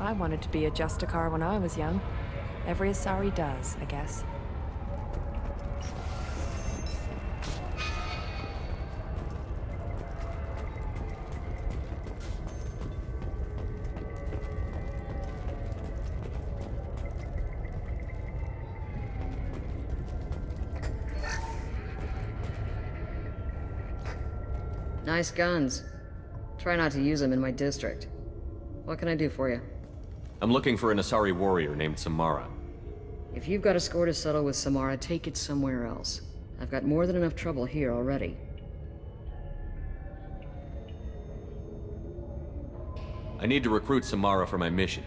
I wanted to be a Justicar when I was young. Every Asari does, I guess. Nice guns. Try not to use them in my district. What can I do for you? I'm looking for an Asari warrior named Samara. If you've got a score to settle with Samara, take it somewhere else. I've got more than enough trouble here already. I need to recruit Samara for my mission.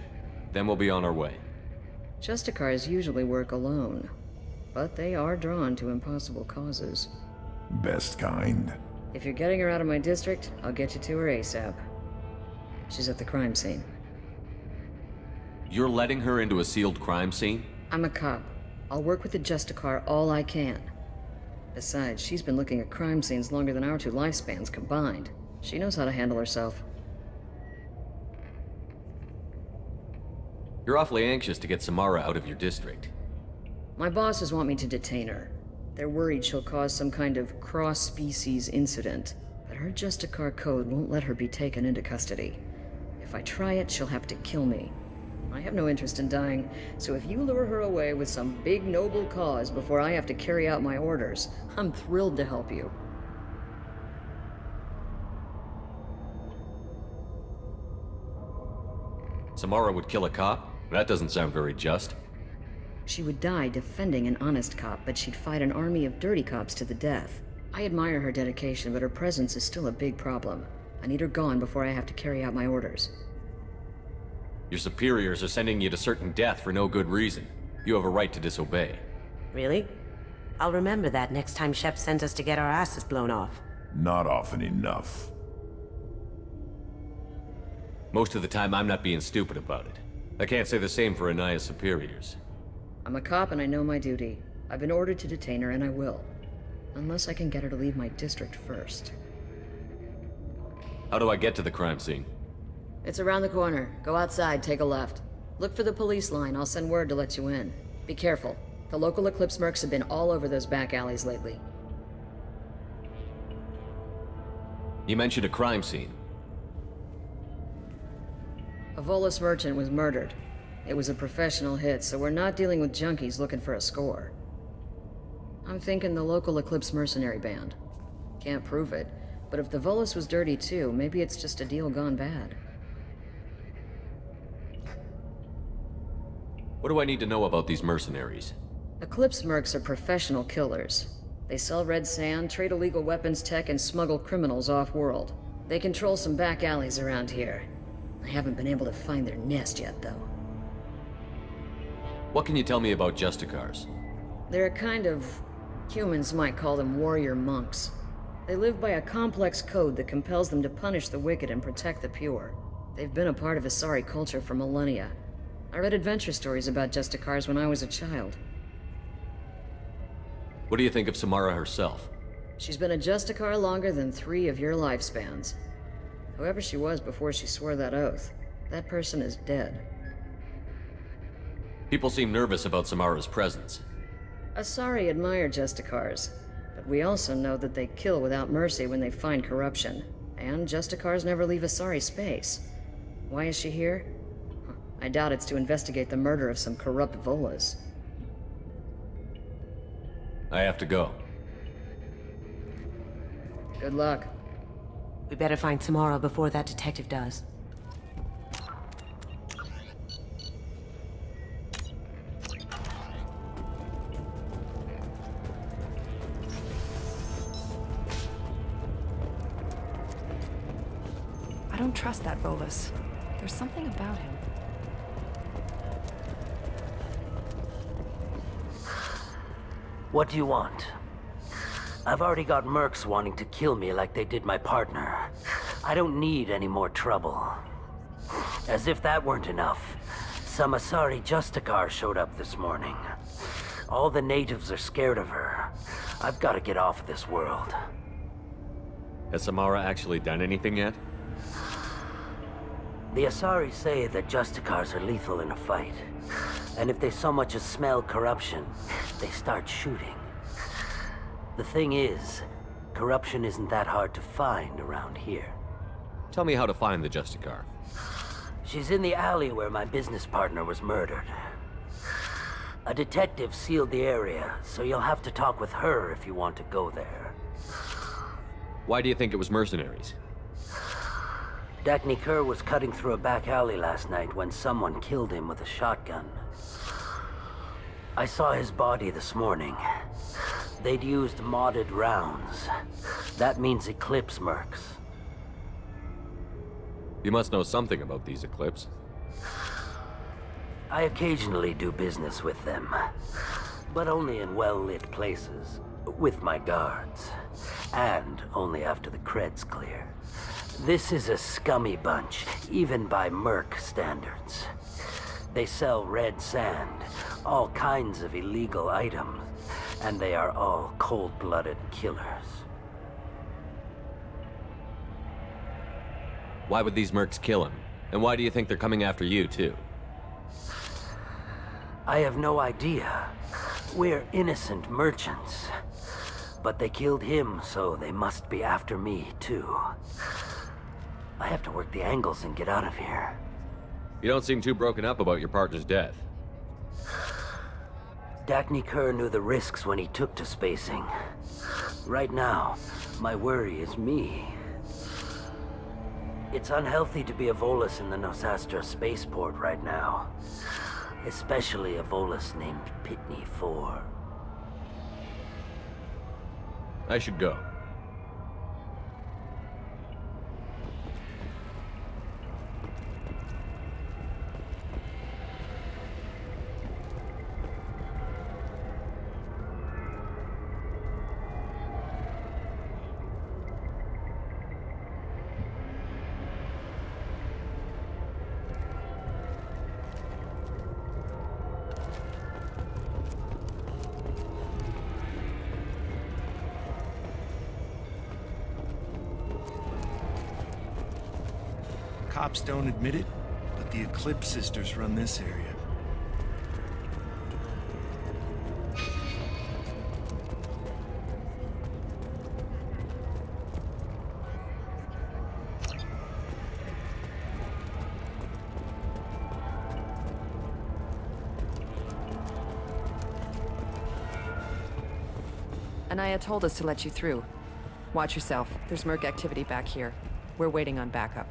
Then we'll be on our way. Justicars usually work alone, but they are drawn to impossible causes. Best kind. If you're getting her out of my district, I'll get you to her ASAP. She's at the crime scene. You're letting her into a sealed crime scene? I'm a cop. I'll work with the Justicar all I can. Besides, she's been looking at crime scenes longer than our two lifespans combined. She knows how to handle herself. You're awfully anxious to get Samara out of your district. My bosses want me to detain her. They're worried she'll cause some kind of cross-species incident, but her Justicar code won't let her be taken into custody. If I try it, she'll have to kill me. I have no interest in dying, so if you lure her away with some big noble cause before I have to carry out my orders, I'm thrilled to help you. Samara would kill a cop? That doesn't sound very just. She would die defending an honest cop, but she'd fight an army of dirty cops to the death. I admire her dedication, but her presence is still a big problem. I need her gone before I have to carry out my orders. Your superiors are sending you to certain death for no good reason. You have a right to disobey. Really? I'll remember that next time Shep sends us to get our asses blown off. Not often enough. Most of the time, I'm not being stupid about it. I can't say the same for Anaya's superiors. I'm a cop and I know my duty. I've been ordered to detain her and I will. Unless I can get her to leave my district first. How do I get to the crime scene? It's around the corner. Go outside, take a left. Look for the police line. I'll send word to let you in. Be careful. The local Eclipse mercs have been all over those back alleys lately. You mentioned a crime scene. A Volus merchant was murdered. It was a professional hit, so we're not dealing with junkies looking for a score. I'm thinking the local Eclipse mercenary band. Can't prove it, but if the Volus was dirty too, maybe it's just a deal gone bad. What do I need to know about these mercenaries? Eclipse mercs are professional killers. They sell red sand, trade illegal weapons tech, and smuggle criminals off-world. They control some back alleys around here. I haven't been able to find their nest yet, though. What can you tell me about Justicars? They're a kind of... humans might call them warrior monks. They live by a complex code that compels them to punish the wicked and protect the pure. They've been a part of Asari culture for millennia. I read adventure stories about Justicars when I was a child. What do you think of Samara herself? She's been a Justicar longer than 3 of your lifespans. Whoever she was before she swore that oath, that person is dead. People seem nervous about Samara's presence. Asari admire Justicars, but we also know that they kill without mercy when they find corruption. And Justicars never leave Asari space. Why is she here? I doubt it's to investigate the murder of some corrupt Volas. I have to go. Good luck. We better find Samara before that detective does. I don't trust that Volus. There's something about him. What do you want? I've already got mercs wanting to kill me like they did my partner. I don't need any more trouble. As if that weren't enough, some Asari Justicar showed up this morning. All the natives are scared of her. I've got to get off this world. Has Samara actually done anything yet? The Asari say that Justicars are lethal in a fight. And if they so much as smell corruption, they start shooting. The thing is, corruption isn't that hard to find around here. Tell me how to find the Justicar. She's in the alley where my business partner was murdered. A detective sealed the area, so you'll have to talk with her if you want to go there. Why do you think it was mercenaries? Dagny Kerr was cutting through a back alley last night when someone killed him with a shotgun. I saw his body this morning. They'd used modded rounds. That means Eclipse mercs. You must know something about these Eclipse. I occasionally do business with them, but only in well-lit places, with my guards, and only after the cred's clear. This is a scummy bunch, even by merc standards. They sell red sand, all kinds of illegal items, and they are all cold-blooded killers. Why would these mercs kill him? And why do you think they're coming after you, too? I have no idea. We're innocent merchants. But they killed him, so they must be after me, too. I have to work the angles and get out of here. You don't seem too broken up about your partner's death. Dagny Kerr knew the risks when he took to spacing. Right now, my worry is me. It's unhealthy to be a Volus in the Nosastra spaceport right now. Especially a Volus named Pitney 4. I should go. Cops don't admit it, but the Eclipse sisters run this area. Anaya told us to let you through. Watch yourself. There's merc activity back here. We're waiting on backup.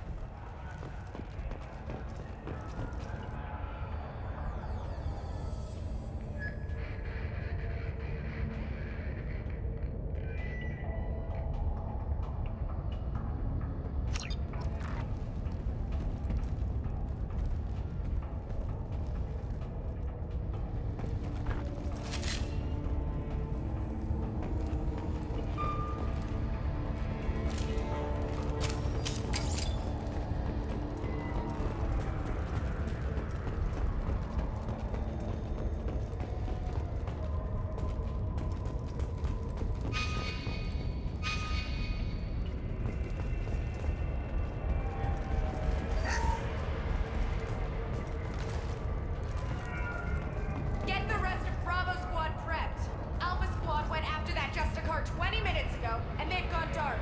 Get the rest of Bravo Squad prepped. Alpha Squad went after that Justicar 20 minutes ago, and they've gone dark.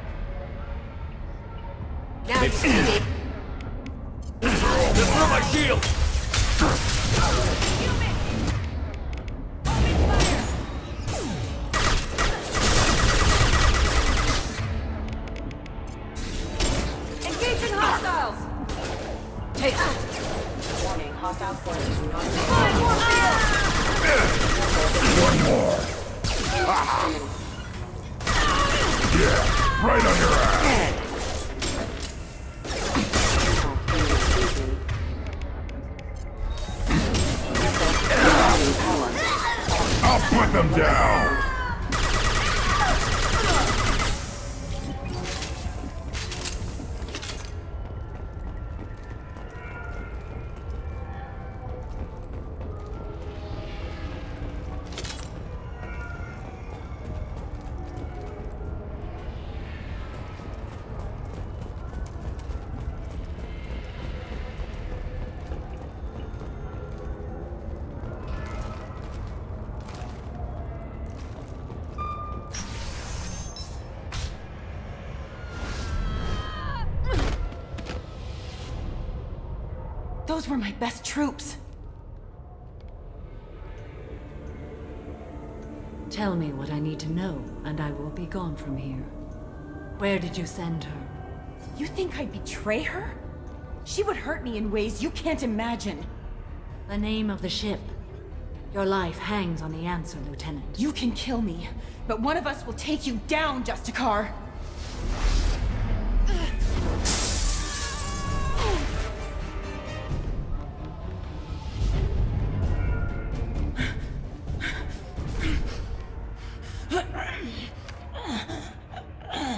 Now you see me. Just throw my shield! Human! Open fire! Engaging hostiles! Take it. Warning, hostile forces do not One more. Yeah, right on your ass. I'll put them down. Those were my best troops. Tell me what I need to know, and I will be gone from here. Where did you send her? You think I'd betray her? She would hurt me in ways you can't imagine. The name of the ship. Your life hangs on the answer, Lieutenant. You can kill me, but one of us will take you down, Justicar.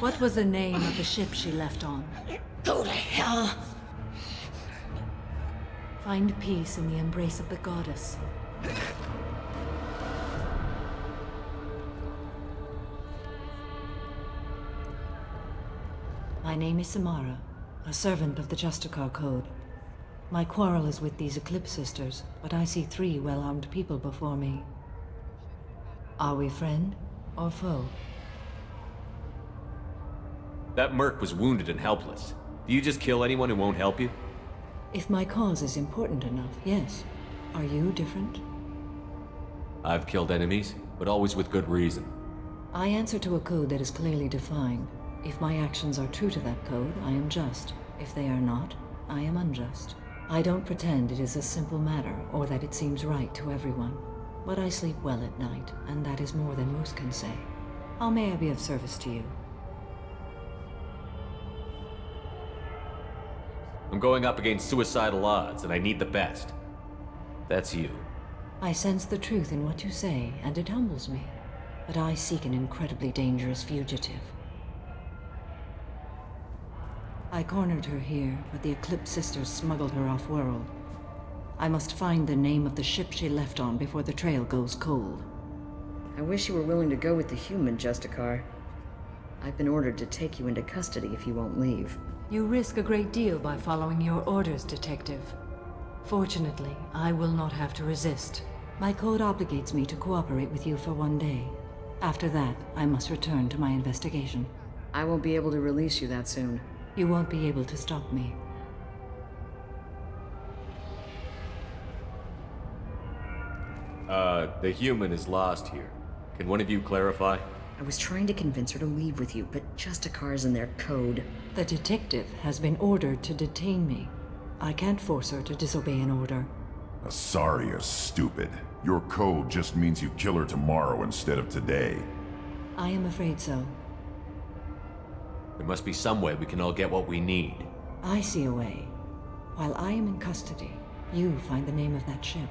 What was the name of the ship she left on? Go to hell. Find peace in the embrace of the goddess. My name is Samara, a servant of the Justicar Code. My quarrel is with these Eclipse Sisters, but I see 3 well-armed people before me. Are we friend or foe? That merc was wounded and helpless. Do you just kill anyone who won't help you? If my cause is important enough, yes. Are you different? I've killed enemies, but always with good reason. I answer to a code that is clearly defined. If my actions are true to that code, I am just. If they are not, I am unjust. I don't pretend it is a simple matter, or that it seems right to everyone. But I sleep well at night, and that is more than most can say. How may I be of service to you? I'm going up against suicidal odds, and I need the best. That's you. I sense the truth in what you say, and it humbles me. But I seek an incredibly dangerous fugitive. I cornered her here, but the Eclipse Sisters smuggled her off-world. I must find the name of the ship she left on before the trail goes cold. I wish you were willing to go with the human, Justicar. I've been ordered to take you into custody if you won't leave. You risk a great deal by following your orders, Detective. Fortunately, I will not have to resist. My code obligates me to cooperate with you for 1 day. After that, I must return to my investigation. I won't be able to release you that soon. You won't be able to stop me. The human is lost here. Can one of you clarify? I was trying to convince her to leave with you, but Justicar's in their code. The detective has been ordered to detain me. I can't force her to disobey an order. Asari is stupid. Your code just means you kill her tomorrow instead of today. I am afraid so. There must be some way we can all get what we need. I see a way. While I am in custody, you find the name of that ship.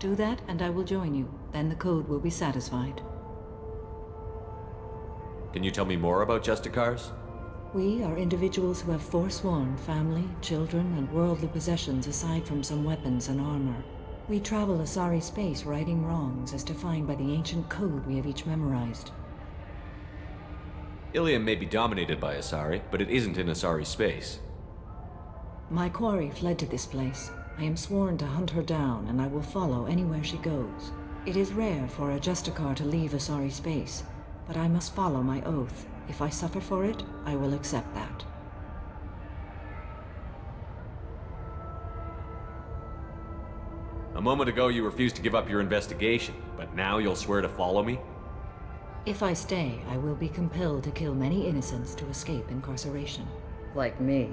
Do that, and I will join you. Then the code will be satisfied. Can you tell me more about Justicars? We are individuals who have forsworn family, children, and worldly possessions aside from some weapons and armor. We travel Asari space righting wrongs as defined by the ancient code we have each memorized. Ilium may be dominated by Asari, but it isn't in Asari space. My quarry fled to this place. I am sworn to hunt her down, and I will follow anywhere she goes. It is rare for a Justicar to leave Asari space, but I must follow my oath. If I suffer for it, I will accept that. A moment ago you refused to give up your investigation, but now you'll swear to follow me? If I stay, I will be compelled to kill many innocents to escape incarceration. Like me.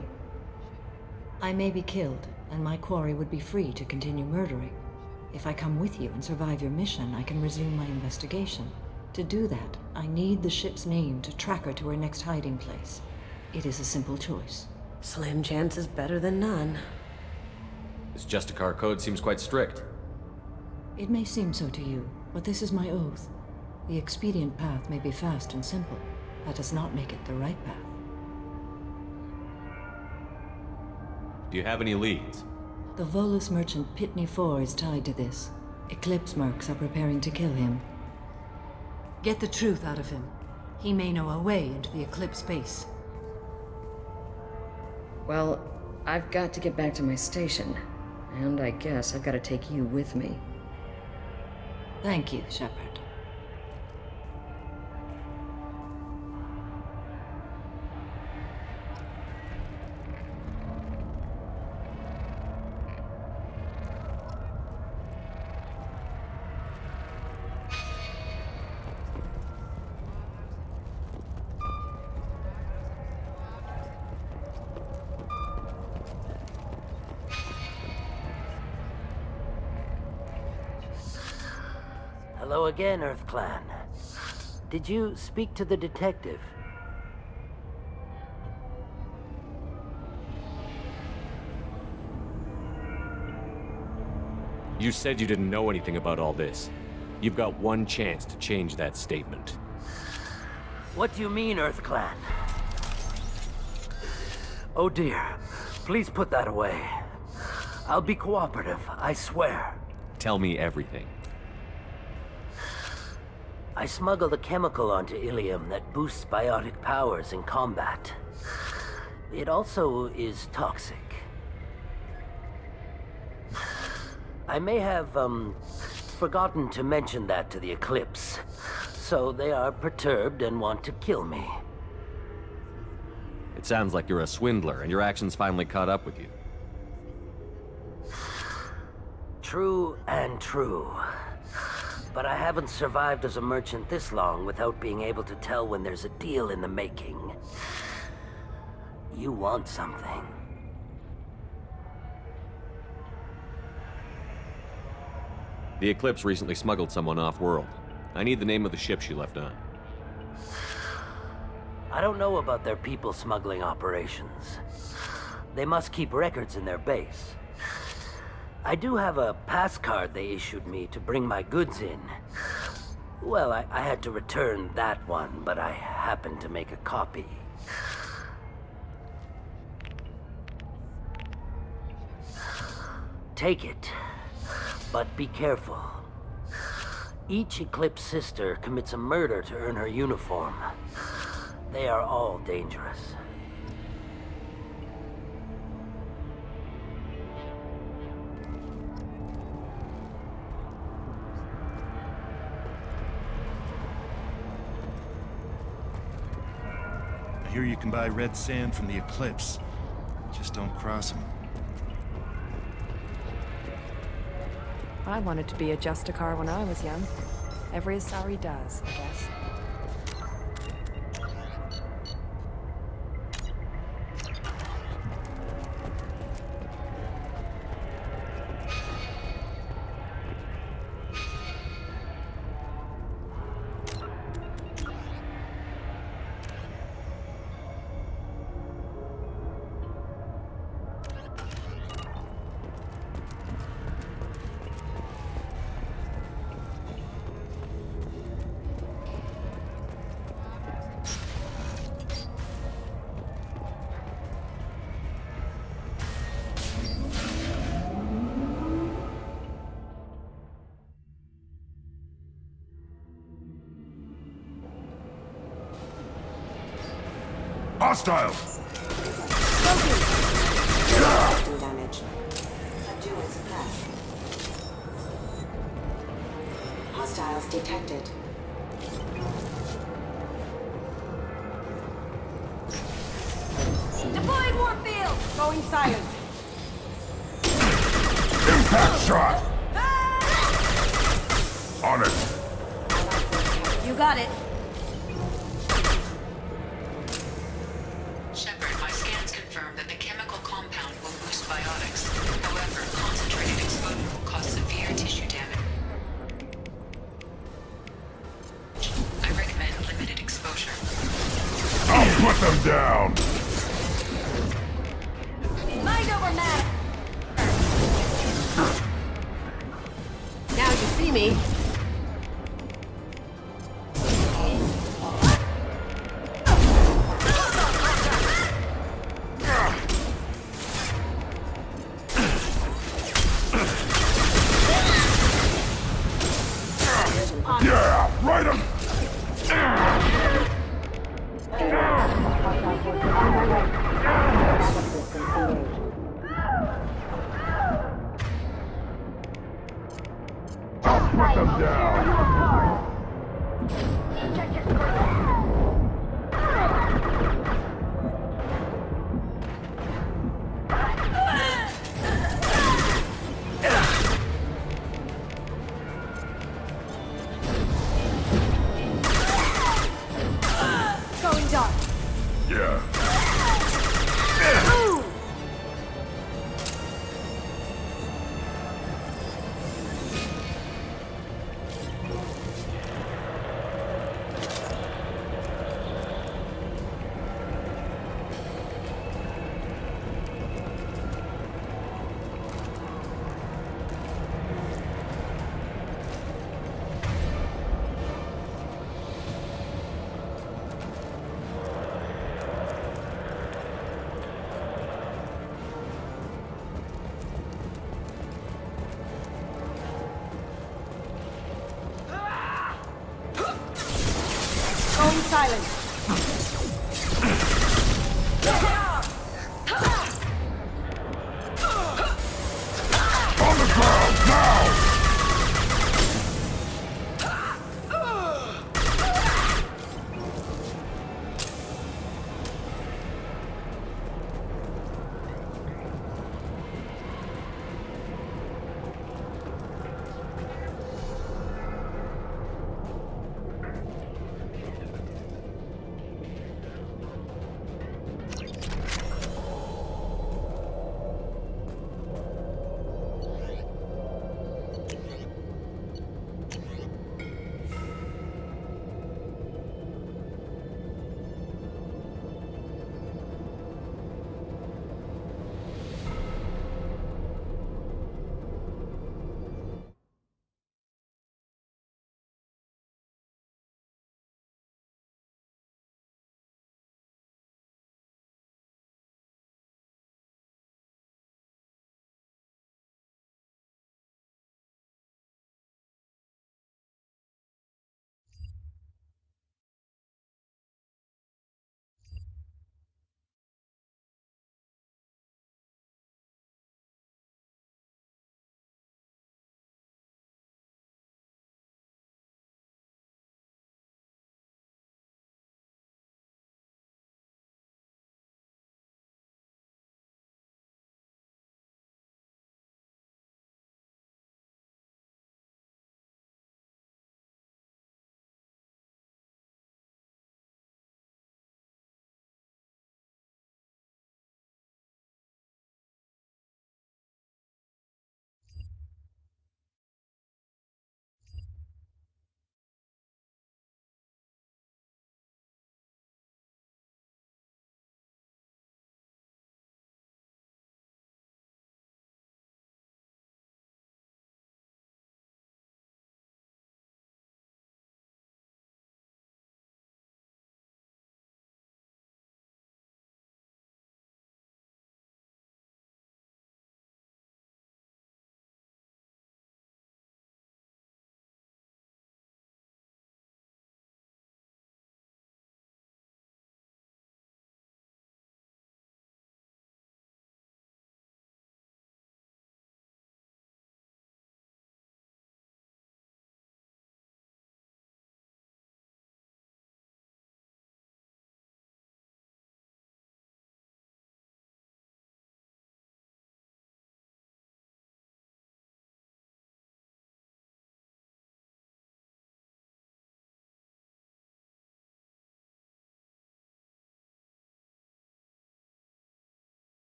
I may be killed, and my quarry would be free to continue murdering. If I come with you and survive your mission, I can resume my investigation. To do that, I need the ship's name to track her to her next hiding place. It is a simple choice. Slim chance is better than none. This Justicar code seems quite strict. It may seem so to you, but this is my oath. The expedient path may be fast and simple. That does not make it the right path. Do you have any leads? The Volus merchant Pitney 4 is tied to this. Eclipse mercs are preparing to kill him. Get the truth out of him. He may know a way into the Eclipse base. Well, I've got to get back to my station. And I guess I've got to take you with me. Thank you, Shepard. Hello again, Earth Clan. Did you speak to the detective? You said you didn't know anything about all this. You've got one chance to change that statement. What do you mean, Earth Clan? Oh dear. Please put that away. I'll be cooperative, I swear. Tell me everything. I smuggled a chemical onto Ilium that boosts biotic powers in combat. It also is toxic. I may have, forgotten to mention that to the Eclipse, so they are perturbed and want to kill me. It sounds like you're a swindler, and your actions finally caught up with you. True and true. But I haven't survived as a merchant this long without being able to tell when there's a deal in the making. You want something. The Eclipse recently smuggled someone off-world. I need the name of the ship she left on. I don't know about their people smuggling operations. They must keep records in their base. I do have a pass card they issued me to bring my goods in. Well, I had to return that one, but I happened to make a copy. Take it, but be careful. Each Eclipse sister commits a murder to earn her uniform. They are all dangerous. I hear you can buy red sand from the Eclipse. Just don't cross them. I wanted to be a Justicar when I was young. Every Asari does, I guess. Hostile! Damage. Subdual suppressed. Hostiles detected. Deploying warfield! Going silent. Impact shot! On it! You got it. Shepard, my scans confirm that the chemical compound will boost biotics. However, concentrated exposure will cause severe tissue damage. I recommend limited exposure. I'll put them down! Mind over matter. Now you see me. Yeah! Right 'em! I'll put them down! Going dark. Yeah. On the ground, now!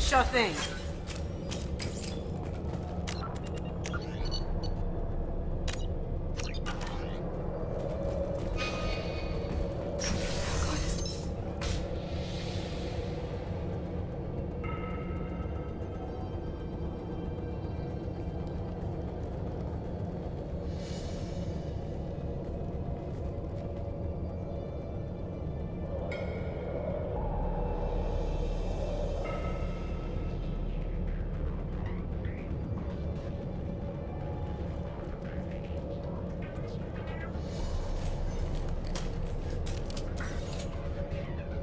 Sure thing.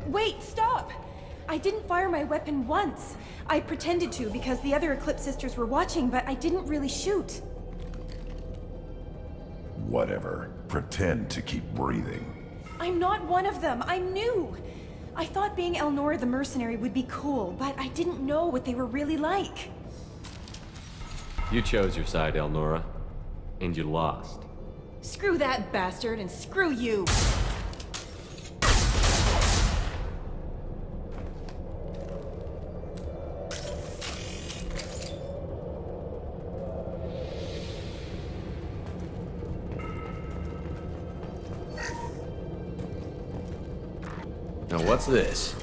Wait, stop! I didn't fire my weapon once. I pretended to because the other Eclipse sisters were watching, but I didn't really shoot. Whatever. Pretend to keep breathing. I'm not one of them. I'm new. I thought being Elnora the mercenary would be cool, but I didn't know what they were really like. You chose your side, Elnora. And you lost. Screw that bastard and screw you! Now what's this?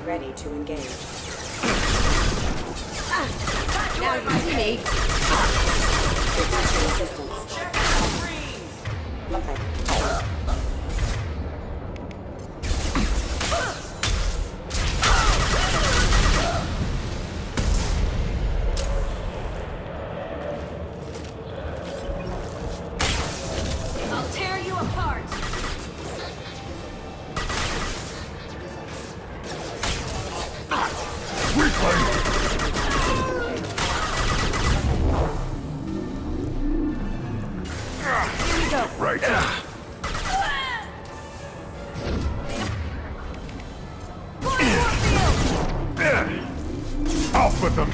Ready to engage. Now you see me. Requesting assistance. Check out screens! Okay. I'll tear you apart! Here we go. Right. I'll put them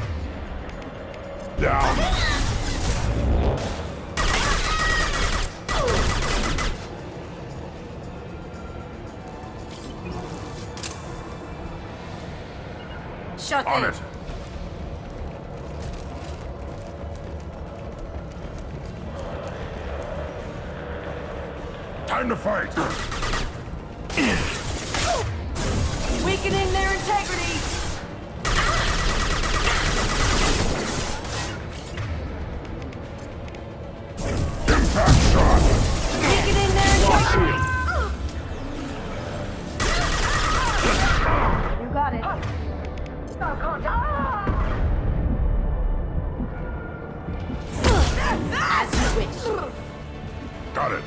down. Sure On thing. it. Time to fight. Weakening their integrity! Impact shot. Weakening their integrity! You got it. As you wish. Got it.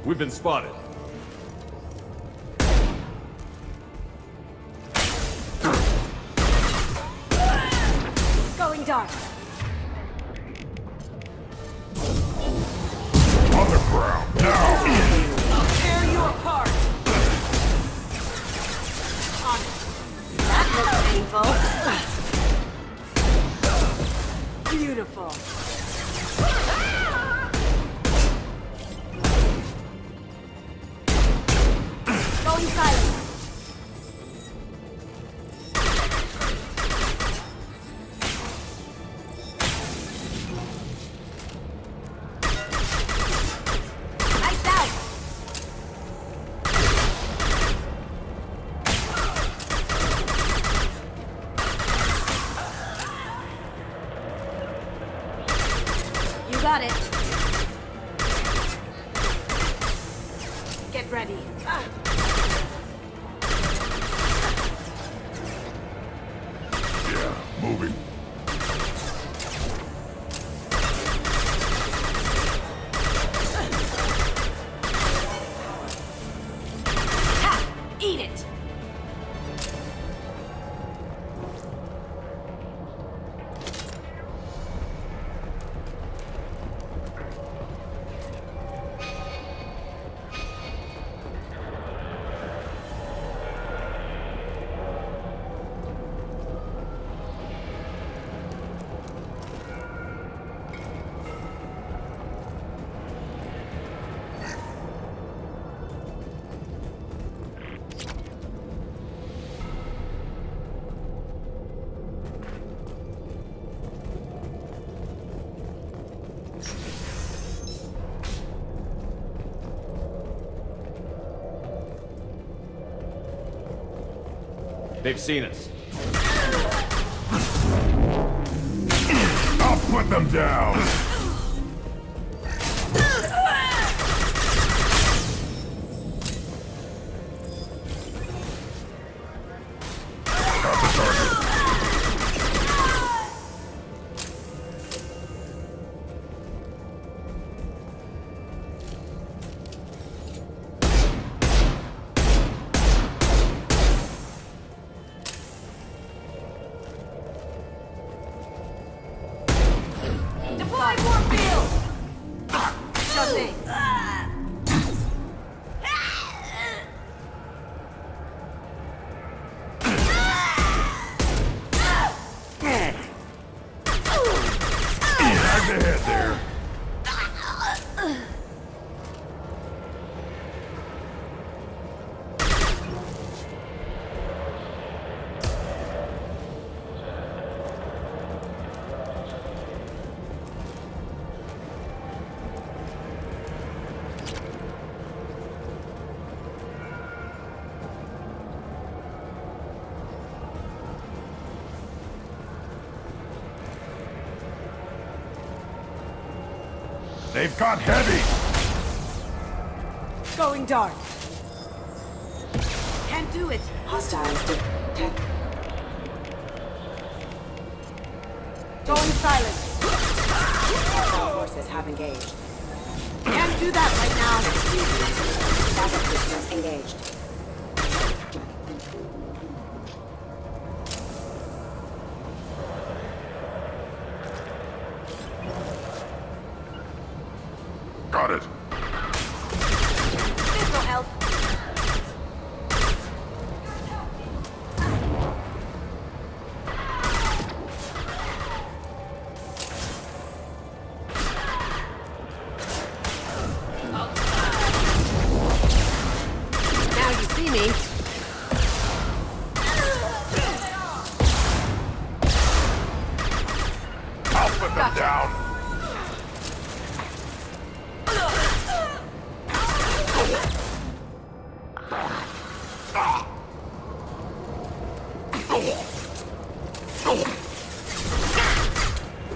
We've been spotted. Going dark. On the ground. Now. I'll tear you apart. On it. That looks painful. Beautiful. got it. Get ready. Yeah, moving. Eat it! They've seen us. I'll put them down! Got the target. Deploy more field! Something. Back ahead there. They've got heavy! Going dark. Can't do it. Hostiles detect. Going silent. Hostile forces have engaged. Can't do that right now. Backup systems engaged. Got it. This will help. Now you see me. I'll put them down.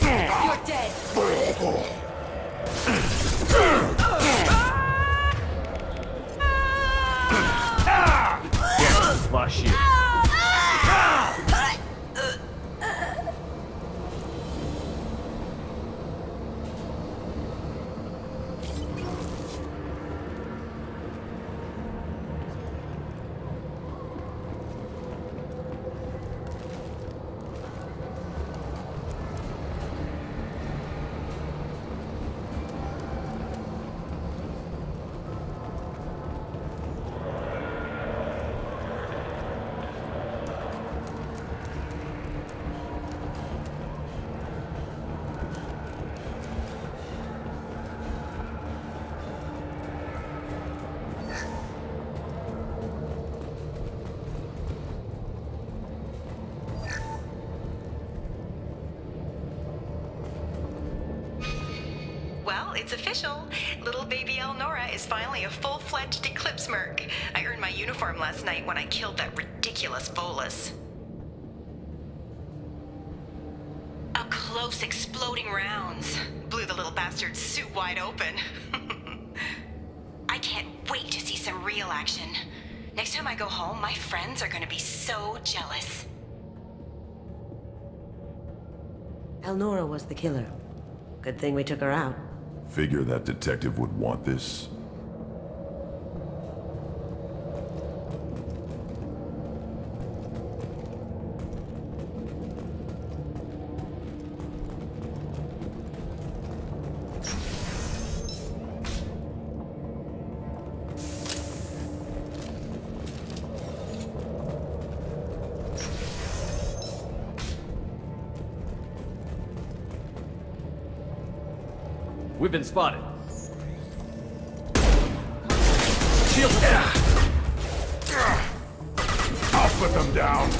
You're dead. Yeah, flush you. Well, it's official. Little baby Elnora is finally a full-fledged Eclipse merc. I earned my uniform last night when I killed that ridiculous Bolus. up close exploding rounds. Blew the little bastard's suit wide open. I can't wait to see some real action. Next time I go home, my friends are gonna be so jealous. Elnora was the killer. Good thing we took her out. Figure that detective would want this. We've been spotted. Shield! I'll put them down.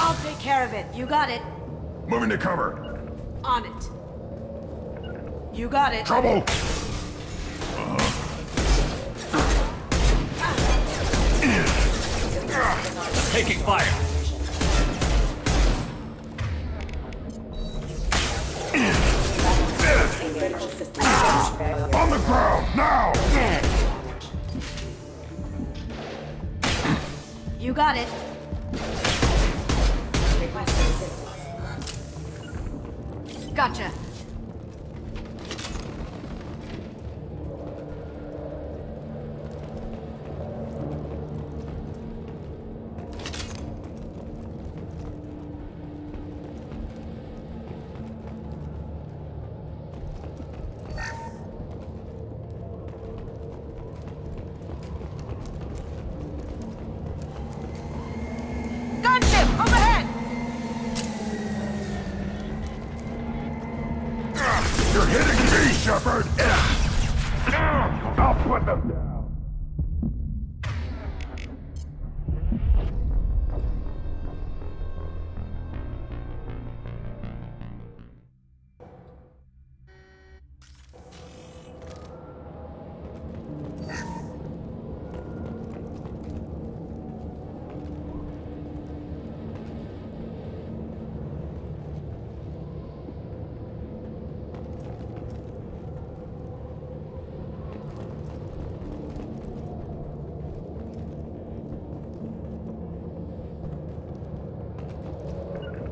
I'll take care of it. You got it. Moving to cover. On it. You got it. Trouble! Taking fire! On the ground, now! You got it. Gotcha. Gunship overhead! You're hitting me, Shepard! I'll put them down.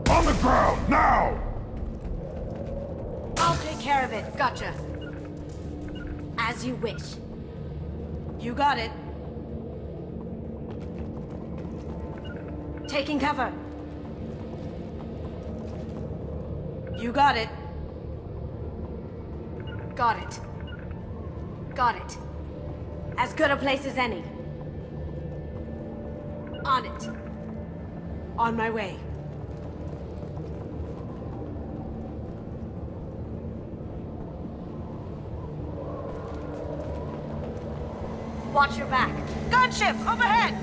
On the ground, now! I'll take care of it. Gotcha. As you wish. You got it. Taking cover. You got it. Got it. Got it. As good a place as any. On it. On my way. Watch your back. Gunship overhead!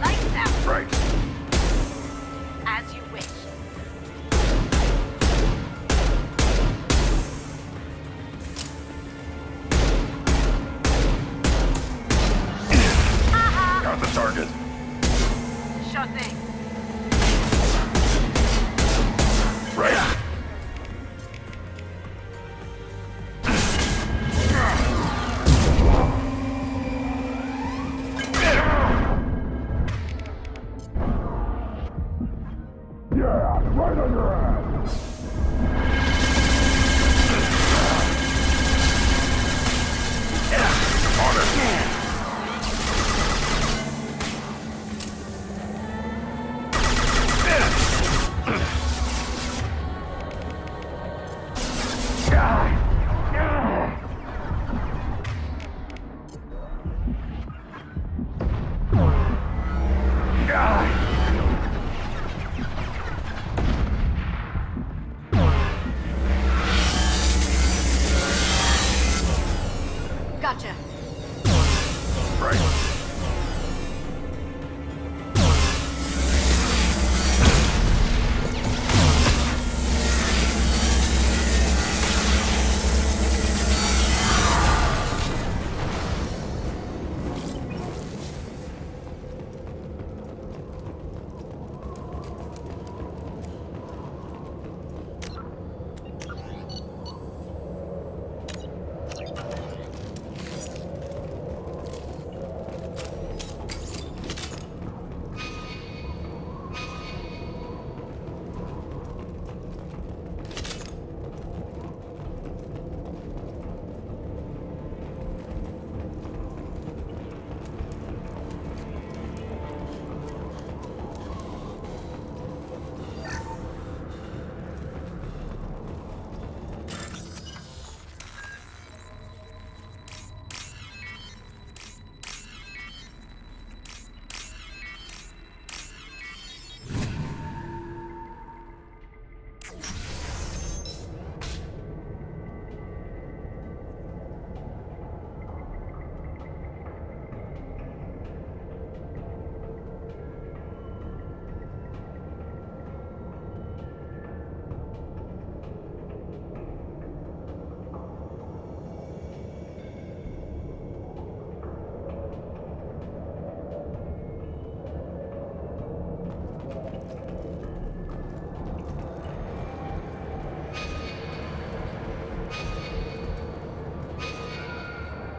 Lights out! Right. way. Right. Yeah, right on your ass. On it. Gotcha. Right.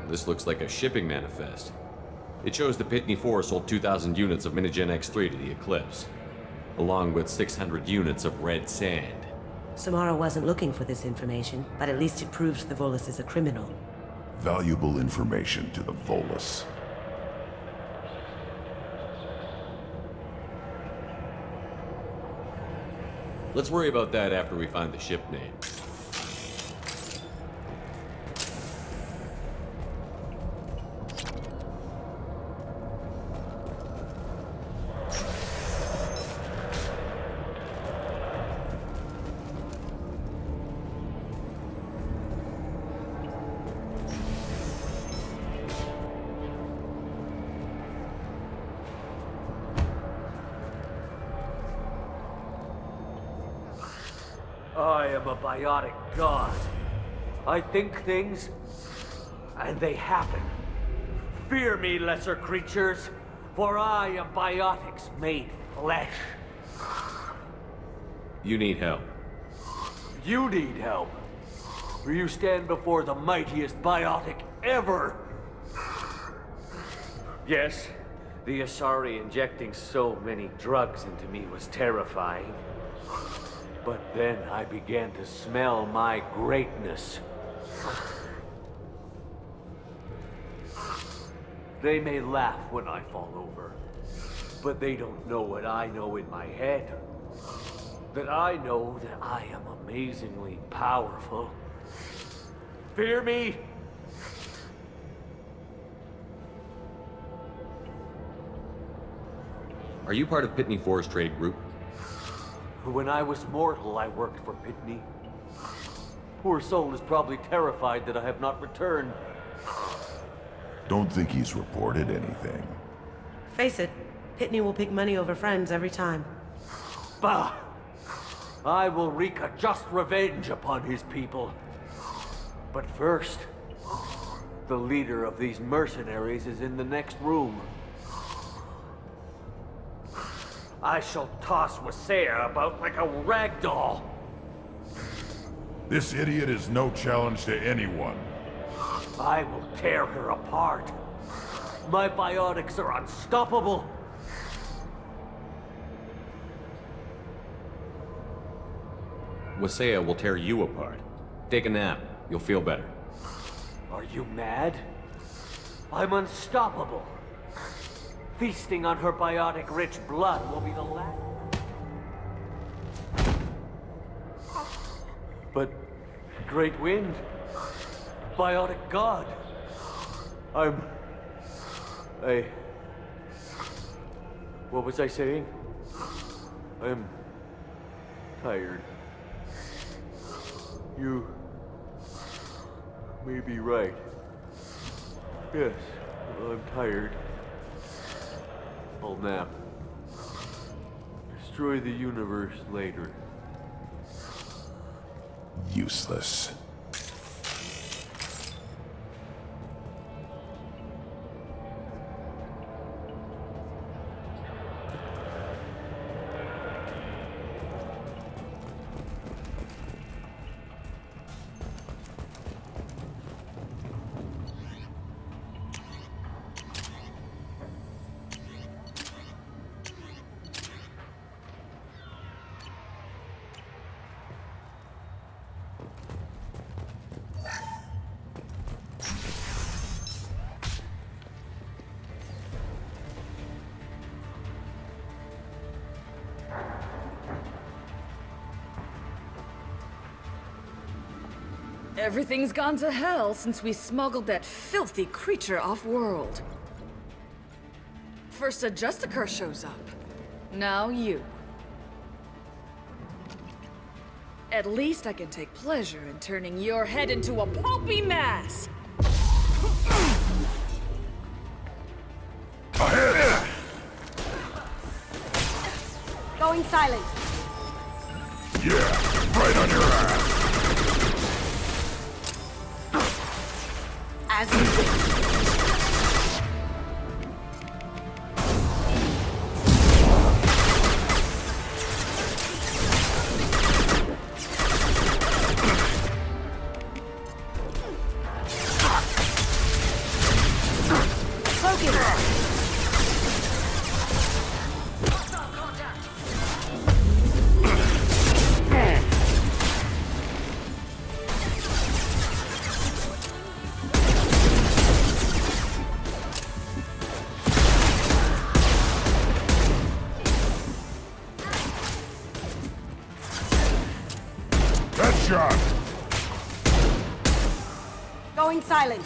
This looks like a shipping manifest. It shows the Pitney 4 sold 2,000 units of Minigen X3 to the Eclipse, along with 600 units of red sand. Samara wasn't looking for this information, but at least it proves the Volus is a criminal. Valuable information to the Volus. Let's worry about that after we find the ship name. I am a biotic god. I think things, and they happen. Fear me, lesser creatures, for I am biotics made flesh. You need help. You need help. For you stand before the mightiest biotic ever. Yes, the Asari injecting so many drugs into me was terrifying. But then I began to smell my greatness. They may laugh when I fall over, but they don't know what I know in my head. That I know that I am amazingly powerful. Fear me? Are you part of Pitney 4's trade group? When I was mortal, I worked for Pitney. Poor soul is probably terrified that I have not returned. Don't think he's reported anything. Face it, Pitney will pick money over friends every time. Bah! I will wreak a just revenge upon his people. But first, the leader of these mercenaries is in the next room. I shall toss Wasea about like a rag doll. This idiot is no challenge to anyone. I will tear her apart. My biotics are unstoppable. Wasea will tear you apart. Take a nap. You'll feel better. Are you mad? I'm unstoppable. Feasting on her biotic-rich blood will be the last. But Great Wind, biotic god, what was I saying? I'm tired. You may be right. Yes, I'm tired. I'll nap. Destroy the universe later. Useless. Everything's gone to hell since we smuggled that filthy creature off-world. First a Justicar shows up. Now you. At least I can take pleasure in turning your head into a pulpy mass! Going silent. Yeah, right on your ass. As you wish. Headshot! Going silent.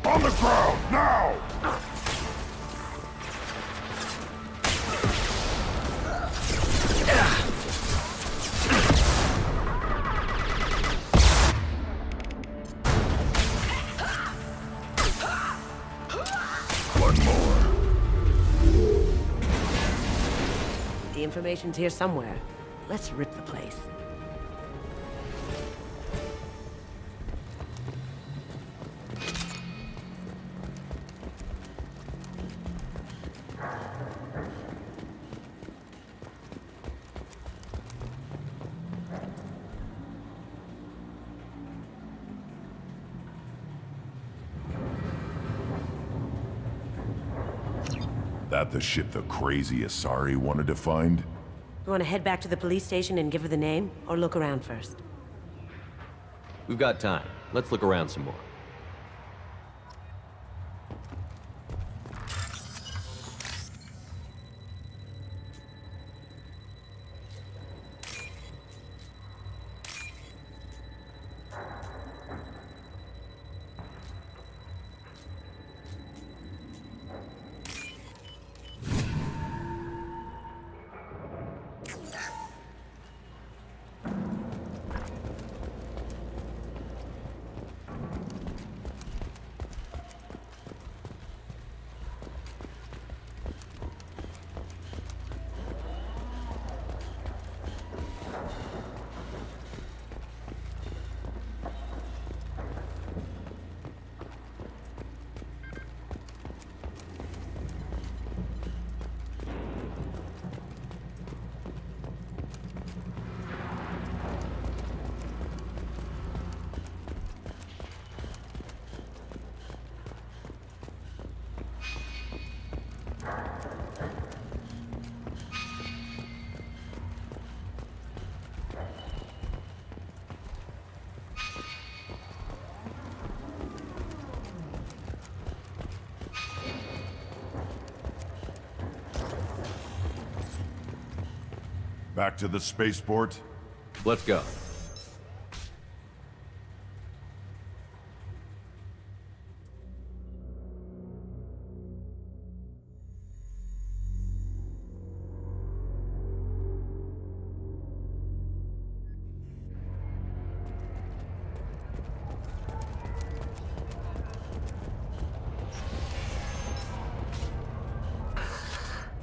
On the ground, now! One more. The information's here somewhere. Let's rip the place. That the ship the crazy Asari wanted to find? You want to head back to the police station and give her the name, or look around first? We've got time. Let's look around some more. Back to the spaceport? Let's go.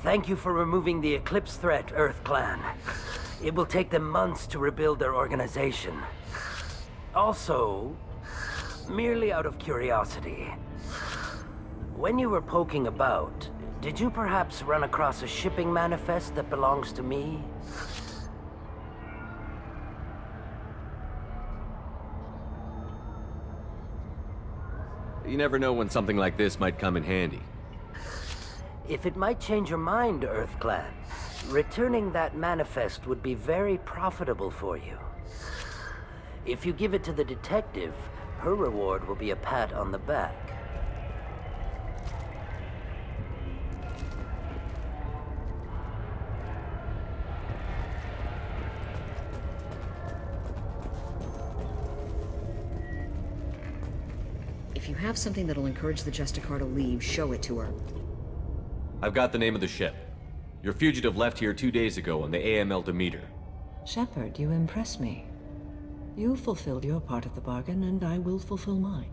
Thank you for removing the Eclipse threat, Earth Clan. It will take them months to rebuild their organization. Also, merely out of curiosity, when you were poking about, did you perhaps run across a shipping manifest that belongs to me? You never know when something like this might come in handy. If it might change your mind, Earth Clan, returning that manifest would be very profitable for you. If you give it to the detective, her reward will be a pat on the back. If you have something that'll encourage the Justicar to leave, show it to her. I've got the name of the ship. Your fugitive left here 2 days ago on the AML Demeter. Shepard, you impress me. You fulfilled your part of the bargain, and I will fulfill mine.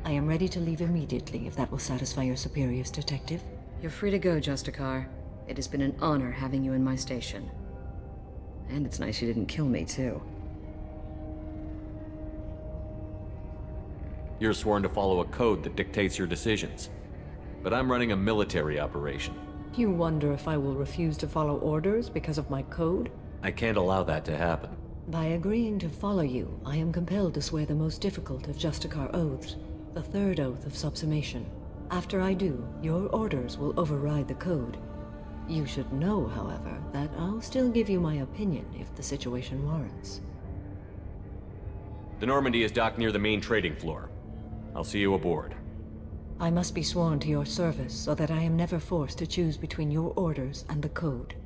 I am ready to leave immediately, if that will satisfy your superiors, Detective. You're free to go, Justicar. It has been an honor having you in my station. And it's nice you didn't kill me, too. You're sworn to follow a code that dictates your decisions. But I'm running a military operation. You wonder if I will refuse to follow orders because of my code? I can't allow that to happen. By agreeing to follow you, I am compelled to swear the most difficult of Justicar oaths, the third oath of subsumation. After I do, your orders will override the code. You should know, however, that I'll still give you my opinion if the situation warrants. The Normandy is docked near the main trading floor. I'll see you aboard. I must be sworn to your service so that I am never forced to choose between your orders and the code.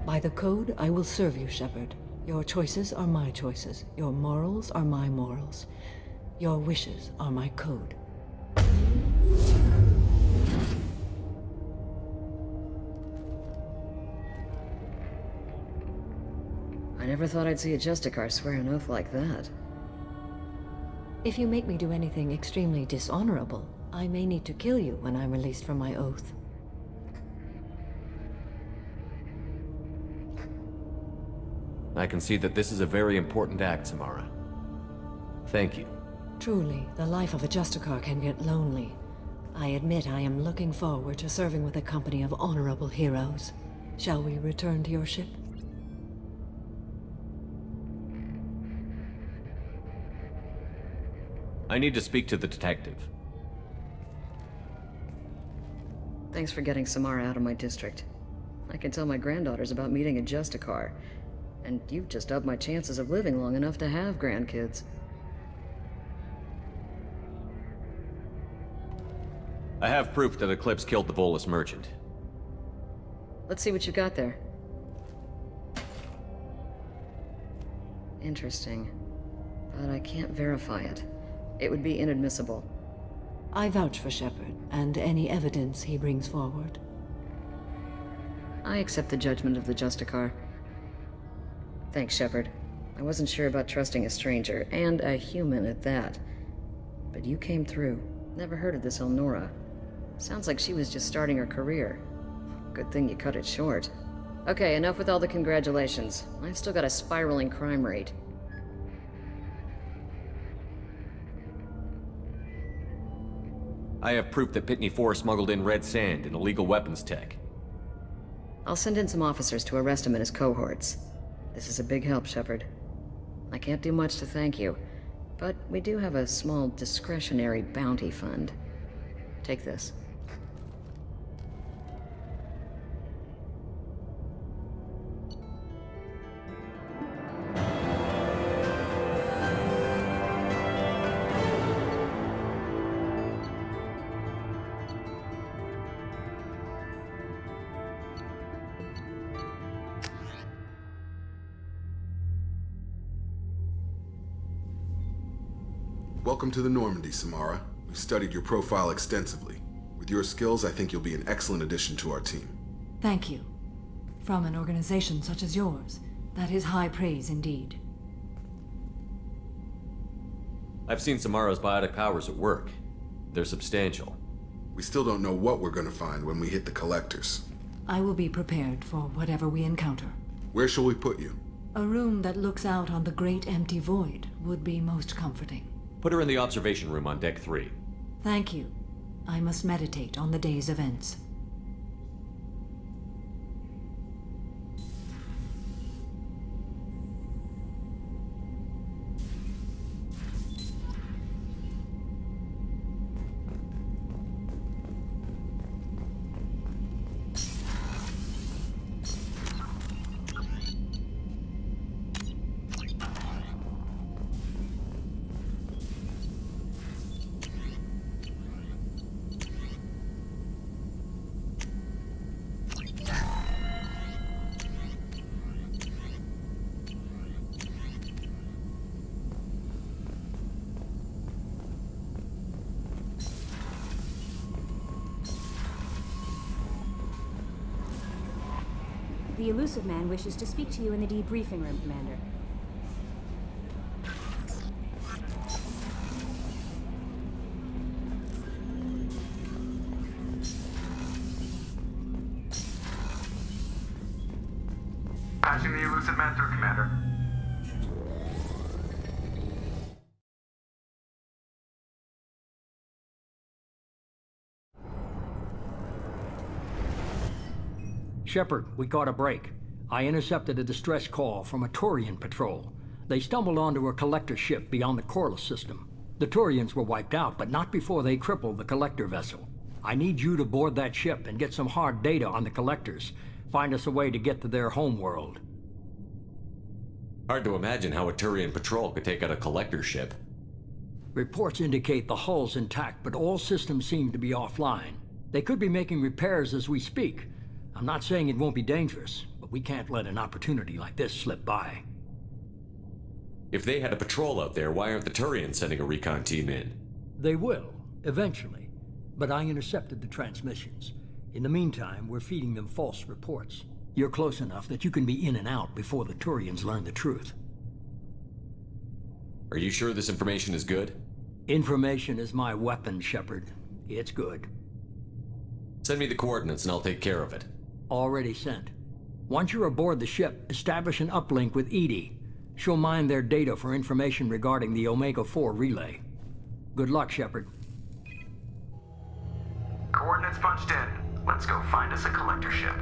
By the code, I will serve you, Shepard. Your choices are my choices. Your morals are my morals. Your wishes are my code. I never thought I'd see a Justicar swear an oath like that. If you make me do anything extremely dishonorable, I may need to kill you when I'm released from my oath. I can see that this is a very important act, Samara. Thank you. Truly, the life of a Justicar can get lonely. I admit I am looking forward to serving with a company of honorable heroes. Shall we return to your ship? I need to speak to the detective. Thanks for getting Samara out of my district. I can tell my granddaughters about meeting a Justicar. And you've just upped my chances of living long enough to have grandkids. I have proof that Eclipse killed the Volus merchant. Let's see what you got there. Interesting. But I can't verify it. It would be inadmissible. I vouch for Shepard, and any evidence he brings forward. I accept the judgment of the Justicar. Thanks, Shepard. I wasn't sure about trusting a stranger, and a human at that. But you came through. Never heard of this Elnora. Sounds like she was just starting her career. Good thing you cut it short. Okay, enough with all the congratulations. I've still got a spiraling crime rate. I have proof that Pitney 4 smuggled in red sand and illegal weapons tech. I'll send in some officers to arrest him and his cohorts. This is a big help, Shepard. I can't do much to thank you, but we do have a small discretionary bounty fund. Take this. Welcome to the Normandy, Samara. We've studied your profile extensively. With your skills, I think you'll be an excellent addition to our team. Thank you. From an organization such as yours, that is high praise indeed. I've seen Samara's biotic powers at work. They're substantial. We still don't know what we're gonna find when we hit the collectors. I will be prepared for whatever we encounter. Where shall we put you? A room that looks out on the great empty void would be most comforting. Put her in the observation room on Deck 3. Thank you. I must meditate on the day's events. The elusive man wishes to speak to you in the debriefing room, Commander. Patching the elusive man through, Commander. Shepard, we caught a break. I intercepted a distress call from a Turian patrol. They stumbled onto a collector ship beyond the Corliss system. The Turians were wiped out, but not before they crippled the collector vessel. I need you to board that ship and get some hard data on the collectors. Find us a way to get to their homeworld. Hard to imagine how a Turian patrol could take out a collector ship. Reports indicate the hull's intact, but all systems seem to be offline. They could be making repairs as we speak. I'm not saying it won't be dangerous, but we can't let an opportunity like this slip by. If they had a patrol out there, why aren't the Turians sending a recon team in? They will, eventually. But I intercepted the transmissions. In the meantime, we're feeding them false reports. You're close enough that you can be in and out before the Turians learn the truth. Are you sure this information is good? Information is my weapon, Shepard. It's good. Send me the coordinates and I'll take care of it. Already sent. Once you're aboard the ship, establish an uplink with Edie. She'll mine their data for information regarding the Omega-4 relay. Good luck, Shepard. Coordinates punched in. Let's go find us a collector ship.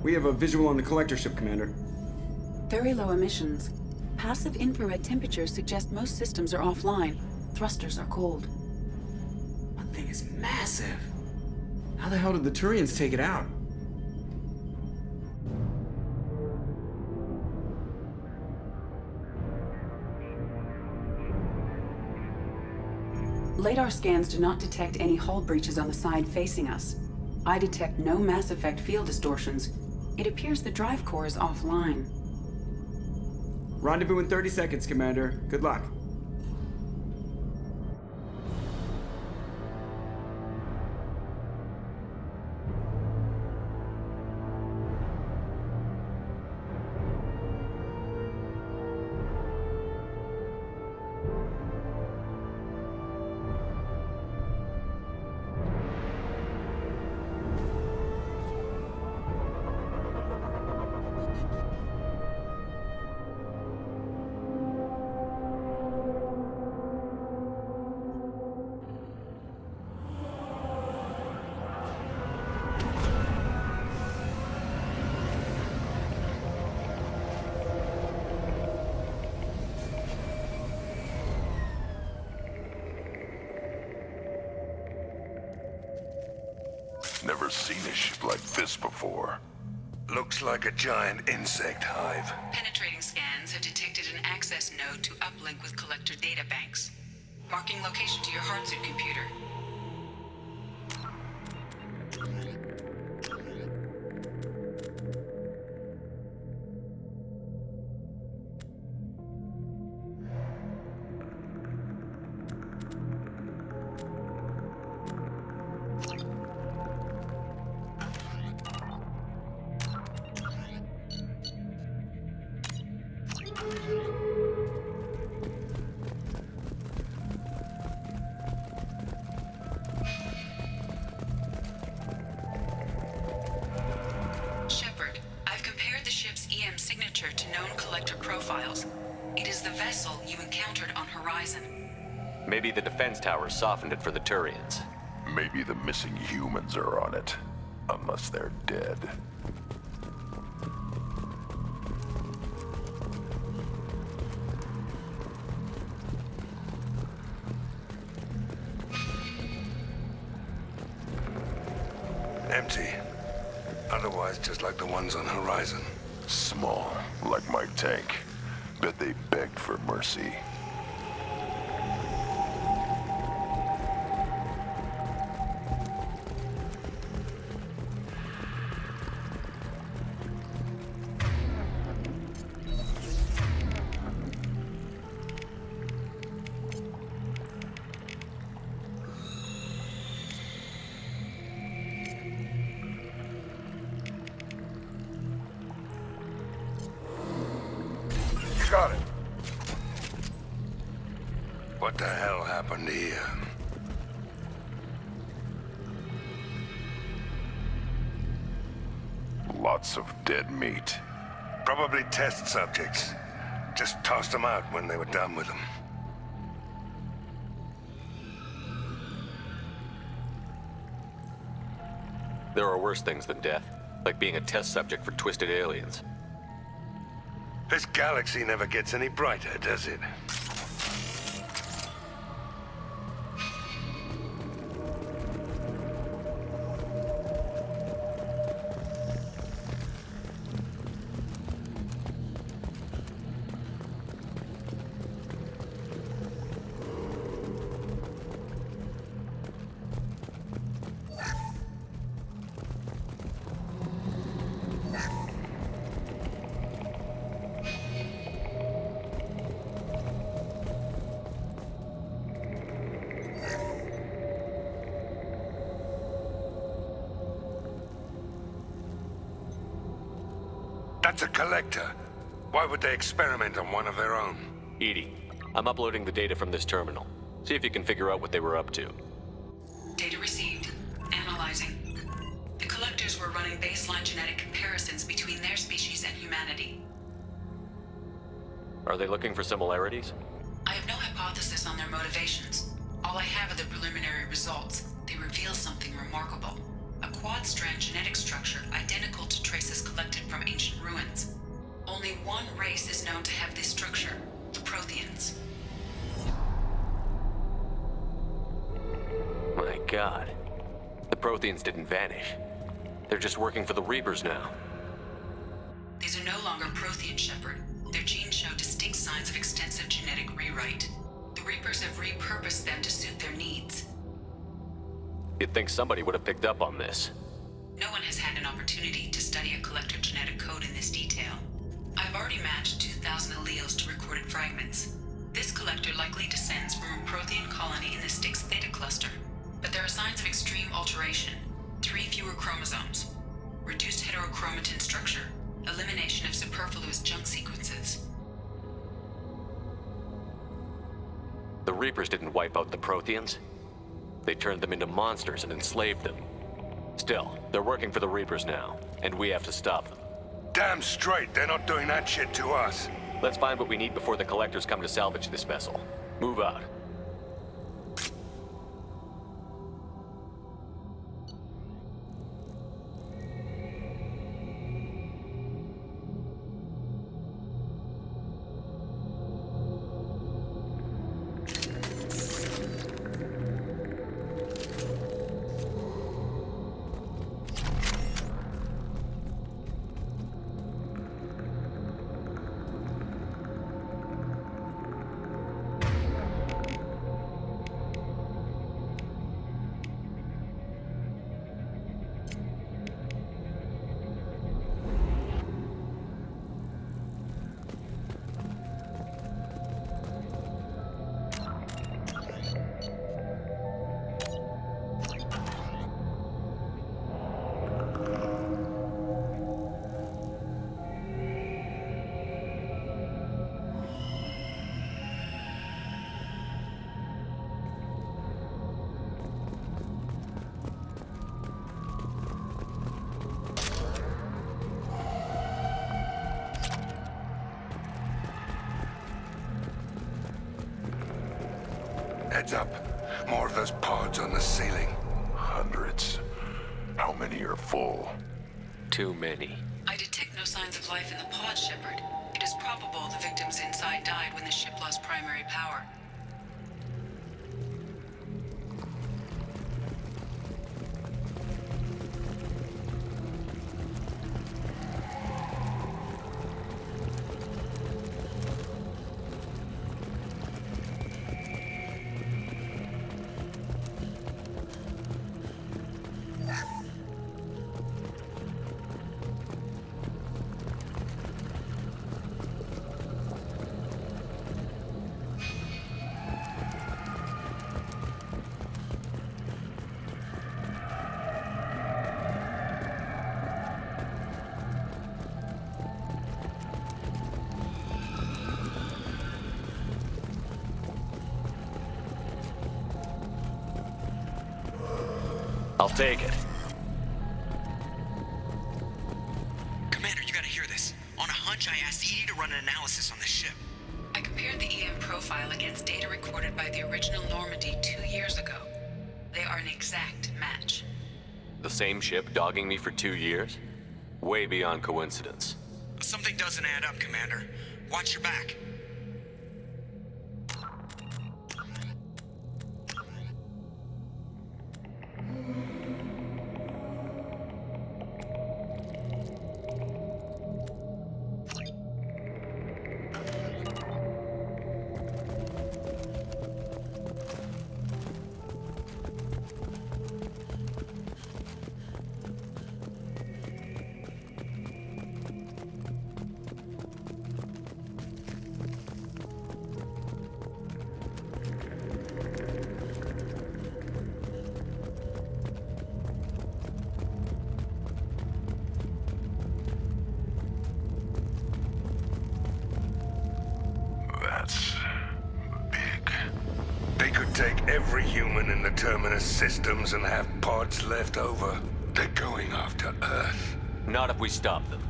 We have a visual on the collector ship, Commander. Very low emissions. Passive infrared temperatures suggest most systems are offline. Thrusters are cold. That thing is massive. How the hell did the Turians take it out? Radar scans do not detect any hull breaches on the side facing us. I detect no mass effect field distortions. It appears the drive core is offline. Rendezvous in 30 seconds, Commander. Good luck. Never seen a ship like this before. Looks like a giant insect hive. Penetrating scans have detected an access node to uplink with collector databanks. Marking location to your hardsuit computer. Shepard, I've compared the ship's EM signature to known collector profiles. It is the vessel you encountered on Horizon. Maybe the defense tower softened it for the Turians. Maybe the missing humans are on it. Unless they're dead. Empty. Otherwise, just like the ones on Horizon. Small, like my tank. Bet they begged for mercy. Got it. What the hell happened here? Lots of dead meat. Probably test subjects. Just tossed them out when they were done with them. There are worse things than death, like being a test subject for twisted aliens. This galaxy never gets any brighter, does it? That's a collector. Why would they experiment on one of their own? Edie, I'm uploading the data from this terminal. See if you can figure out what they were up to. Data received. Analyzing. The collectors were running baseline genetic comparisons between their species and humanity. Are they looking for similarities? I have no hypothesis on their motivations. All I have are the preliminary results. They reveal something remarkable. A quad-strand genetic structure identical to traces collected from ancient ruins. Only one race is known to have this structure, the Protheans. My God. The Protheans didn't vanish. They're just working for the Reapers now. These are no longer Prothean, Shepard. Their genes show distinct signs of extensive genetic rewrite. The Reapers have repurposed them to suit their needs. You'd think somebody would have picked up on this. No one has had an opportunity to study a collector genetic code in this detail. I've already matched 2,000 alleles to recorded fragments. This collector likely descends from a Prothean colony in the Styx Theta cluster. But there are signs of extreme alteration. 3 fewer chromosomes. Reduced heterochromatin structure. Elimination of superfluous junk sequences. The Reapers didn't wipe out the Protheans. They turned them into monsters and enslaved them. Still, they're working for the Reapers now, and we have to stop them. Damn straight, they're not doing that shit to us. Let's find what we need before the Collectors come to salvage this vessel. Move out. Heads up. More of those pods on the ceiling. Hundreds. How many are full? Too many. I detect no signs of life in the pod, Shepard. It is probable the victims inside died when the ship lost primary power. I'll take it. Commander, you gotta hear this. On a hunch, I asked Edie to run an analysis on this ship. I compared the EM profile against data recorded by the original Normandy 2 years ago. They are an exact match. The same ship dogging me for 2 years? Way beyond coincidence. Something doesn't add up, Commander. Watch your back. That's big. They could take every human in the Terminus systems and have pods left over. They're going after Earth. Not if we stop them.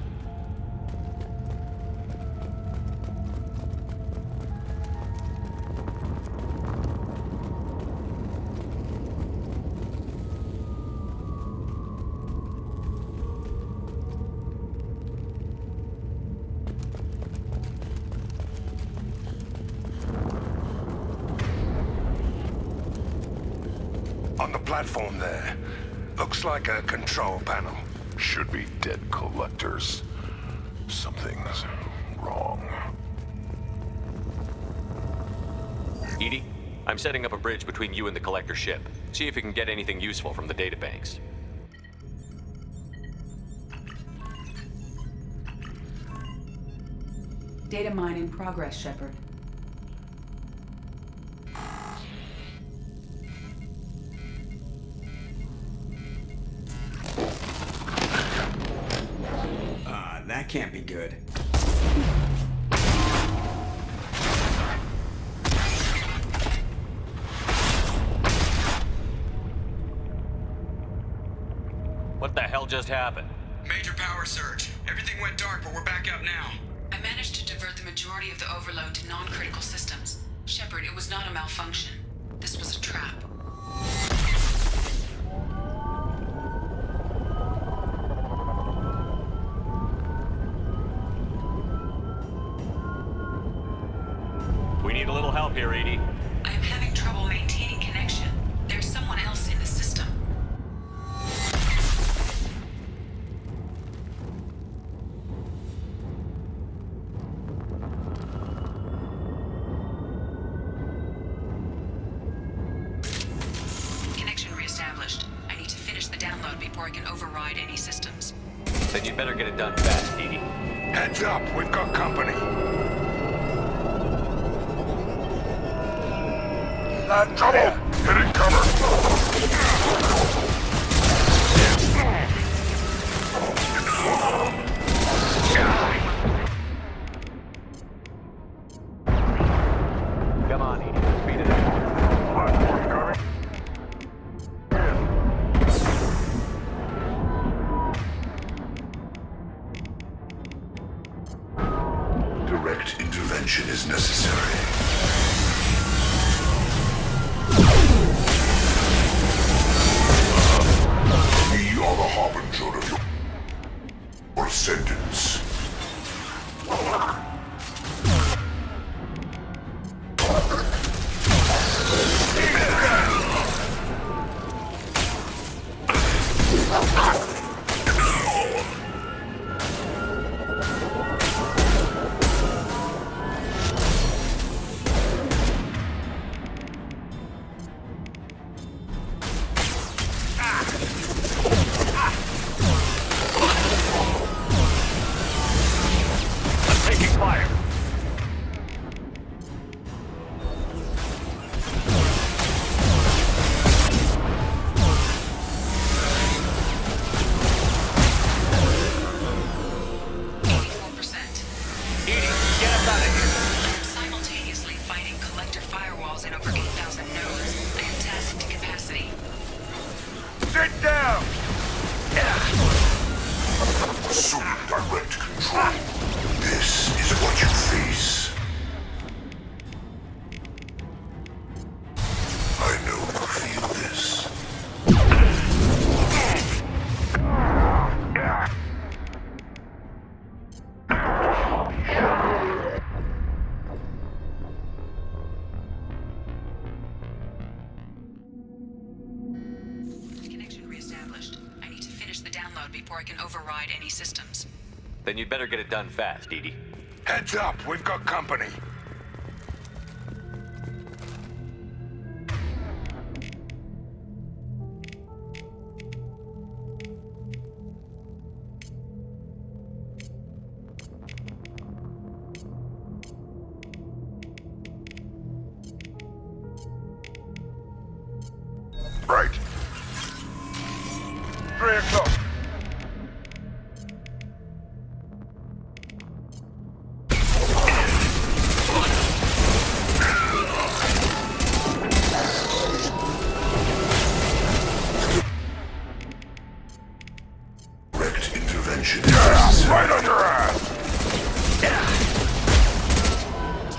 On the platform there. Looks like a control panel. Should be dead collectors. Something's wrong. Edie, I'm setting up a bridge between you and the collector ship. See if you can get anything useful from the databanks. Data mine in progress, Shepard. That can't be good. What the hell just happened? Major power surge. Everything went dark, but we're back up now. I managed to divert the majority of the overload to non-critical systems. Shepard, it was not a malfunction. This was a trap. We need a little help here, Edie. I am having trouble maintaining connection. There's someone else in the system. Connection reestablished. I need to finish the download before I can override any systems. Then you better get it done fast, Edie. Heads up, we've got company. Trouble! Hitting cover! Come on, Edie. Speed it up. Direct intervention is necessary. download before I can override any systems. Then you'd better get it done fast, Edie. Heads up, we've got company. Right. 3 o'clock. Direct intervention is necessary. Right on your ass!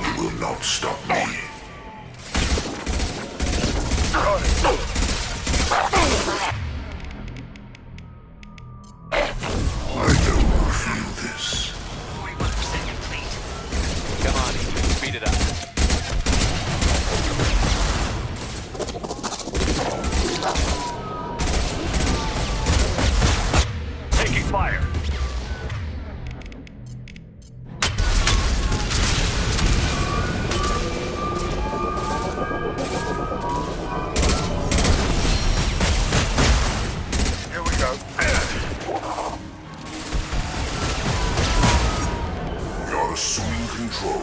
You will not stop me. I know you feel this. 41% complete. Come on, Edie. Speed it up. Taking fire. Here we go. You're assuming control.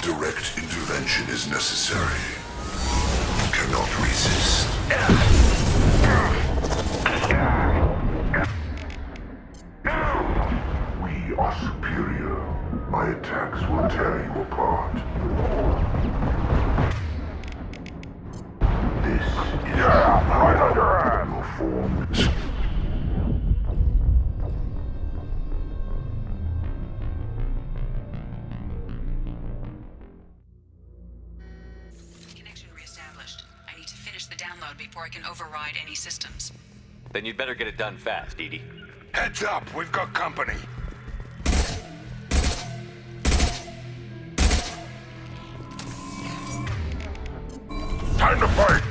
Direct intervention is necessary. You cannot resist. We are superior. My attacks will tear you apart. This is right on your ass. Your form. Connection reestablished. I need to finish the download before I can override any systems. Then you'd better get it done fast, Edie. Heads up, we've got company. Time to fight!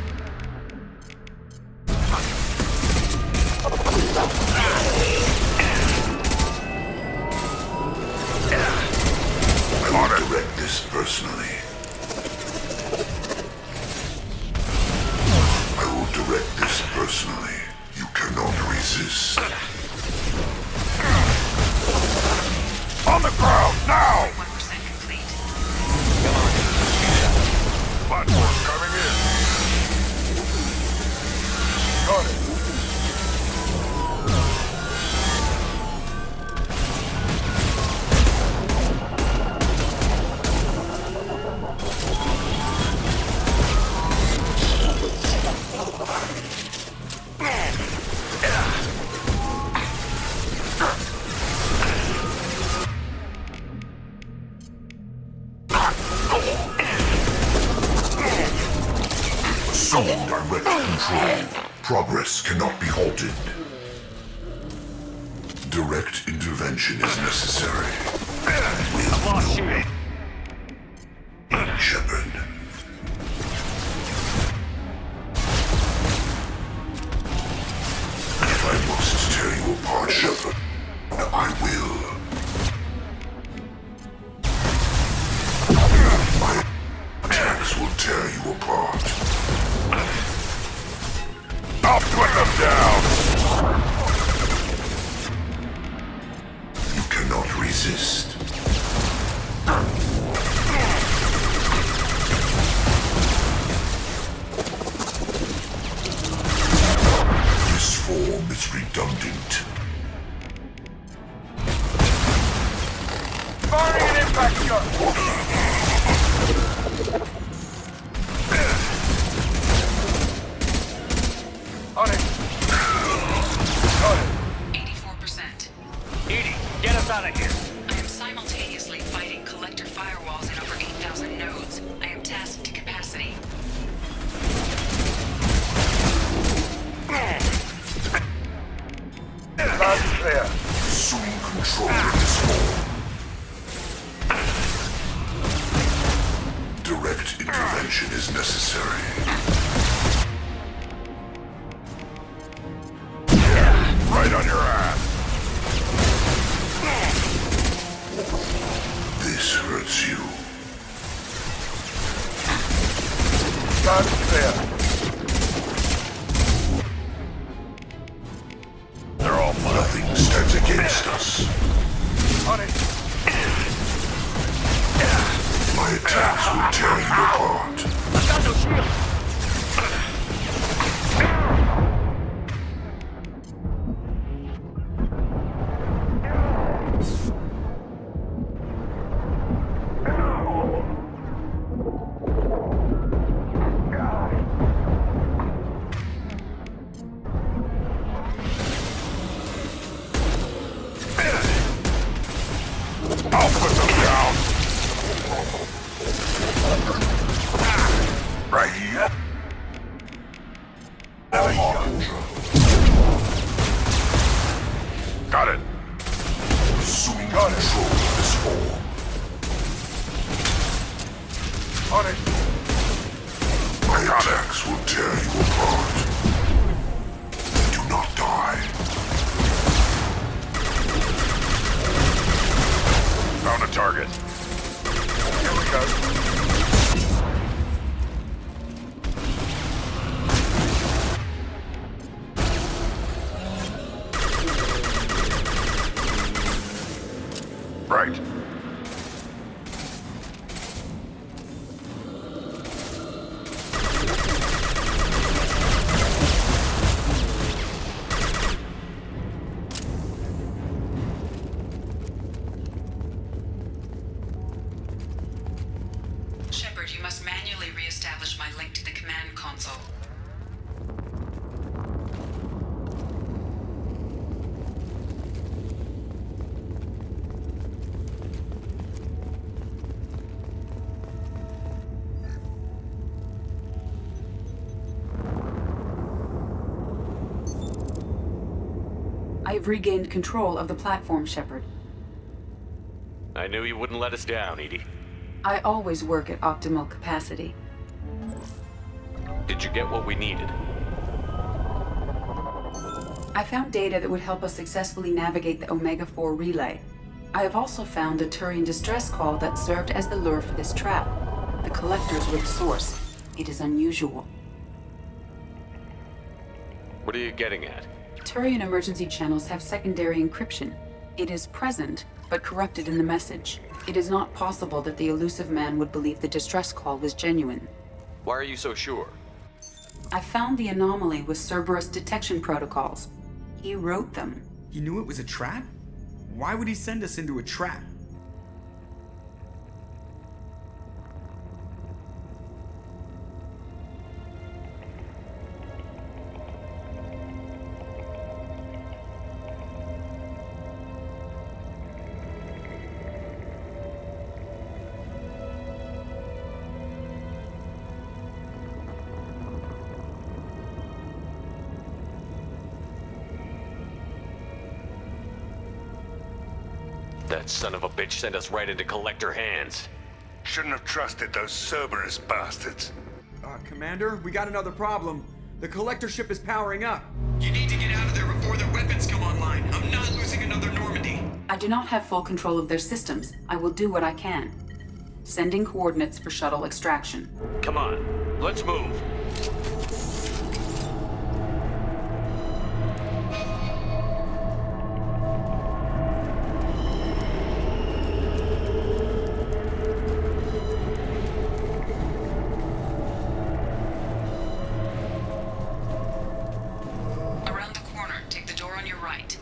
I will direct this personally. I will direct this personally. You cannot resist. On the ground, now! 1% complete. Platform coming in. Got it. Assume direct control. Progress cannot be halted. Direct intervention is necessary. I've lost shield. Shepard. If I must tear you apart, Shepard, I will. My attacks will tear you apart. I'll put them down! You cannot resist. This form is redundant. Firing an impact shot! On it! Got it! 84%. Edie, get us out of here. I am simultaneously fighting collector firewalls in over 8,000 nodes. I am tasked to capacity. Loud and clear. Assume control of this form. Direct intervention intervention is necessary. Right on your ass. This hurts you. That's there. They're all mine. Nothing stands against us. On it. My attacks will tear you apart. I've got no shield. I'll put them down. Right here. Got it. Assuming control of this form. On it. My attacks will tear you apart. Do not die. Found a target. Here we go. Right. Shepard, you must manually re-establish my link to the command console. I've regained control of the platform, Shepard. I knew you wouldn't let us down, Edie. I always work at optimal capacity. Did you get what we needed? I found data that would help us successfully navigate the Omega-4 relay. I have also found a Turian distress call that served as the lure for this trap. The collectors were the source. It is unusual. What are you getting at? Turian emergency channels have secondary encryption. It is present, but corrupted in the message. It is not possible that the elusive man would believe the distress call was genuine. Why are you so sure? I found the anomaly with Cerberus detection protocols. He wrote them. He knew it was a trap? Why would he send us into a trap? That son of a bitch sent us right into Collector hands. Shouldn't have trusted those Cerberus bastards. Commander, we got another problem. The Collector ship is powering up. You need to get out of there before their weapons come online. I'm not losing another Normandy. I do not have full control of their systems. I will do what I can. Sending coordinates for shuttle extraction. Come on, let's move. Around the corner, take the door on your right.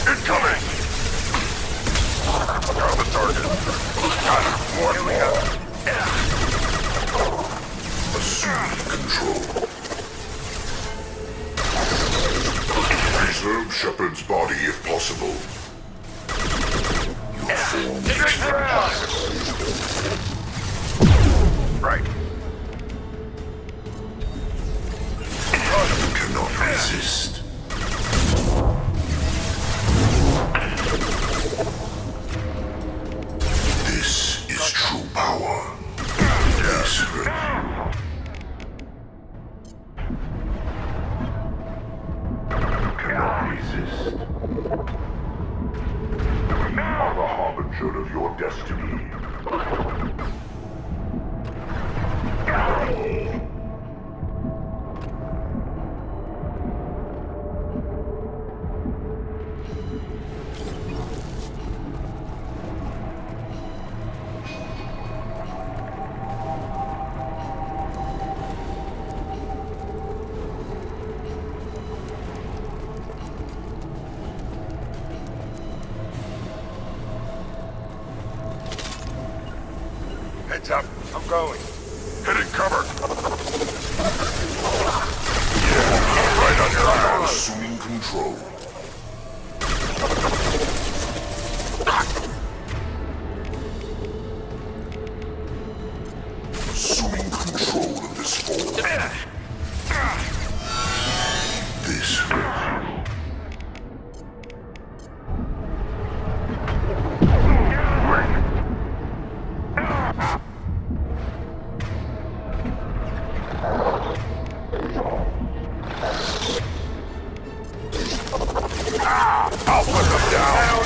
Incoming! Got the target. Got it. Here we go. Assume control. Preserve Shepard's body if possible. Your form. Straight through! Right. resist. This is true power. This hurts. You cannot resist. We are the harbinger of your destiny. Heads up, I'm going. Hitting cover. Yeah, right on your ass. Assuming control. Assuming control of this fall. This hurts you. I'll put them down.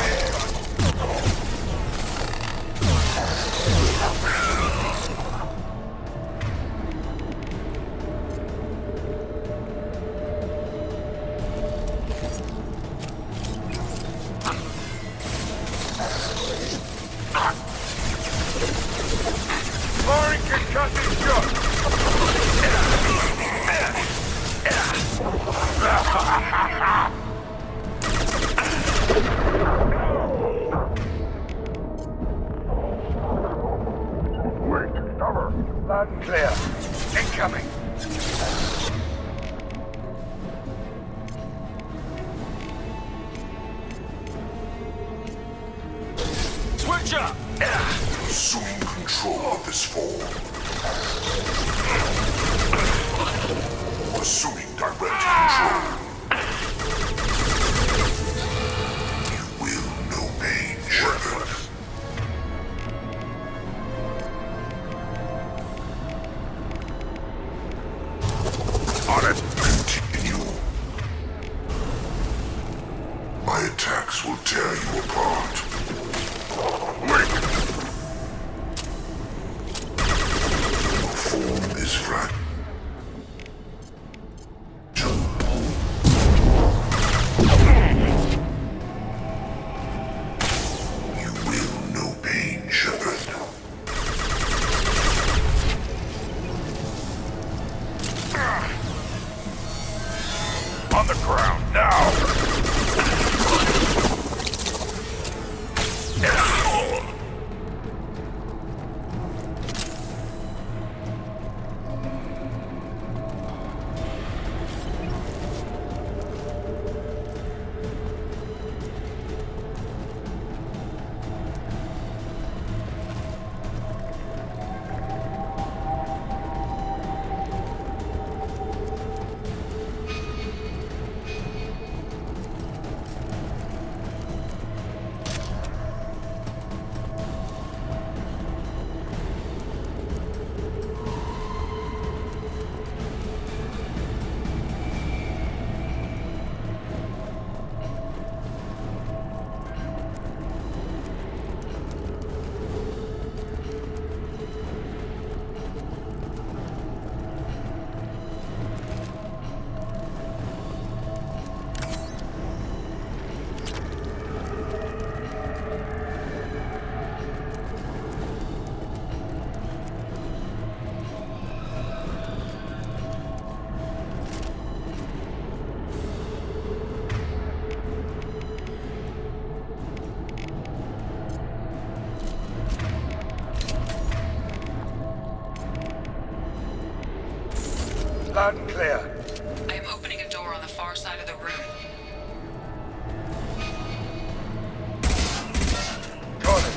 Firing concussion shot. Wait, cover. Loud and clear. Incoming. Switch up. Assuming control of this fall. Assuming direct control. You will know pain, Shepard. On it. Continue. My attacks will tear you apart. Wait. Your form is fragile. You will know pain, Shepard. On the ground now. Loud and clear. I am opening a door on the far side of the room. Got it.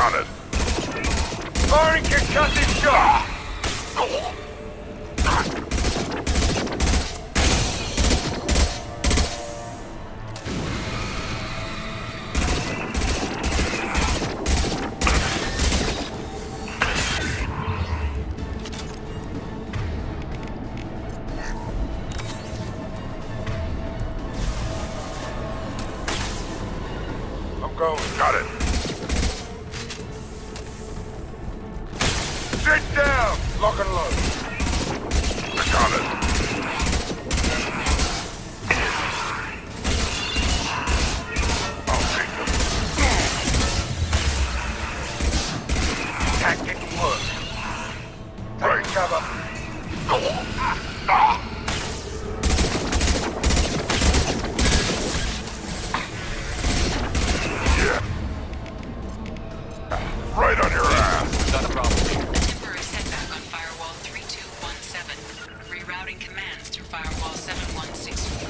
Got it. Firing concussive shot! I'm going. Got it. Sit down! Lock and load. I got it. I'll take them. That didn't work. Take cover. Yeah. Right on your ass. Got a problem here. Temporary setback on firewall 3217. Rerouting commands through firewall 7164.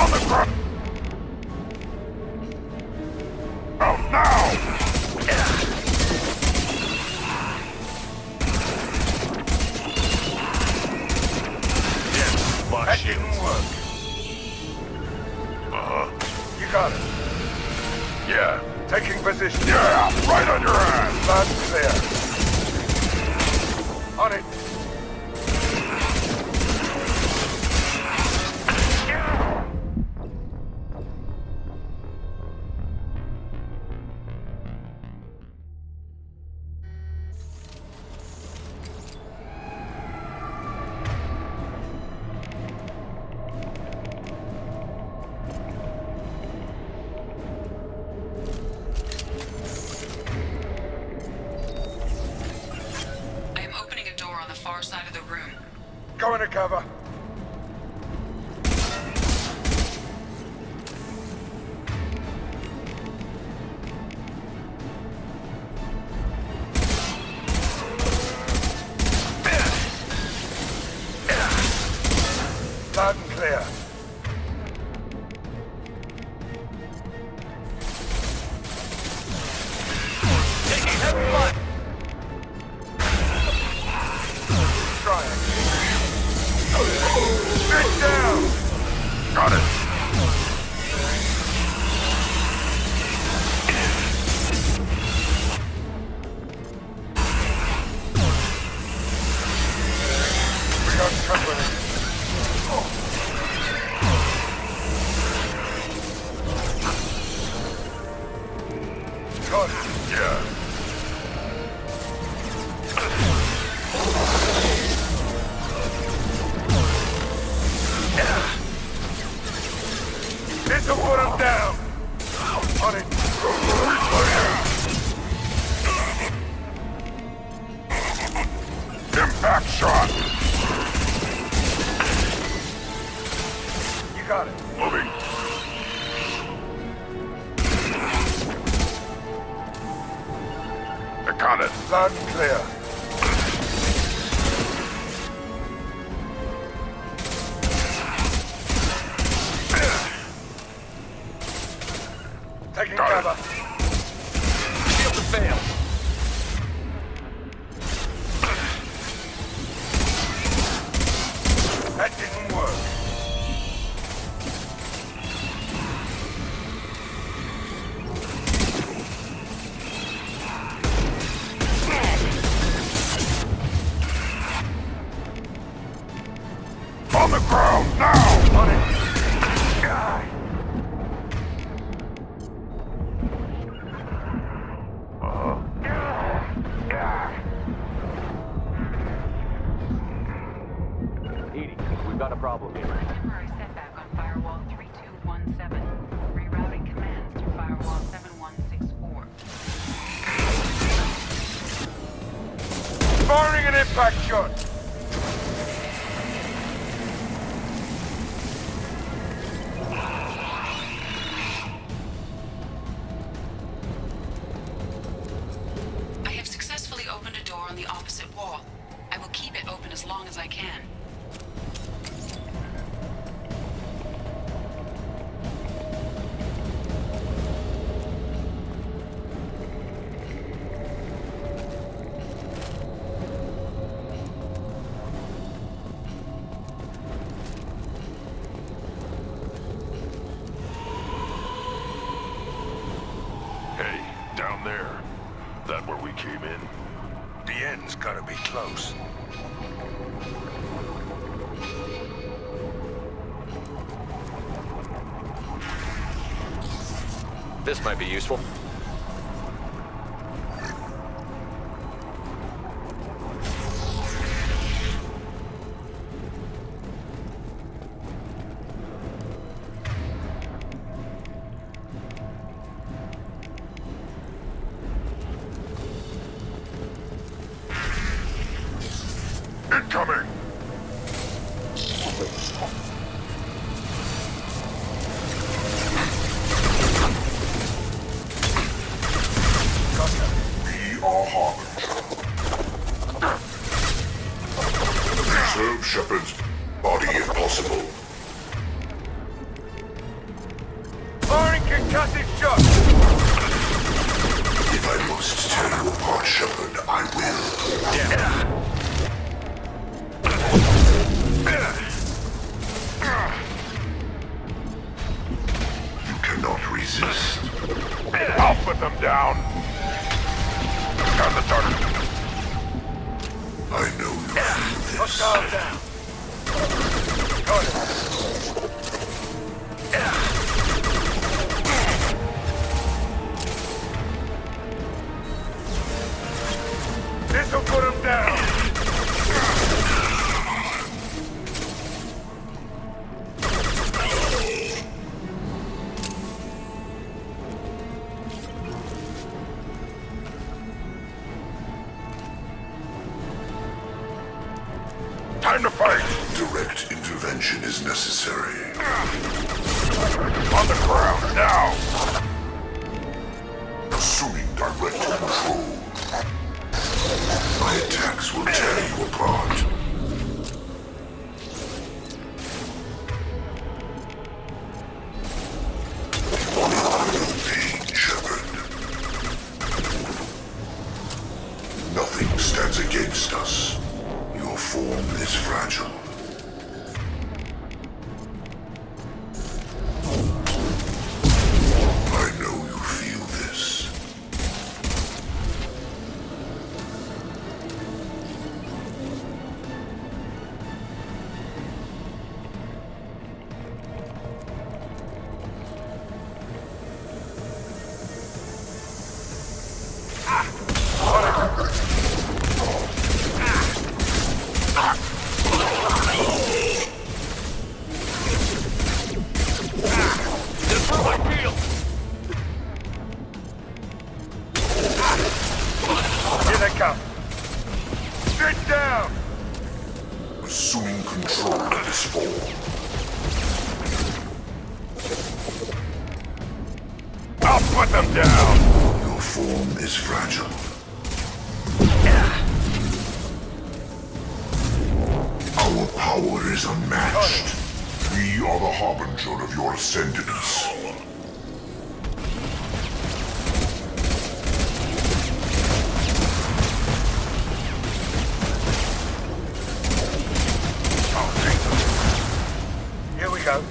On the ground. Oh, now! Yes, my that didn't work. You got it. Yeah. Taking position. Yeah, right on your ass. That's clear. On it. I am opening a door on the far side of the room. Go into cover. Loud and clear. Taking heavy fire. Try it. Sit down. Got it. We got company. Got it. Yeah. This'll put him down. On it. Impact shot. You got it. Moving. I got it. Loud and clear. Taking cover. Shield to fail. That didn't work. On the ground now! On it. God. Edie, we've got a problem here. Temporary setback on firewall 3217. Rerouting commands through firewall 7164. Firing an impact shot. I have successfully opened a door on the opposite wall. I will keep it open as long as I can. gotta be close. This might be useful. Incoming! We are Harbinger. Preserve Shepard's body if possible. Firing concussive shot! If I must tear you apart, Shepard, I will. Yeah. You cannot resist. I'll put them down. Got the target. I know you feel this. Hostile down. Got it. This'll put him down. Time to fight! Direct intervention is necessary. On the ground, now! Assuming direct control. My attacks will tear you apart. Pain, Shepard. Nothing stands against us. Your form is fragile. I know you feel this. Here they come. Sit down! Assuming control of this form. I'll put them down! Your form is fragile. Our power is unmatched. We are the harbinger of your ascendance. Here we go.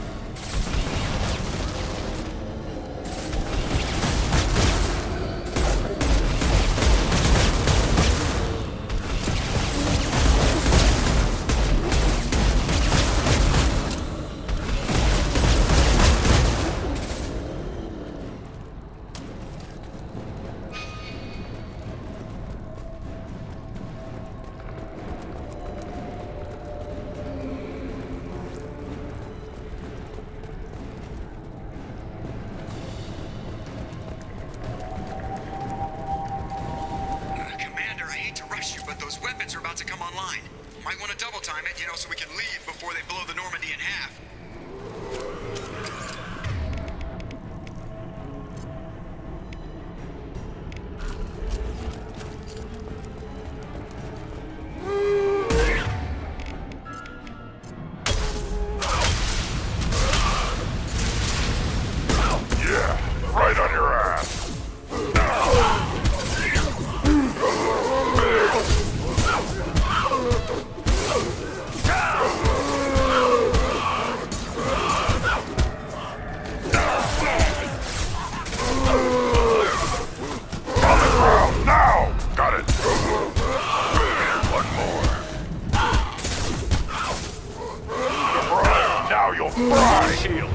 You'll fry! Shield.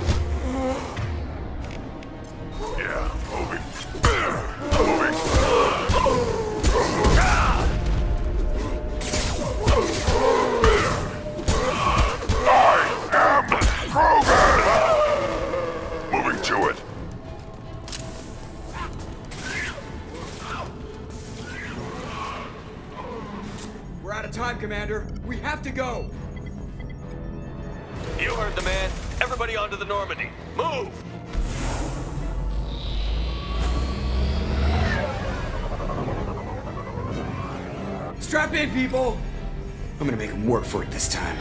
Yeah, moving. Moving. I am Krogan! Moving to it. We're out of time, Commander. We have to go. You heard the man. Everybody onto the Normandy. Move! Strap in, people! I'm gonna make them work for it this time.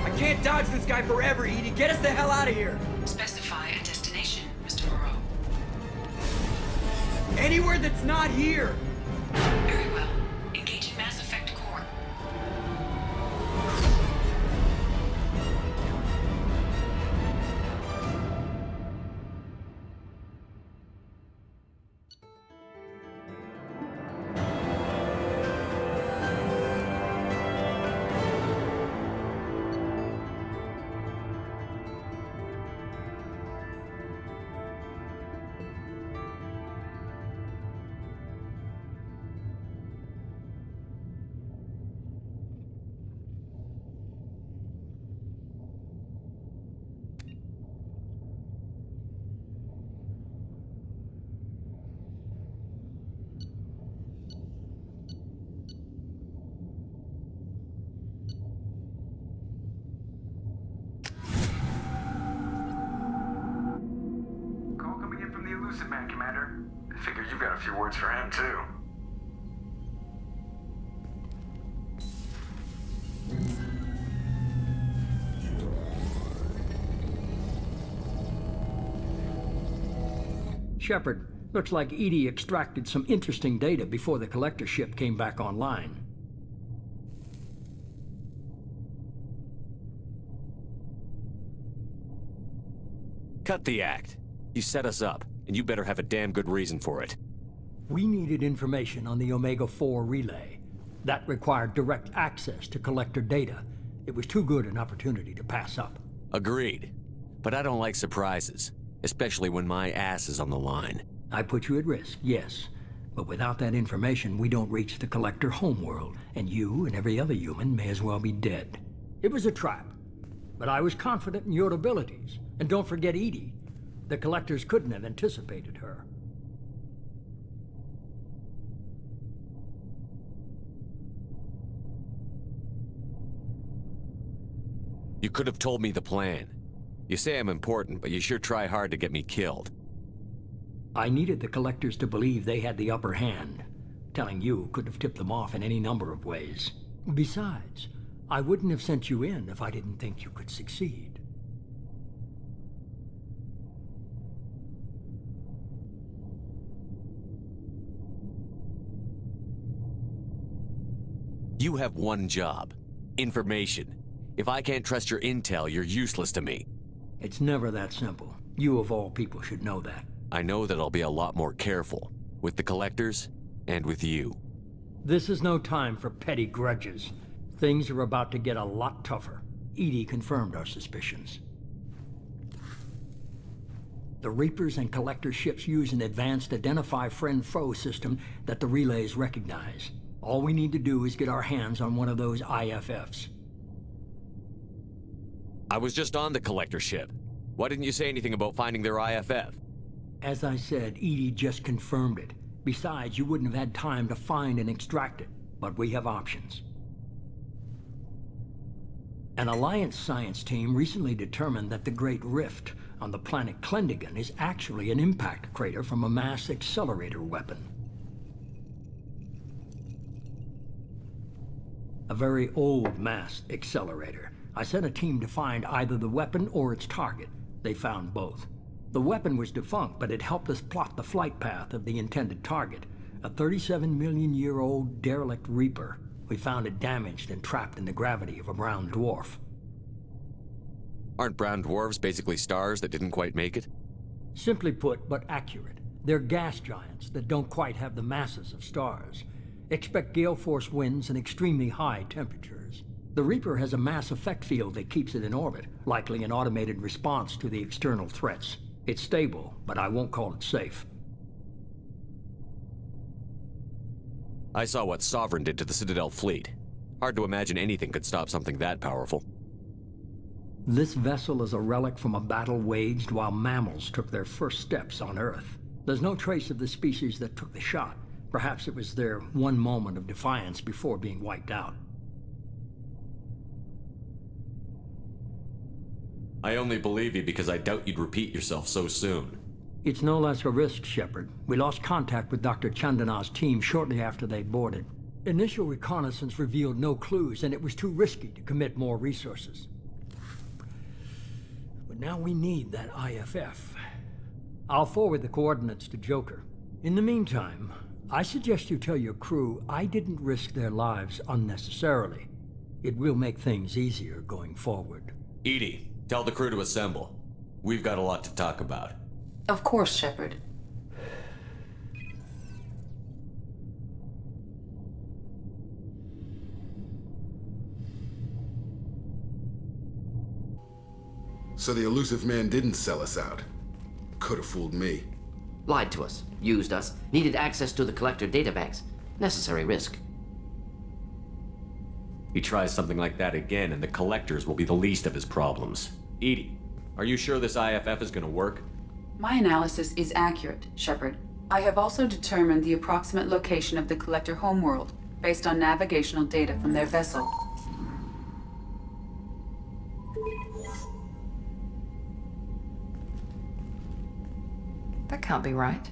I can't dodge this guy forever, Edie. Get us the hell out of here! Specify a destination, Mr. Moreau. Anywhere that's not here! Very well. Engaging Mass Effect Core. Call coming in from the Elusive Man, Commander. I figure you've got a few words for him, too. Shepard, looks like Edie extracted some interesting data before the collector ship came back online. Cut the act. You set us up, and you better have a damn good reason for it. We needed information on the Omega-4 relay. That required direct access to collector data. It was too good an opportunity to pass up. Agreed. But I don't like surprises, especially when my ass is on the line. I put you at risk, yes. But without that information, we don't reach the collector homeworld, and you and every other human may as well be dead. It was a trap, but I was confident in your abilities. And don't forget Edie. The collectors couldn't have anticipated her. You could have told me the plan. You say I'm important, but you sure try hard to get me killed. I needed the collectors to believe they had the upper hand. Telling you could have tipped them off in any number of ways. Besides, I wouldn't have sent you in if I didn't think you could succeed. You have one job. Information. If I can't trust your intel, you're useless to me. It's never that simple. You of all people should know that. I know that I'll be a lot more careful. With the collectors, and with you. This is no time for petty grudges. Things are about to get a lot tougher. Edie confirmed our suspicions. The Reapers and Collector ships use an advanced Identify Friend-Foe system that the relays recognize. All we need to do is get our hands on one of those IFFs. I was just on the Collector ship. Why didn't you say anything about finding their IFF? As I said, Edie just confirmed it. Besides, you wouldn't have had time to find and extract it. But we have options. An Alliance science team recently determined that the Great Rift on the planet Klendigan is actually an impact crater from a mass accelerator weapon. A very old mass accelerator. I sent a team to find either the weapon or its target. They found both. The weapon was defunct, but it helped us plot the flight path of the intended target, a 37-million-year-old derelict Reaper. We found it damaged and trapped in the gravity of a brown dwarf. Aren't brown dwarfs basically stars that didn't quite make it? Simply put, but accurate. They're gas giants that don't quite have the masses of stars. Expect gale force winds and extremely high temperatures. The Reaper has a mass effect field that keeps it in orbit, likely an automated response to the external threats. It's stable, but I won't call it safe. I saw what Sovereign did to the Citadel fleet. Hard to imagine anything could stop something that powerful. This vessel is a relic from a battle waged while mammals took their first steps on Earth. There's no trace of the species that took the shot. Perhaps it was their one moment of defiance before being wiped out. I only believe you because I doubt you'd repeat yourself so soon. It's no less a risk, Shepard. We lost contact with Dr. Chandana's team shortly after they boarded. Initial reconnaissance revealed no clues, and it was too risky to commit more resources. But now we need that IFF. I'll forward the coordinates to Joker. In the meantime, I suggest you tell your crew I didn't risk their lives unnecessarily. It will make things easier going forward. EDI, tell the crew to assemble. We've got a lot to talk about. Of course, Shepard. So the elusive man didn't sell us out. Could have fooled me. Lied to us, used us, needed access to the Collector databanks. Necessary risk. He tries something like that again, and the Collectors will be the least of his problems. EDI, are you sure this IFF is gonna work? My analysis is accurate, Shepard. I have also determined the approximate location of the Collector homeworld, based on navigational data from their vessel. That can't be right.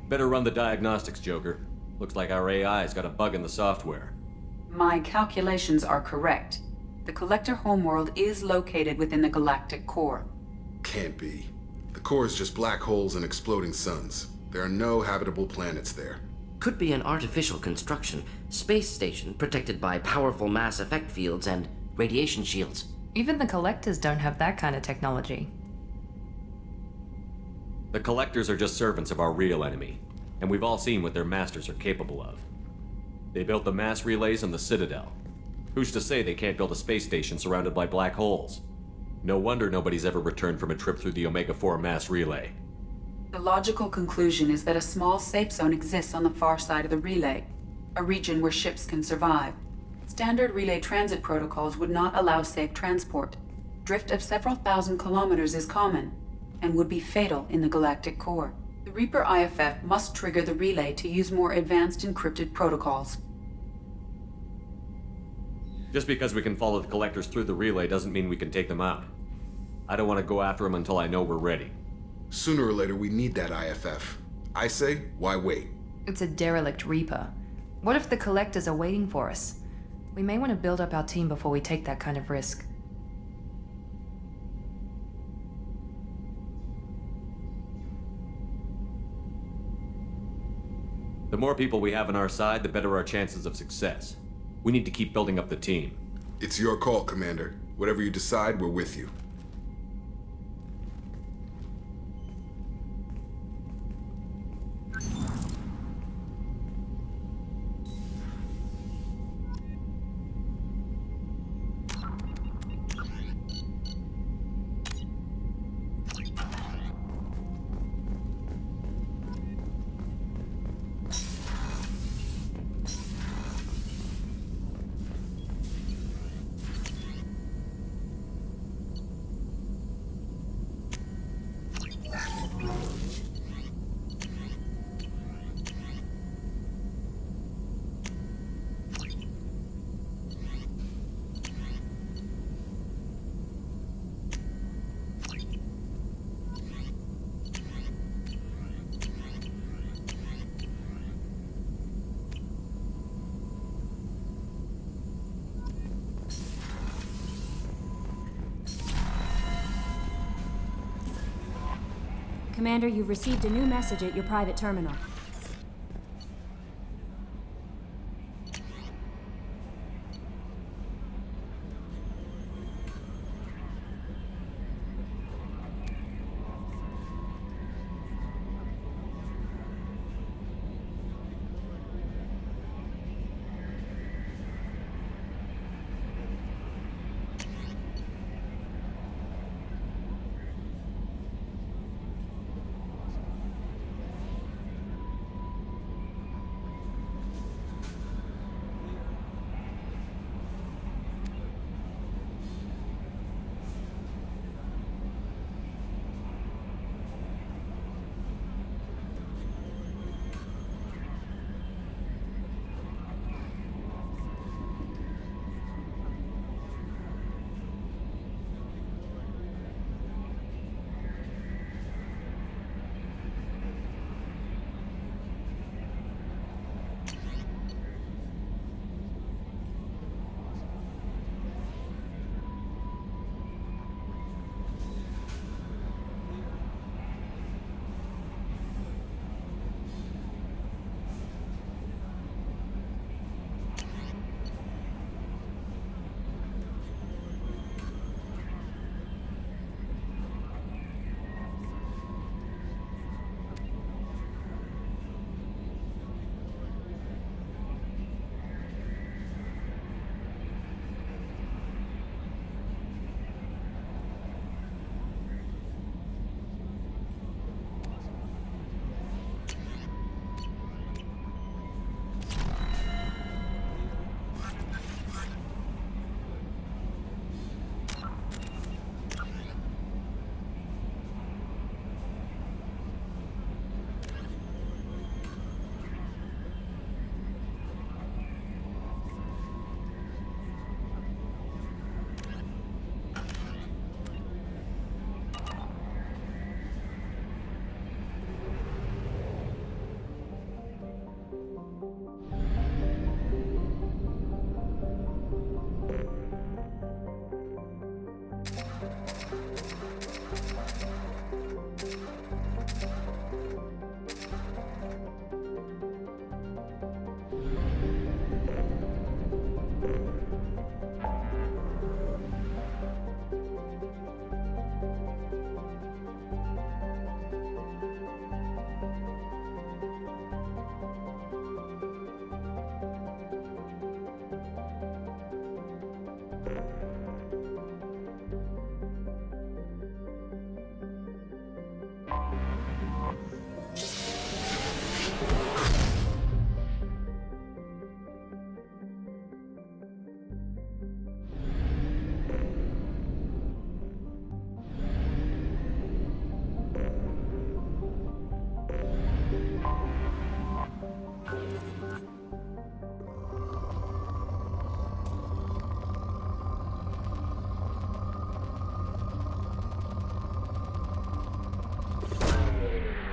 Better run the diagnostics, Joker. Looks like our AI's got a bug in the software. My calculations are correct. The Collector homeworld is located within the galactic core. Can't be. The core is just black holes and exploding suns. There are no habitable planets there. Could be an artificial construction, space station protected by powerful mass effect fields and radiation shields. Even the Collectors don't have that kind of technology. The Collectors are just servants of our real enemy, and we've all seen what their masters are capable of. They built the mass relays on the Citadel. Who's to say they can't build a space station surrounded by black holes? No wonder nobody's ever returned from a trip through the Omega-4 mass relay. The logical conclusion is that a small safe zone exists on the far side of the relay, a region where ships can survive. Standard relay transit protocols would not allow safe transport. Drift of several thousand kilometers is common, and would be fatal in the galactic core. The Reaper IFF must trigger the relay to use more advanced encrypted protocols. Just because we can follow the Collectors through the relay doesn't mean we can take them out. I don't want to go after them until I know we're ready. Sooner or later, we need that IFF. I say, why wait? It's a derelict Reaper. What if the Collectors are waiting for us? We may want to build up our team before we take that kind of risk. The more people we have on our side, the better our chances of success. We need to keep building up the team. It's your call, Commander. Whatever you decide, we're with you. Commander, you've received a new message at your private terminal.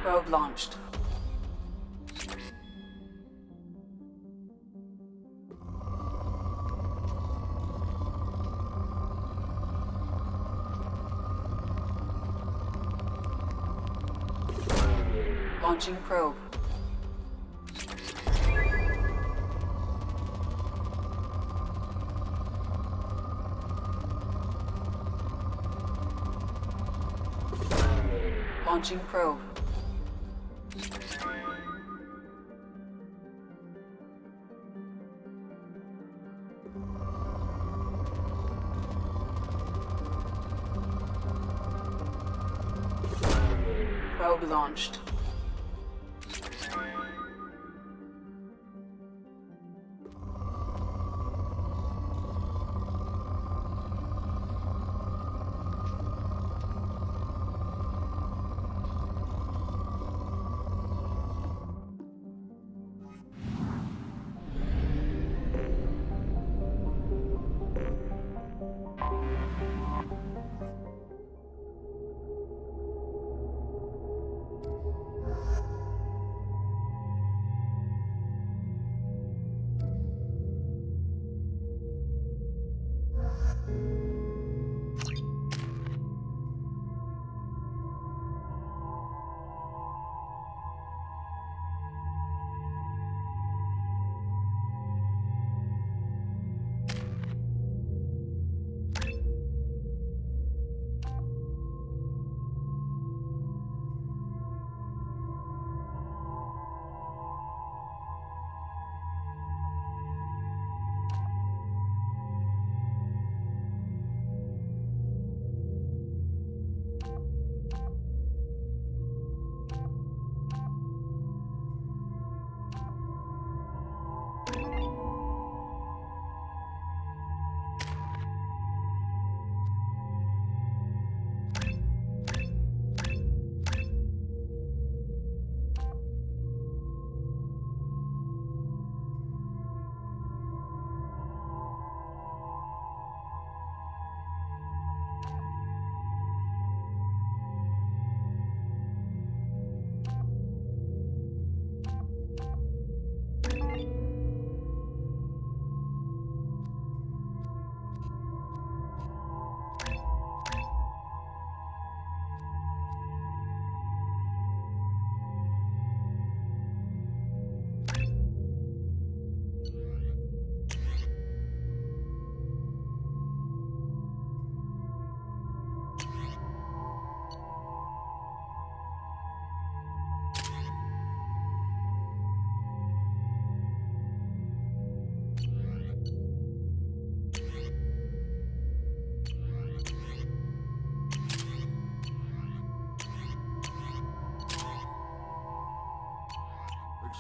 Probe launched. Launching probe. Launching probe. Probe launched.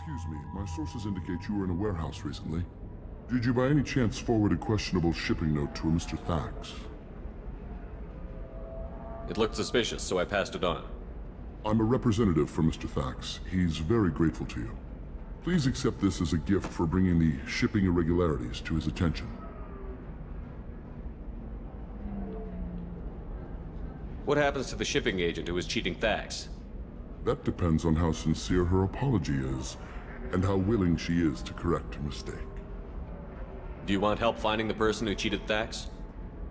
Excuse me, my sources indicate you were in a warehouse recently. Did you by any chance forward a questionable shipping note to a Mr. Thax? It looked suspicious, so I passed it on. I'm a representative for Mr. Thax. He's very grateful to you. Please accept this as a gift for bringing the shipping irregularities to his attention. What happens to the shipping agent who was cheating Thax? That depends on how sincere her apology is. and how willing she is to correct a mistake. Do you want help finding the person who cheated Thax?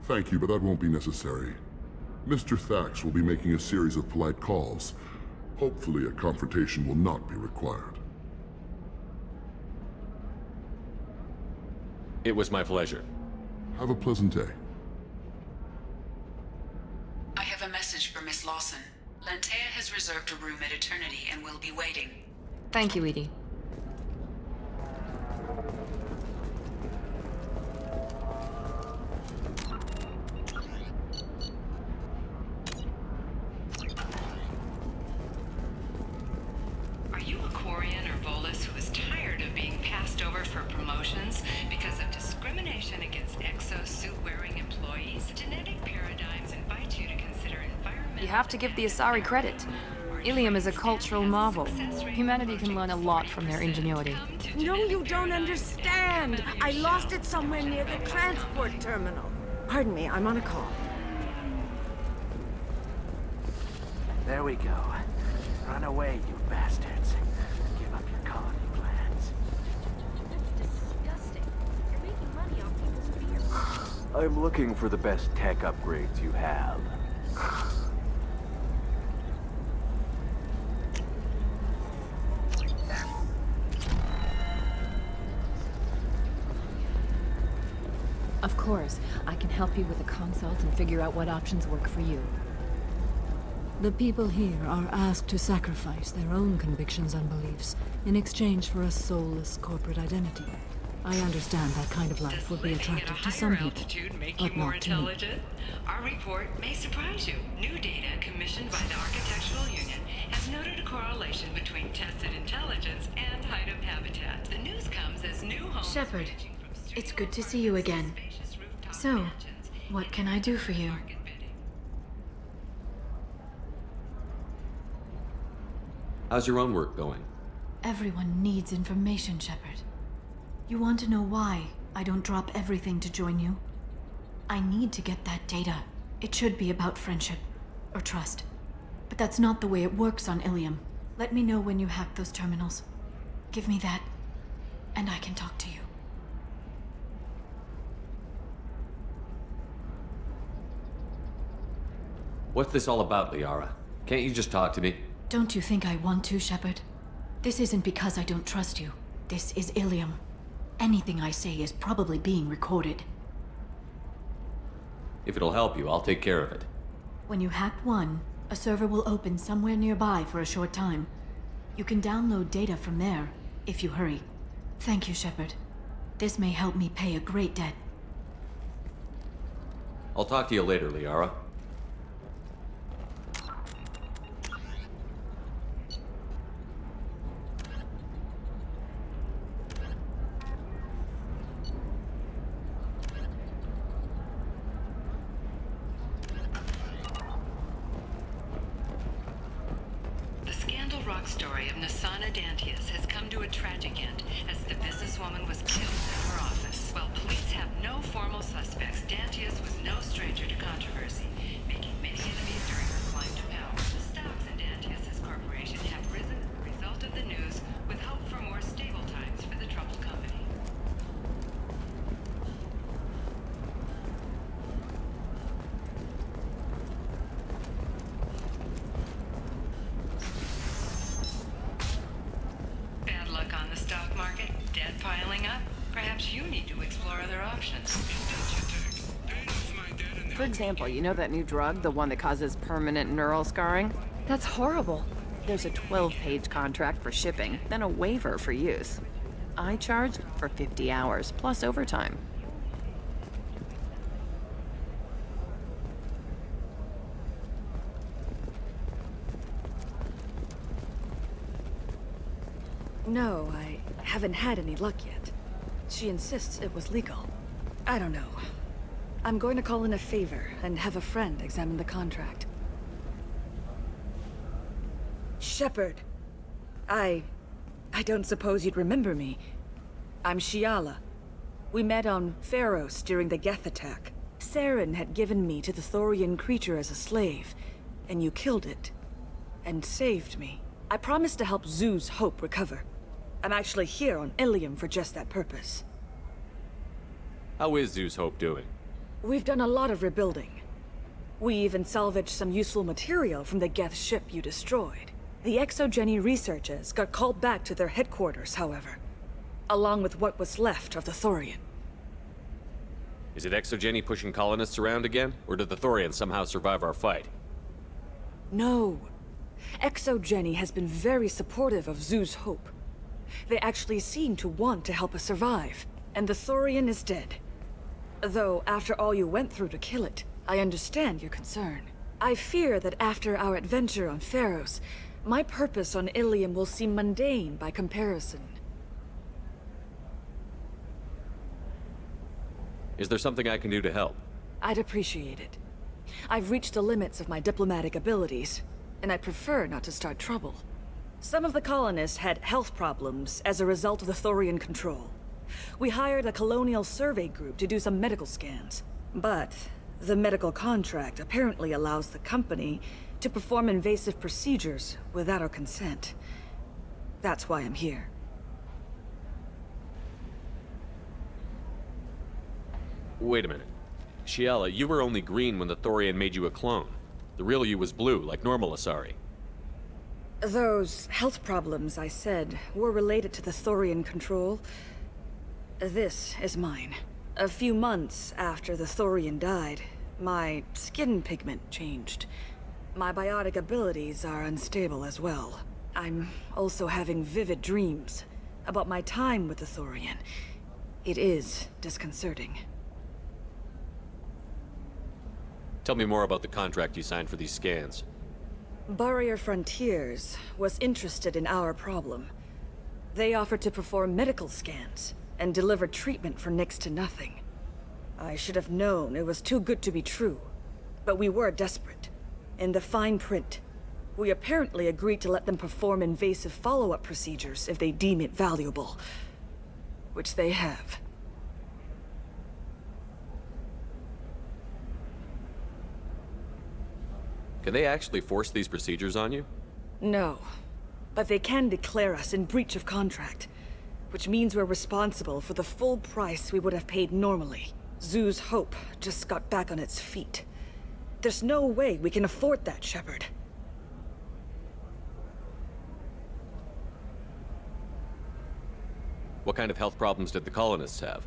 Thank you, but that won't be necessary. Mr. Thax will be making a series of polite calls. Hopefully, a confrontation will not be required. It was my pleasure. Have a pleasant day. I have a message for Miss Lawson. Lantea has reserved a room at Eternity and will be waiting. Thank you, Edie. Are you a Quarian or Volus who is tired of being passed over for promotions because of discrimination against exosuit-wearing employees? Genetic paradigms invite you to consider environmental... You have to give the Asari credit. Ilium is a cultural marvel. Humanity can learn a lot from their ingenuity. No, you don't understand. I lost it somewhere near the transport terminal. Pardon me, I'm on a call. There we go. Run away, you bastards. Give up your colony plans. That's disgusting. You're making money off people's fear. I'm looking for the best tech upgrades you have. Of course, I can help you with a consult and figure out what options work for you. The people here are asked to sacrifice their own convictions and beliefs in exchange for a soulless corporate identity. I understand that kind of life would be attractive to some people, altitude make you but more not to me. intelligent? Our report may surprise you. New data commissioned by the Architectural Union has noted a correlation between tested intelligence and height of habitat. The news comes as new homes... Shepard, it's good to see you again. So, what can I do for you? How's your own work going? Everyone needs information, Shepard. You want to know why I don't drop everything to join you? I need to get that data. It should be about friendship, or trust. But that's not the way it works on Ilium. Let me know when you hack those terminals. Give me that, and I can talk to you. What's this all about, Liara? Can't you just talk to me? Don't you think I want to, Shepard? This isn't because I don't trust you. This is Ilium. Anything I say is probably being recorded. If it'll help you, I'll take care of it. When you hack one, a server will open somewhere nearby for a short time. You can download data from there, if you hurry. Thank you, Shepard. This may help me pay a great debt. I'll talk to you later, Liara. Story of Nasana Dantius has come to a tragic end as the businesswoman was killed in her office. While police have no formal suspects, Dantius was no stranger to controversy, making many enemies during her climb to power. The stocks in Dantius' corporation have risen as a result of the news, with hope for more stable times for the troubled company. Piling up? Perhaps you need to explore other options. For example, you know that new drug, the one that causes permanent neural scarring? That's horrible. There's a 12-page contract for shipping, then a waiver for use. I charged for 50 hours, plus overtime. No, I haven't had any luck yet. She insists it was legal. I don't know. I'm going to call in a favor and have a friend examine the contract. Shepard! I don't suppose you'd remember me. I'm Shiala. We met on Pharos during the Geth attack. Saren had given me to the Thorian creature as a slave, and you killed it. And saved me. I promised to help Zoo's Hope recover. I'm actually here on Ilium for just that purpose. How is Zeus Hope doing? We've done a lot of rebuilding. We even salvaged some useful material from the Geth ship you destroyed. The Exogeny researchers got called back to their headquarters, however, along with what was left of the Thorian. Is it Exogeny pushing colonists around again, or did the Thorians somehow survive our fight? No. Exogeny has been very supportive of Zeus Hope. They actually seem to want to help us survive, and the Thorian is dead. Though, after all you went through to kill it, I understand your concern. I fear that after our adventure on Pharos, my purpose on Ilium will seem mundane by comparison. Is there something I can do to help? I'd appreciate it. I've reached the limits of my diplomatic abilities, and I prefer not to start trouble. Some of the colonists had health problems as a result of the Thorian control. We hired a colonial survey group to do some medical scans. But the medical contract apparently allows the company to perform invasive procedures without our consent. That's why I'm here. Wait a minute. Shiala, you were only green when the Thorian made you a clone. The real you was blue, like normal Asari. Those health problems I said were related to the Thorian control. This is mine. A few months after the Thorian died, my skin pigment changed. My biotic abilities are unstable as well. I'm also having vivid dreams about my time with the Thorian. It is disconcerting. Tell me more about the contract you signed for these scans. Barrier Frontiers was interested in our problem. They offered to perform medical scans and deliver treatment for next to nothing. I should have known it was too good to be true, but we were desperate. In the fine print, we apparently agreed to let them perform invasive follow-up procedures if they deem it valuable, which they have. Can they actually force these procedures on you? No, but they can declare us in breach of contract, which means we're responsible for the full price we would have paid normally. Zeus Hope just got back on its feet. There's no way we can afford that, Shepard. What kind of health problems did the colonists have?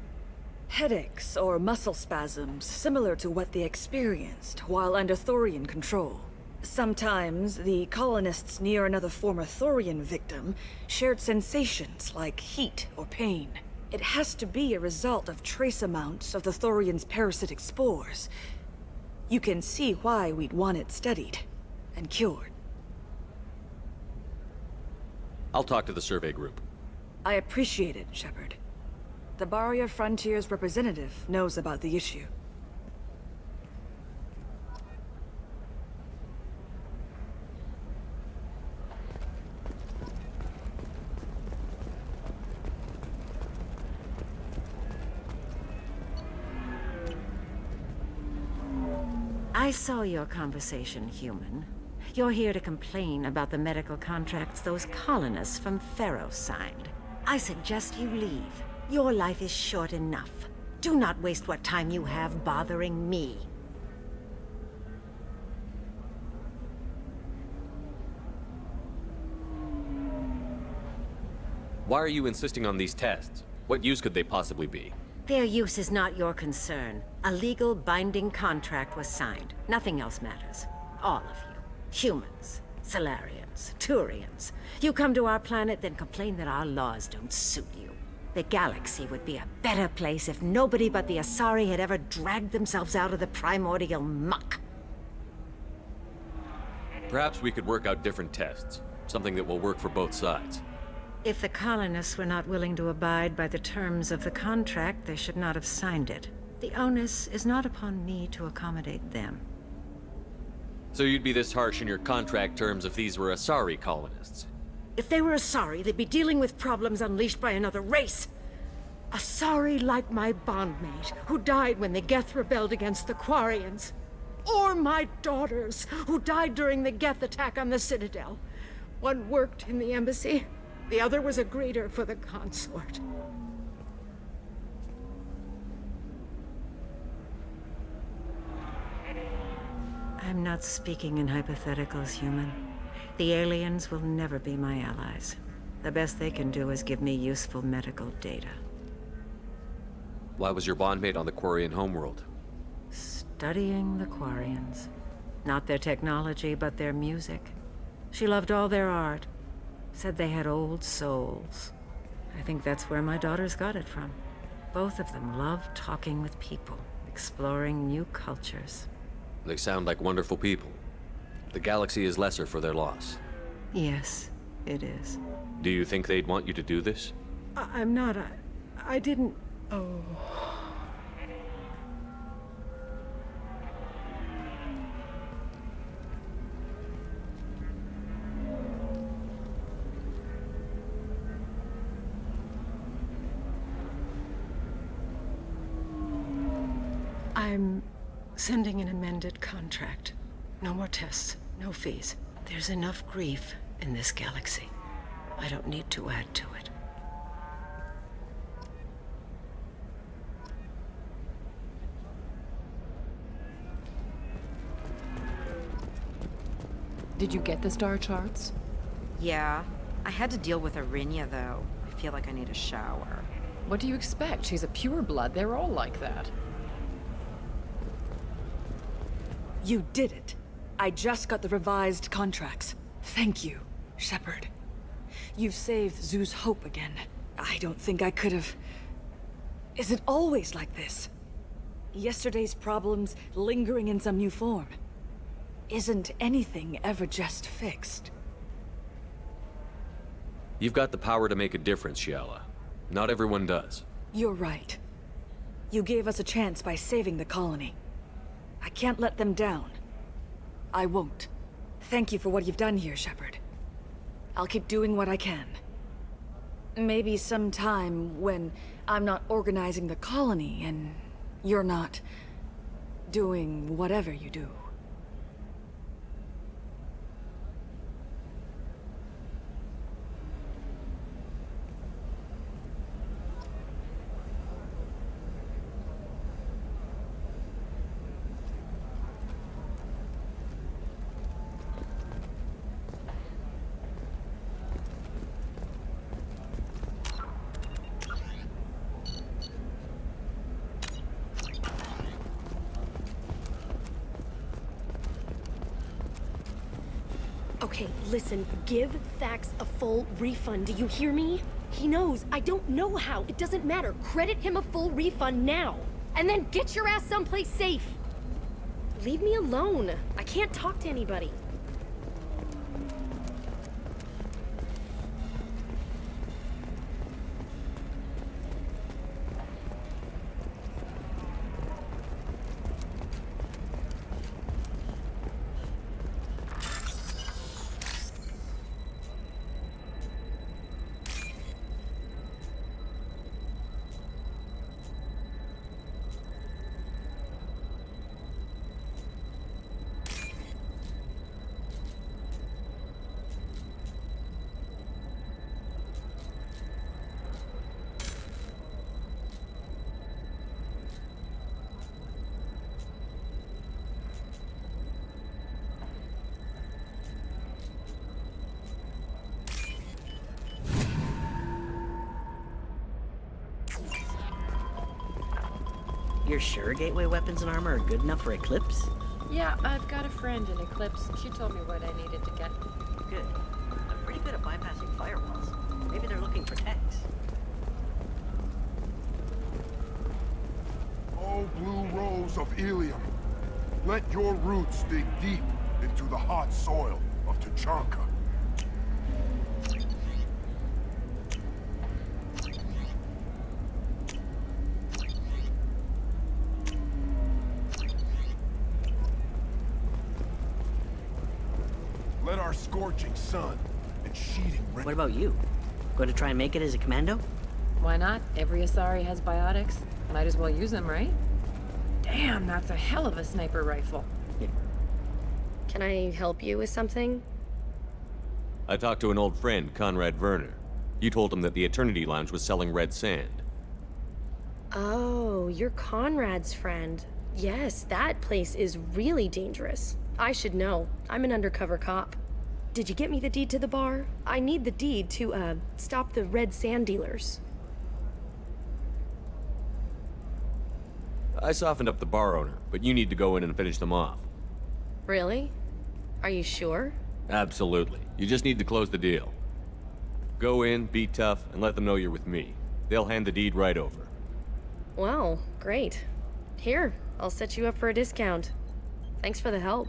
Headaches or muscle spasms similar to what they experienced while under Thorian control. Sometimes the colonists near another former Thorian victim shared sensations like heat or pain. It has to be a result of trace amounts of the Thorian's parasitic spores. You can see why we'd want it studied and cured. I'll talk to the survey group. I appreciate it, Shepard. The Barrier Frontiers representative knows about the issue. I saw your conversation, human. You're here to complain about the medical contracts those colonists from Pharos signed. I suggest you leave. Your life is short enough. Do not waste what time you have bothering me. Why are you insisting on these tests? What use could they possibly be? Their use is not your concern. A legal binding contract was signed. Nothing else matters. All of you. Humans, Solarians, Turians. You come to our planet, then complain that our laws don't suit you. The galaxy would be a better place if nobody but the Asari had ever dragged themselves out of the primordial muck. Perhaps we could work out different tests. Something that will work for both sides. If the colonists were not willing to abide by the terms of the contract, they should not have signed it. The onus is not upon me to accommodate them. So you'd be this harsh in your contract terms if these were Asari colonists? If they were Asari, they'd be dealing with problems unleashed by another race. Asari like my bondmate, who died when the Geth rebelled against the Quarians. Or my daughters, who died during the Geth attack on the Citadel. One worked in the embassy, The other was a greeter for the consort. I'm not speaking in hypotheticals, human. The aliens will never be my allies. The best they can do is give me useful medical data. Why was your bondmate on the Quarian homeworld? Studying the Quarians. Not their technology, but their music. She loved all their art. Said they had old souls. I think that's where my daughters got it from. Both of them love talking with people, exploring new cultures. They sound like wonderful people. The galaxy is lesser for their loss. Yes, it is. Do you think they'd want you to do this? I'm not. I didn't. Oh. I'm sending an amended contract. No more tests, no fees. There's enough grief in this galaxy. I don't need to add to it. Did you get the star charts? Yeah. I had to deal with Arinya, though. I feel like I need a shower. What do you expect? She's a pureblood. They're all like that. You did it. I just got the revised contracts. Thank you, Shepard. You've saved Zoo's hope again. I don't think I could have... Is it always like this? Yesterday's problems lingering in some new form. Isn't anything ever just fixed? You've got the power to make a difference, Shiala. Not everyone does. You're right. You gave us a chance by saving the colony. I can't let them down. I won't. Thank you for what you've done here, Shepard. I'll keep doing what I can. Maybe sometime when I'm not organizing the colony and you're not doing whatever you do. Okay, listen, give Thax a full refund, do you hear me? He knows, I don't know how, it doesn't matter. Credit him a full refund now, and then get your ass someplace safe. Leave me alone, I can't talk to anybody. You're sure gateway weapons and armor are good enough for Eclipse? Yeah, I've got a friend in Eclipse. She told me what I needed to get. Good. I'm pretty good at bypassing firewalls. Maybe they're looking for techs. Oh, blue rose of Ilium, let your roots dig deep into the hot soil of Tuchanka. Let our scorching sun and sheeting rain... What about you? Going to try and make it as a commando? Why not? Every Asari has biotics. Might as well use them, right? Damn, that's a hell of a sniper rifle. Can I help you with something? I talked to an old friend, Conrad Werner. You told him that the Eternity Lounge was selling red sand. Oh, you're Conrad's friend. Yes, that place is really dangerous. I should know. I'm an undercover cop. Did you get me the deed to the bar? I need the deed to, stop the red sand dealers. I softened up the bar owner, but you need to go in and finish them off. Really? Are you sure? Absolutely. You just need to close the deal. Go in, be tough, and let them know you're with me. They'll hand the deed right over. Wow, great. Here, I'll set you up for a discount. Thanks for the help.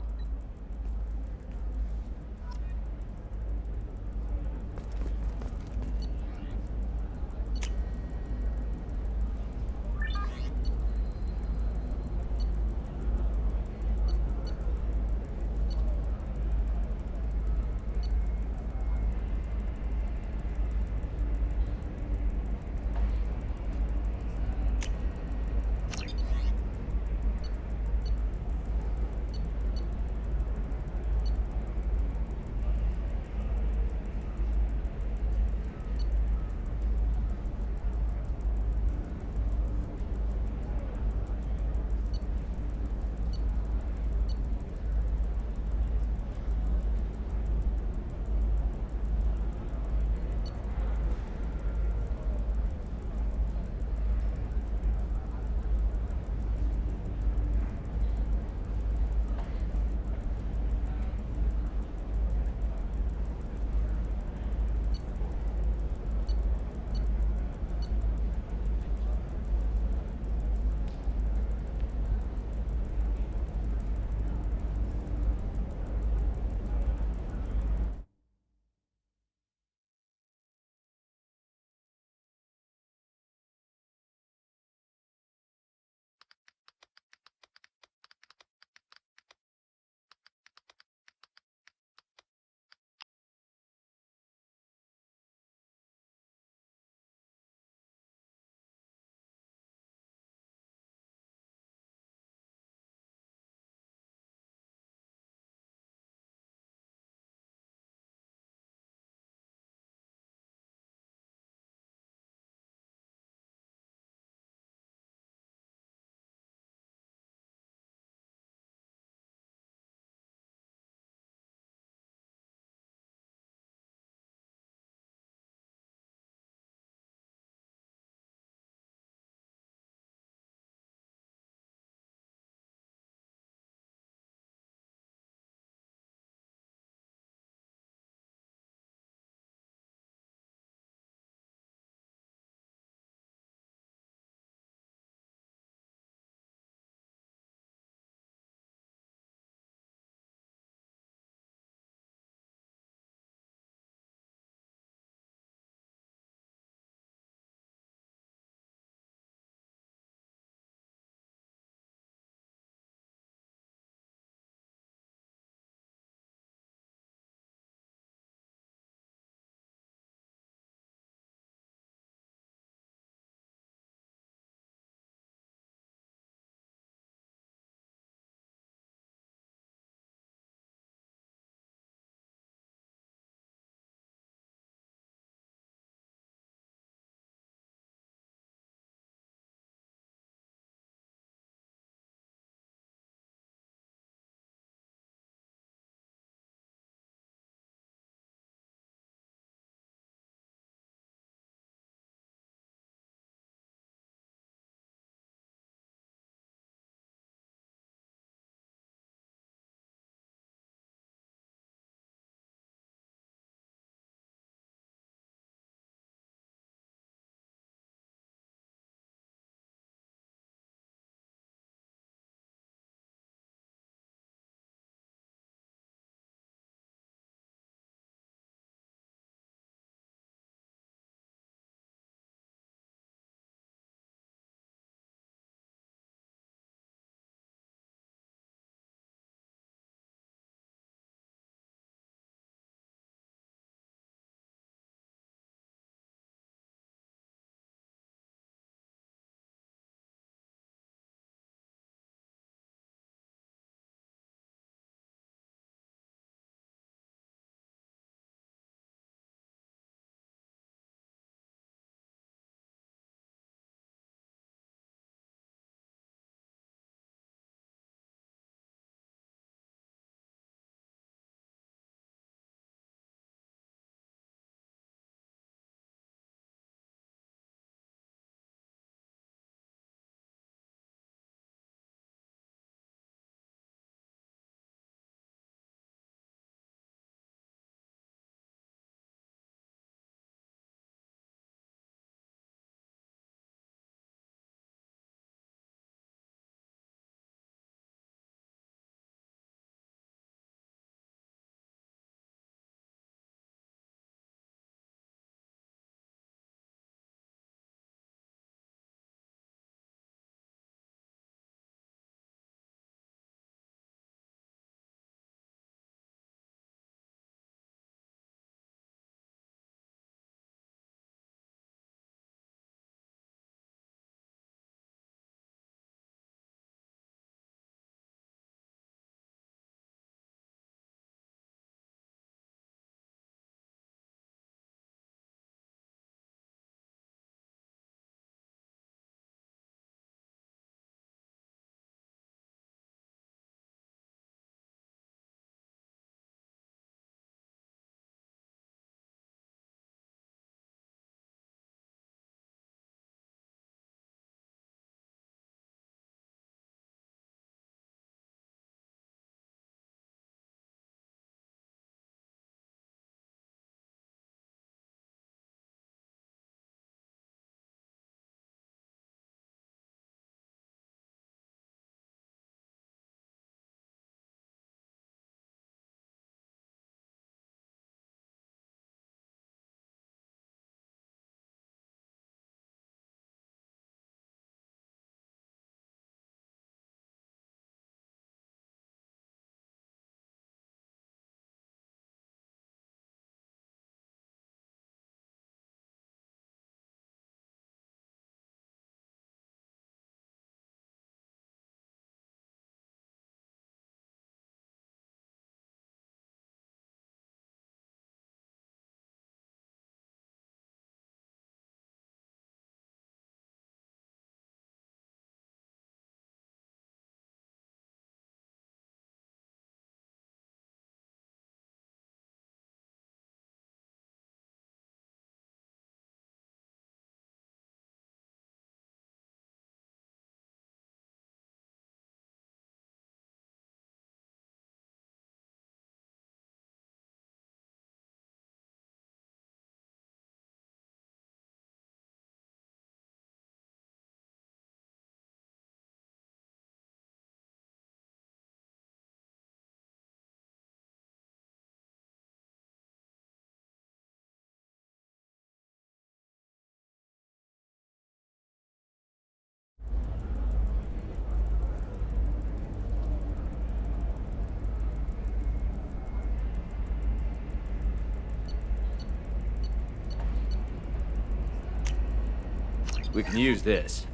We can use this.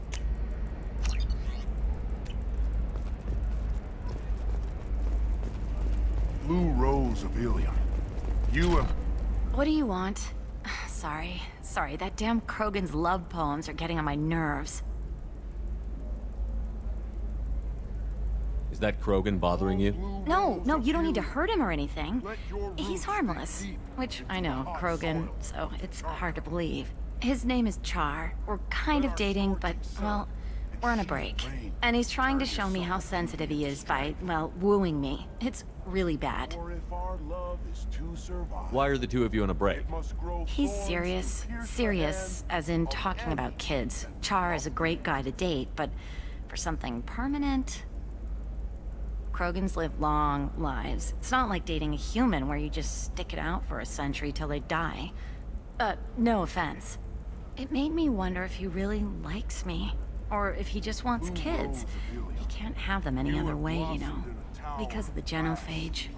Blue Rose of Ilium. You and... What do you want? Sorry, that damn Krogan's love poems are getting on my nerves. Is that Krogan bothering you? No, you don't need to hurt him or anything. He's harmless. Which, I know, Krogan, so it's hard to believe. His name is Char. We're kind of dating, but, well, we're on a break. And he's trying to show me how sensitive he is by, well, wooing me. It's really bad. Why are the two of you on a break? He's serious. Serious, as in talking about kids. Char is a great guy to date, but for something permanent... Krogans live long lives. It's not like dating a human where you just stick it out for a century till they die. No offense. It made me wonder if he really likes me. Or if he just wants kids. He can't have them any other way, you know. Because of the genophage.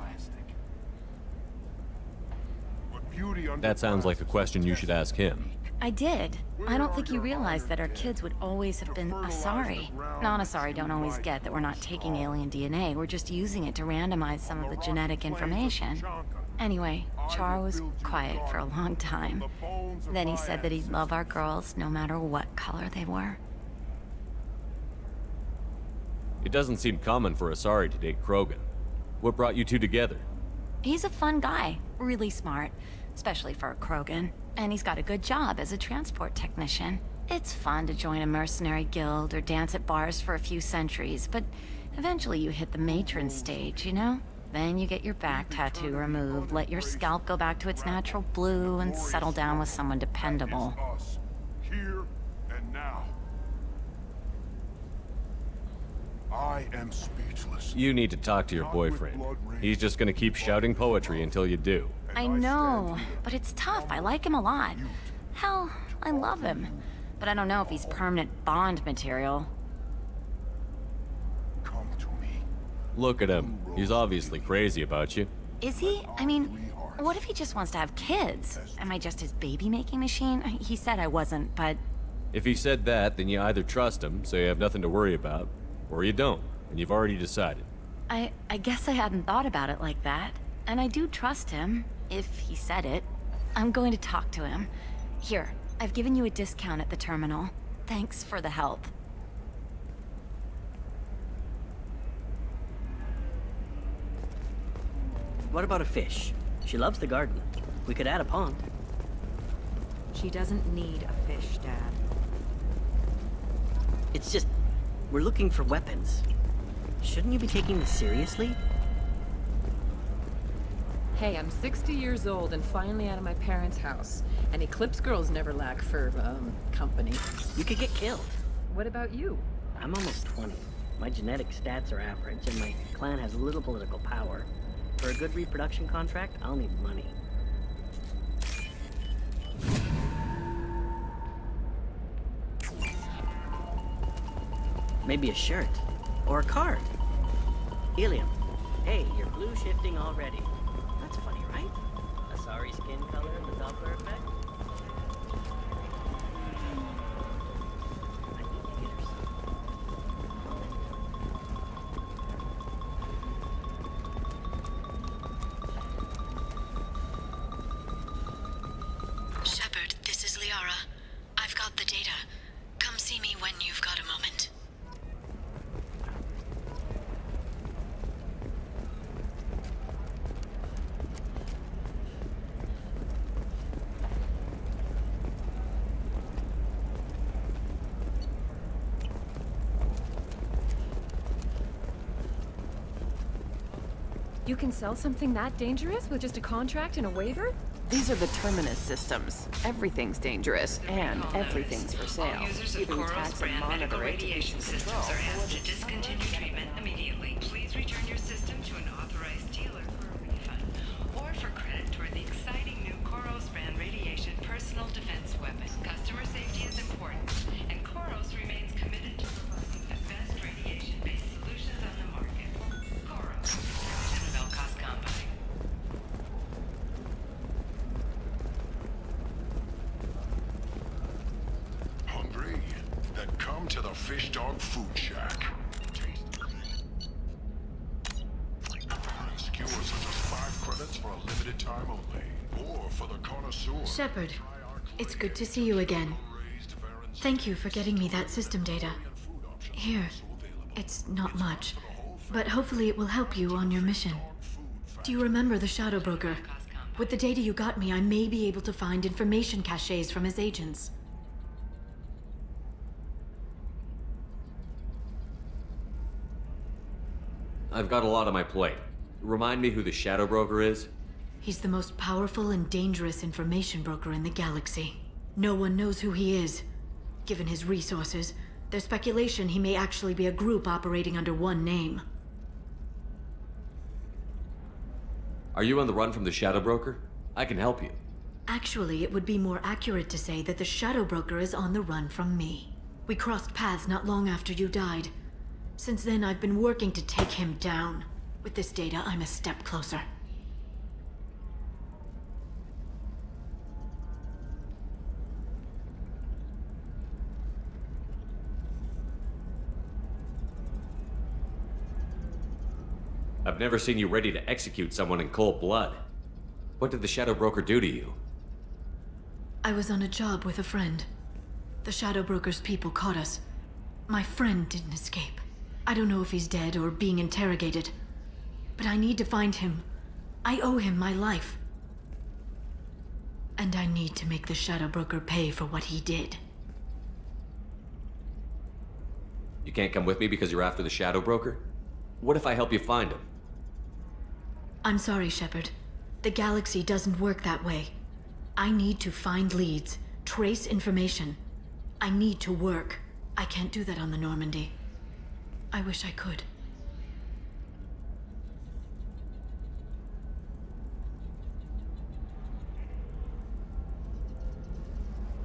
That sounds like a question you should ask him. I did. I don't think you realized that our kids would always have been Asari. Non-Asari don't always get that we're not taking alien DNA, we're just using it to randomize some of the genetic information. Anyway, Char was quiet for a long time. Then he said that he'd love our girls no matter what color they were. It doesn't seem common for Asari to date Krogan. What brought you two together? He's a fun guy, really smart, especially for a Krogan. And he's got a good job as a transport technician. It's fun to join a mercenary guild or dance at bars for a few centuries, but eventually you hit the matron stage, you know? Then you get your back tattoo removed, let your scalp go back to its natural blue, and settle down with someone dependable. Here and now. I am speechless. You need to talk to your boyfriend. He's just gonna keep shouting poetry until you do. I know, but it's tough. I like him a lot. Hell, I love him. But I don't know if he's permanent Bond material. Look at him. He's obviously crazy about you. Is he? I mean, what if he just wants to have kids? Am I just his baby-making machine? He said I wasn't, but... If he said that, then you either trust him, so you have nothing to worry about, or you don't, and you've already decided. I guess I hadn't thought about it like that. And I do trust him, if he said it. I'm going to talk to him. Here, I've given you a discount at the terminal. Thanks for the help. What about a fish? She loves the garden. We could add a pond. She doesn't need a fish, Dad. It's just, we're looking for weapons. Shouldn't you be taking this seriously? Hey, I'm 60 years old and finally out of my parents' house. And Eclipse girls never lack for, company. You could get killed. What about you? I'm almost 20. My genetic stats are average, and my clan has little political power. For a good reproduction contract, I'll need money. Maybe a shirt. Or a card. Ilium. Hey, you're blue shifting already. That's funny, right? Asari skin color and the Doppler effect? I need to get her Shepard, this is Liara. I've got the data. Come see me when you've got a moment. You can sell something that dangerous with just a contract and a waiver? These are the Terminus systems. Everything's dangerous, and everything's for sale. All users of You can Koros tax and brand medical monitor it to radiation keep systems control. are asked to discontinue treatment immediately. Please return your system to an authorized dealer for a refund, or for credit toward the exciting new Koros brand radiation personal defense weapon. Customer safety is important, and Koros remains committed to providing the best radiation-based solutions on the market. Koros, division of Elcos Company. Hungry? Fish Dog Food Shack. Skewers are just 5 credits for a limited time only. Or for the connoisseur. Shepard, it's good to see you again. Thank you for getting me that system data. Here, it's not much, but hopefully it will help you on your mission. Do you remember the Shadow Broker? With the data you got me, I may be able to find information caches from his agents. I've got a lot on my plate. Remind me who the Shadow Broker is? He's the most powerful and dangerous information broker in the galaxy. No one knows who he is. Given his resources, there's speculation he may actually be a group operating under one name. Are you on the run from the Shadow Broker? I can help you. Actually, it would be more accurate to say that the Shadow Broker is on the run from me. We crossed paths not long after you died. Since then, I've been working to take him down. With this data, I'm a step closer. I've never seen you ready to execute someone in cold blood. What did the Shadow Broker do to you? I was on a job with a friend. The Shadow Broker's people caught us. My friend didn't escape. I don't know if he's dead or being interrogated. But I need to find him. I owe him my life. And I need to make the Shadow Broker pay for what he did. You can't come with me because you're after the Shadow Broker? What if I help you find him? I'm sorry, Shepard. The galaxy doesn't work that way. I need to find leads, trace information. I need to work. I can't do that on the Normandy. I wish I could.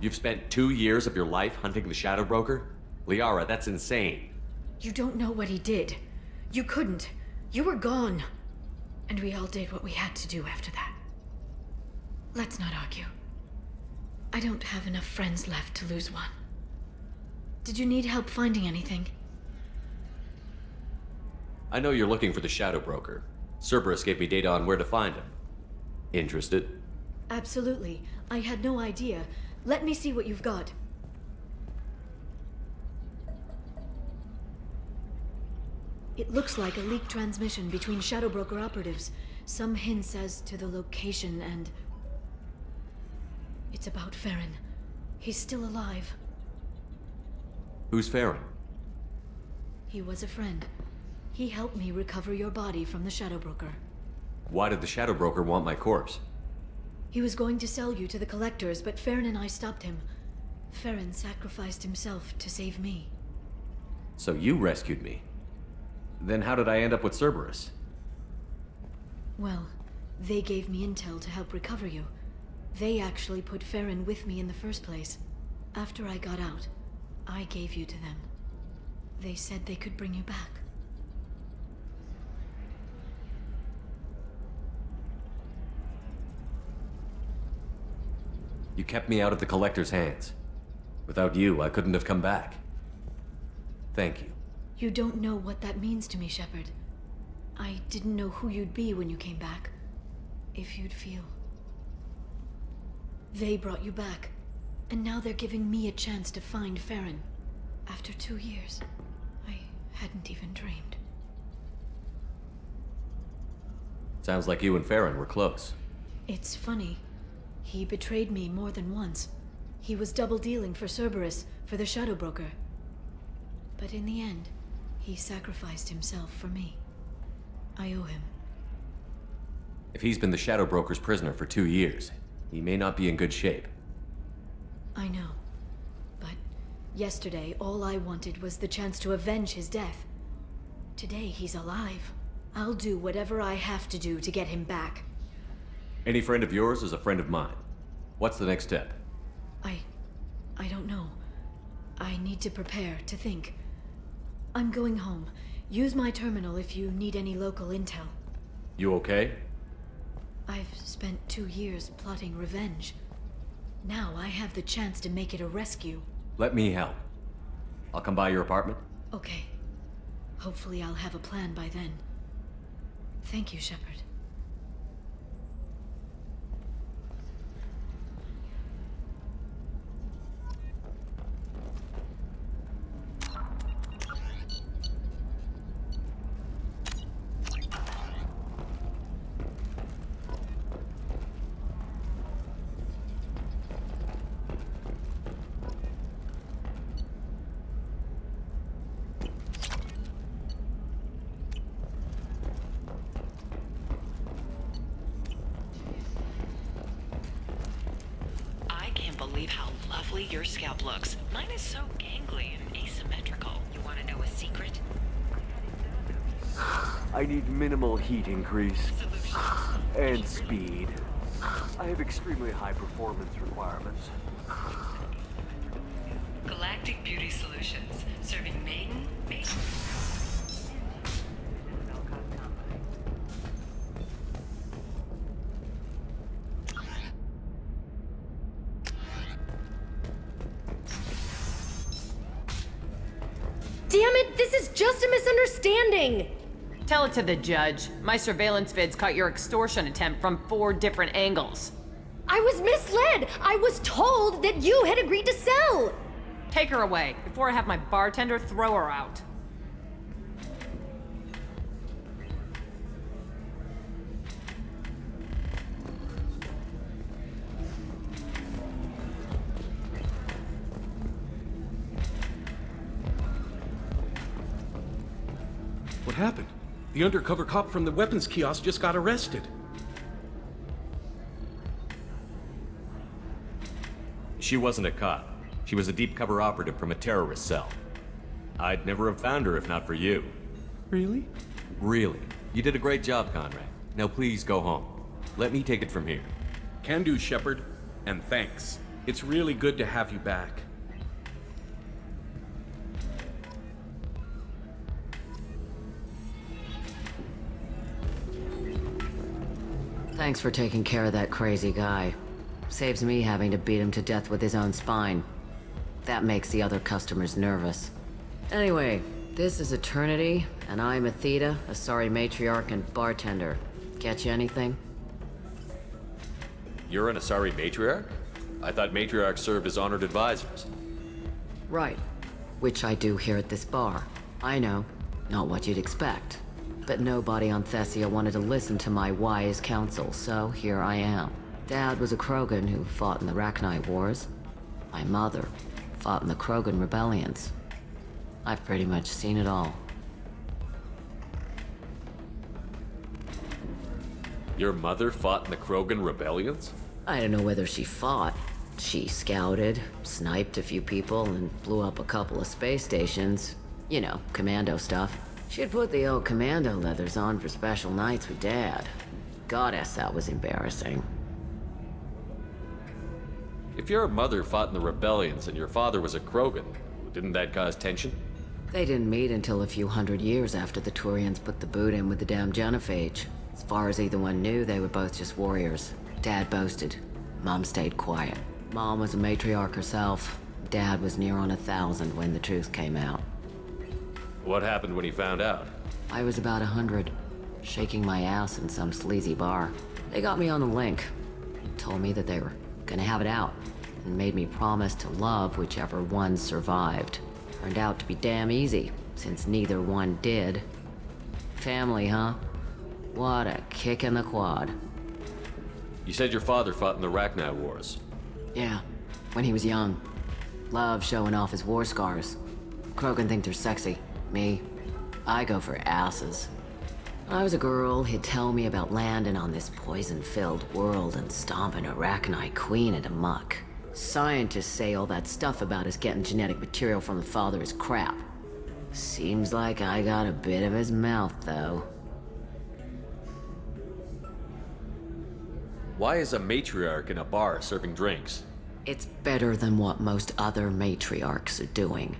You've spent 2 years of your life hunting the Shadow Broker? Liara, that's insane. You don't know what he did. You couldn't. You were gone. And we all did what we had to do after that. Let's not argue. I don't have enough friends left to lose one. Did you need help finding anything? I know you're looking for the Shadow Broker. Cerberus gave me data on where to find him. Interested? Absolutely. I had no idea. Let me see what you've got. It looks like a leaked transmission between Shadow Broker operatives. Some hints as to the location and... It's about Farron. He's still alive. Who's Farron? He was a friend. He helped me recover your body from the Shadow Broker. Why did the Shadow Broker want my corpse? He was going to sell you to the Collectors, but Farron and I stopped him. Farron sacrificed himself to save me. So you rescued me. Then how did I end up with Cerberus? Well, they gave me intel to help recover you. They actually put Farron with me in the first place. After I got out, I gave you to them. They said they could bring you back. You kept me out of the Collector's hands. Without you, I couldn't have come back. Thank you. You don't know what that means to me, Shepard. I didn't know who you'd be when you came back. If you'd feel. They brought you back, and now they're giving me a chance to find Farron. After 2 years, I hadn't even dreamed. Sounds like you and Farron were close. It's funny. He betrayed me more than once. He was double-dealing for Cerberus, for the Shadow Broker. But in the end, he sacrificed himself for me. I owe him. If he's been the Shadow Broker's prisoner for 2 years, he may not be in good shape. I know. But yesterday, all I wanted was the chance to avenge his death. Today, he's alive. I'll do whatever I have to do to get him back. Any friend of yours is a friend of mine. What's the next step? I don't know. I need to prepare, to think. I'm going home. Use my terminal if you need any local intel. You okay? I've spent 2 years plotting revenge. Now I have the chance to make it a rescue. Let me help. I'll come by your apartment. Okay. Hopefully I'll have a plan by then. Thank you, Shepard. Believe how lovely your scalp looks. Mine is so gangly and asymmetrical. You want to know a secret? I need minimal heat increase. And speed. I have extremely high performance requirements. Galactic Beauty Solutions, serving maiden. Damn it, this is just a misunderstanding! Tell it to the judge. My surveillance vids caught your extortion attempt from 4 different angles. I was misled! I was told that you had agreed to sell! Take her away, before I have my bartender throw her out. What happened? The undercover cop from the weapons kiosk just got arrested. She wasn't a cop. She was a deep cover operative from a terrorist cell. I'd never have found her if not for you. Really? Really. You did a great job, Conrad. Now please go home. Let me take it from here. Can do, Shepard. And thanks. It's really good to have you back. Thanks for taking care of that crazy guy. Saves me having to beat him to death with his own spine. That makes the other customers nervous. Anyway, this is Eternity, and I'm Athena, a sorry matriarch and bartender. Get you anything? You're an Asari matriarch? I thought matriarchs served as honored advisors. Right. Which I do here at this bar. I know, not what you'd expect. But nobody on Thessia wanted to listen to my wise counsel, so here I am. Dad was a Krogan who fought in the Rachni Wars. My mother fought in the Krogan rebellions. I've pretty much seen it all. Your mother fought in the Krogan rebellions? I don't know whether she fought. She scouted, sniped a few people, and blew up a couple of space stations. You know, commando stuff. She'd put the old commando leathers on for special nights with Dad. Goddess, that was embarrassing. If your mother fought in the rebellions and your father was a Krogan, didn't that cause tension? They didn't meet until a few hundred years after the Turians put the boot in with the damn genophage. As far as either one knew, they were both just warriors. Dad boasted. Mom stayed quiet. Mom was a matriarch herself. Dad was near on 1,000 when the truth came out. What happened when he found out? I was about 100, shaking my ass in some sleazy bar. They got me on the link. Told me that they were gonna have it out, and made me promise to love whichever one survived. Turned out to be damn easy, since neither one did. Family, huh? What a kick in the quad. You said your father fought in the Rachni Wars. Yeah, when he was young. Loved showing off his war scars. Krogan think they're sexy. Me, I go for asses. When I was a girl, he'd tell me about landing on this poison-filled world and stomping a Rachni queen into muck. Scientists say all that stuff about us getting genetic material from the father is crap. Seems like I got a bit of his mouth, though. Why is a matriarch in a bar serving drinks? It's better than what most other matriarchs are doing.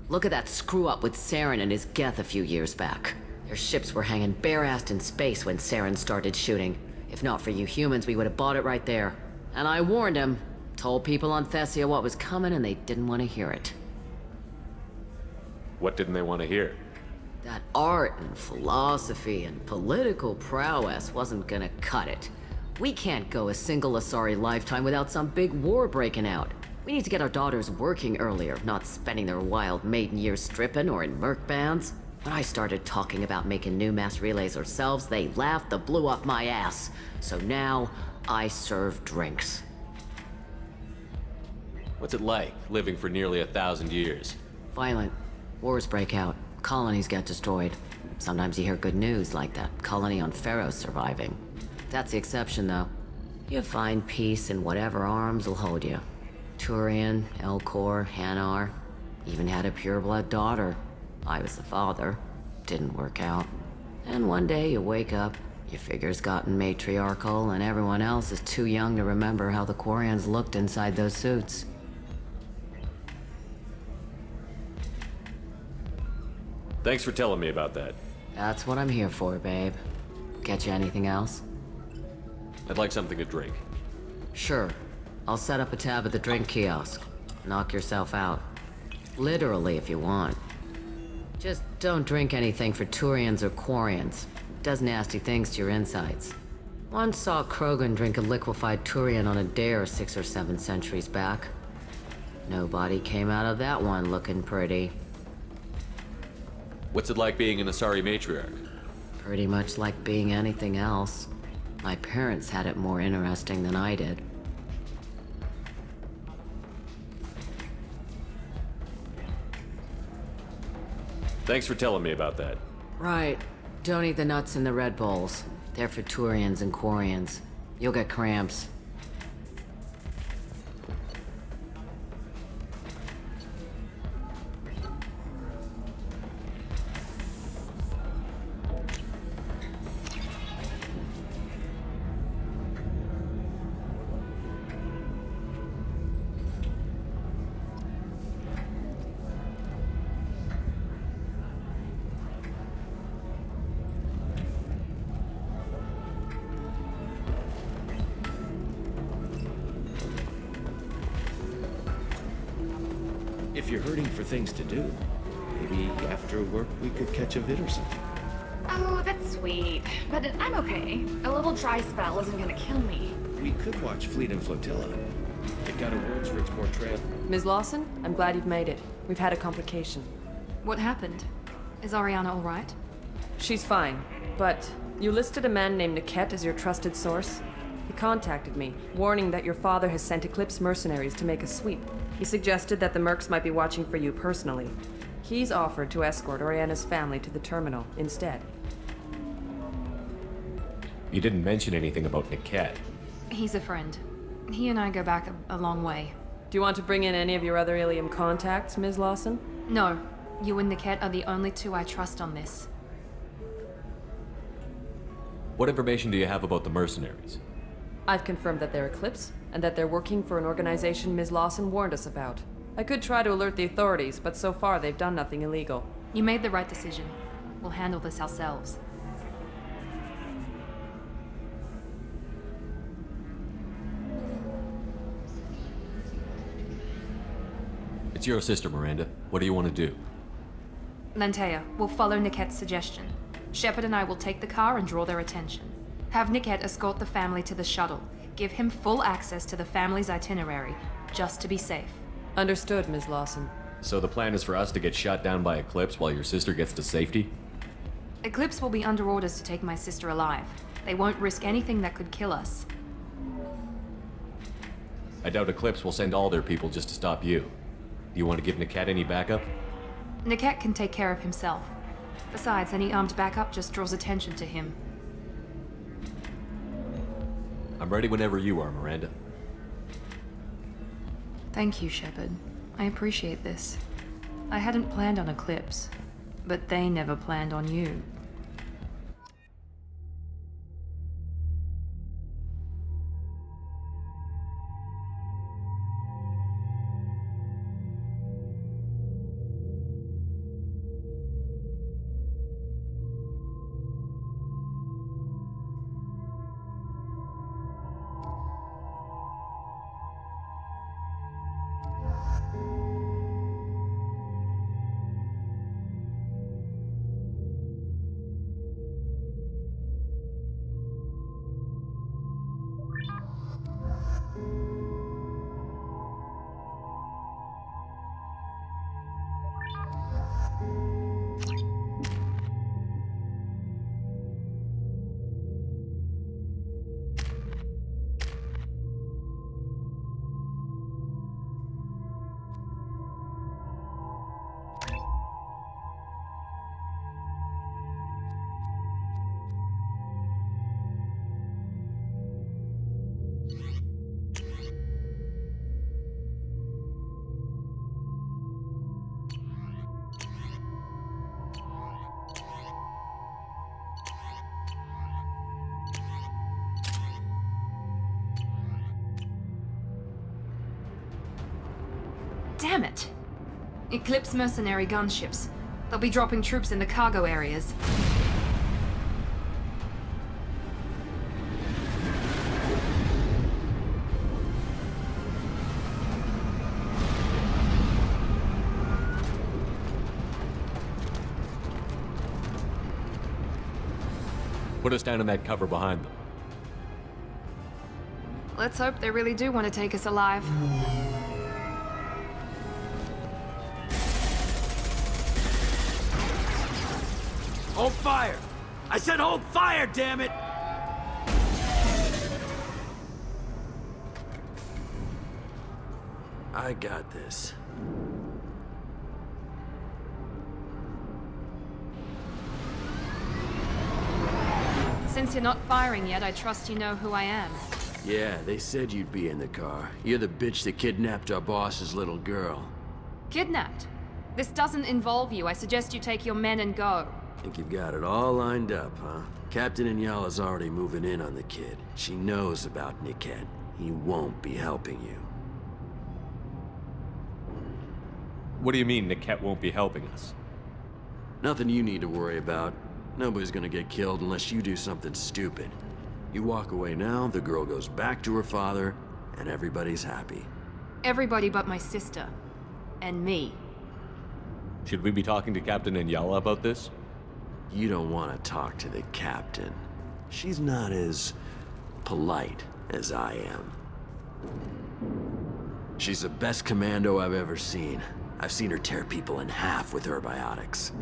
Look at that screw-up with Saren and his Geth a few years back. Their ships were hanging bare-assed in space when Saren started shooting. If not for you humans, we would have bought it right there. And I warned him. Told people on Thessia what was coming and they didn't want to hear it. What didn't they want to hear? That art and philosophy and political prowess wasn't gonna cut it. We can't go a single Asari lifetime without some big war breaking out. We need to get our daughters working earlier, not spending their wild maiden years stripping or in merc bands. When I started talking about making new mass relays ourselves, they laughed the blue off my ass. So now, I serve drinks. What's it like, living for nearly 1,000 years? Violent. Wars break out. Colonies get destroyed. Sometimes you hear good news, like that colony on Pharaoh surviving. That's the exception, though. You find peace in whatever arms will hold you. Turian, Elcor, Hanar. Even had a pureblood daughter. I was the father. Didn't work out. And one day you wake up, your figure's gotten matriarchal, and everyone else is too young to remember how the Quarians looked inside those suits. Thanks for telling me about that. That's what I'm here for, babe. Get you anything else? I'd like something to drink. Sure. I'll set up a tab at the drink kiosk. Knock yourself out. Literally, if you want. Just don't drink anything for Turians or Quarians. Does nasty things to your insides. Once saw Krogan drink a liquefied Turian on a dare 6 or 7 centuries back. Nobody came out of that one looking pretty. What's it like being an Asari matriarch? Pretty much like being anything else. My parents had it more interesting than I did. Thanks for telling me about that. Right. Don't eat the nuts in the Red Bowls. They're for Turians and Quarians. You'll get cramps. If you're hurting for things to do, maybe after work we could catch a vid or something. Oh, that's sweet. But I'm okay. A little dry spell isn't gonna kill me. We could watch Fleet and Flotilla. It got awards for its portrayal. Ms. Lawson, I'm glad you've made it. We've had a complication. What happened? Is Ariana all right? She's fine, but you listed a man named Niket as your trusted source. He contacted me, warning that your father has sent Eclipse mercenaries to make a sweep. He suggested that the Mercs might be watching for you personally. He's offered to escort Oriana's family to the terminal instead. You didn't mention anything about Niket. He's a friend. He and I go back a long way. Do you want to bring in any of your other Ilium contacts, Ms. Lawson? No. You and Niket are the only two I trust on this. What information do you have about the mercenaries? I've confirmed that they're Eclipse, and that they're working for an organization Ms. Lawson warned us about. I could try to alert the authorities, but so far they've done nothing illegal. You made the right decision. We'll handle this ourselves. It's your sister, Miranda. What do you want to do? Lantea, we'll follow Niket's suggestion. Shepard and I will take the car and draw their attention. Have Niket escort the family to the shuttle. Give him full access to the family's itinerary, just to be safe. Understood, Ms. Lawson. So the plan is for us to get shot down by Eclipse while your sister gets to safety? Eclipse will be under orders to take my sister alive. They won't risk anything that could kill us. I doubt Eclipse will send all their people just to stop you. Do you want to give Niket any backup? Niket can take care of himself. Besides, any armed backup just draws attention to him. I'm ready whenever you are, Miranda. Thank you, Shepard. I appreciate this. I hadn't planned on Eclipse, but they never planned on you. Damn it! Eclipse mercenary gunships. They'll be dropping troops in the cargo areas. Put us down in that cover behind them. Let's hope they really do want to take us alive. Hold fire! I said hold fire, damn it! I got this. Since you're not firing yet, I trust you know who I am. Yeah, they said you'd be in the car. You're the bitch that kidnapped our boss's little girl. Kidnapped? This doesn't involve you. I suggest you take your men and go. Think you've got it all lined up, huh? Captain Inyala's already moving in on the kid. She knows about Niket. He won't be helping you. What do you mean Niket won't be helping us? Nothing you need to worry about. Nobody's gonna get killed unless you do something stupid. You walk away now, the girl goes back to her father, and everybody's happy. Everybody but my sister. And me. Should we be talking to Captain Inyala about this? You don't want to talk to the captain. She's not as polite as I am. She's the best commando I've ever seen. I've seen her tear people in half with her biotics.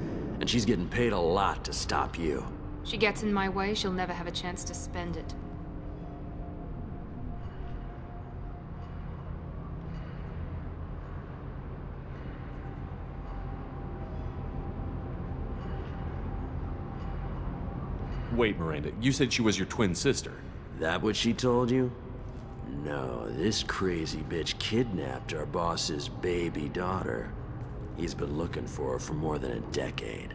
And she's getting paid a lot to stop you. She gets in my way, she'll never have a chance to spend it. Wait, Miranda, you said she was your twin sister. That what she told you? No, this crazy bitch kidnapped our boss's baby daughter. He's been looking for her for more than a decade.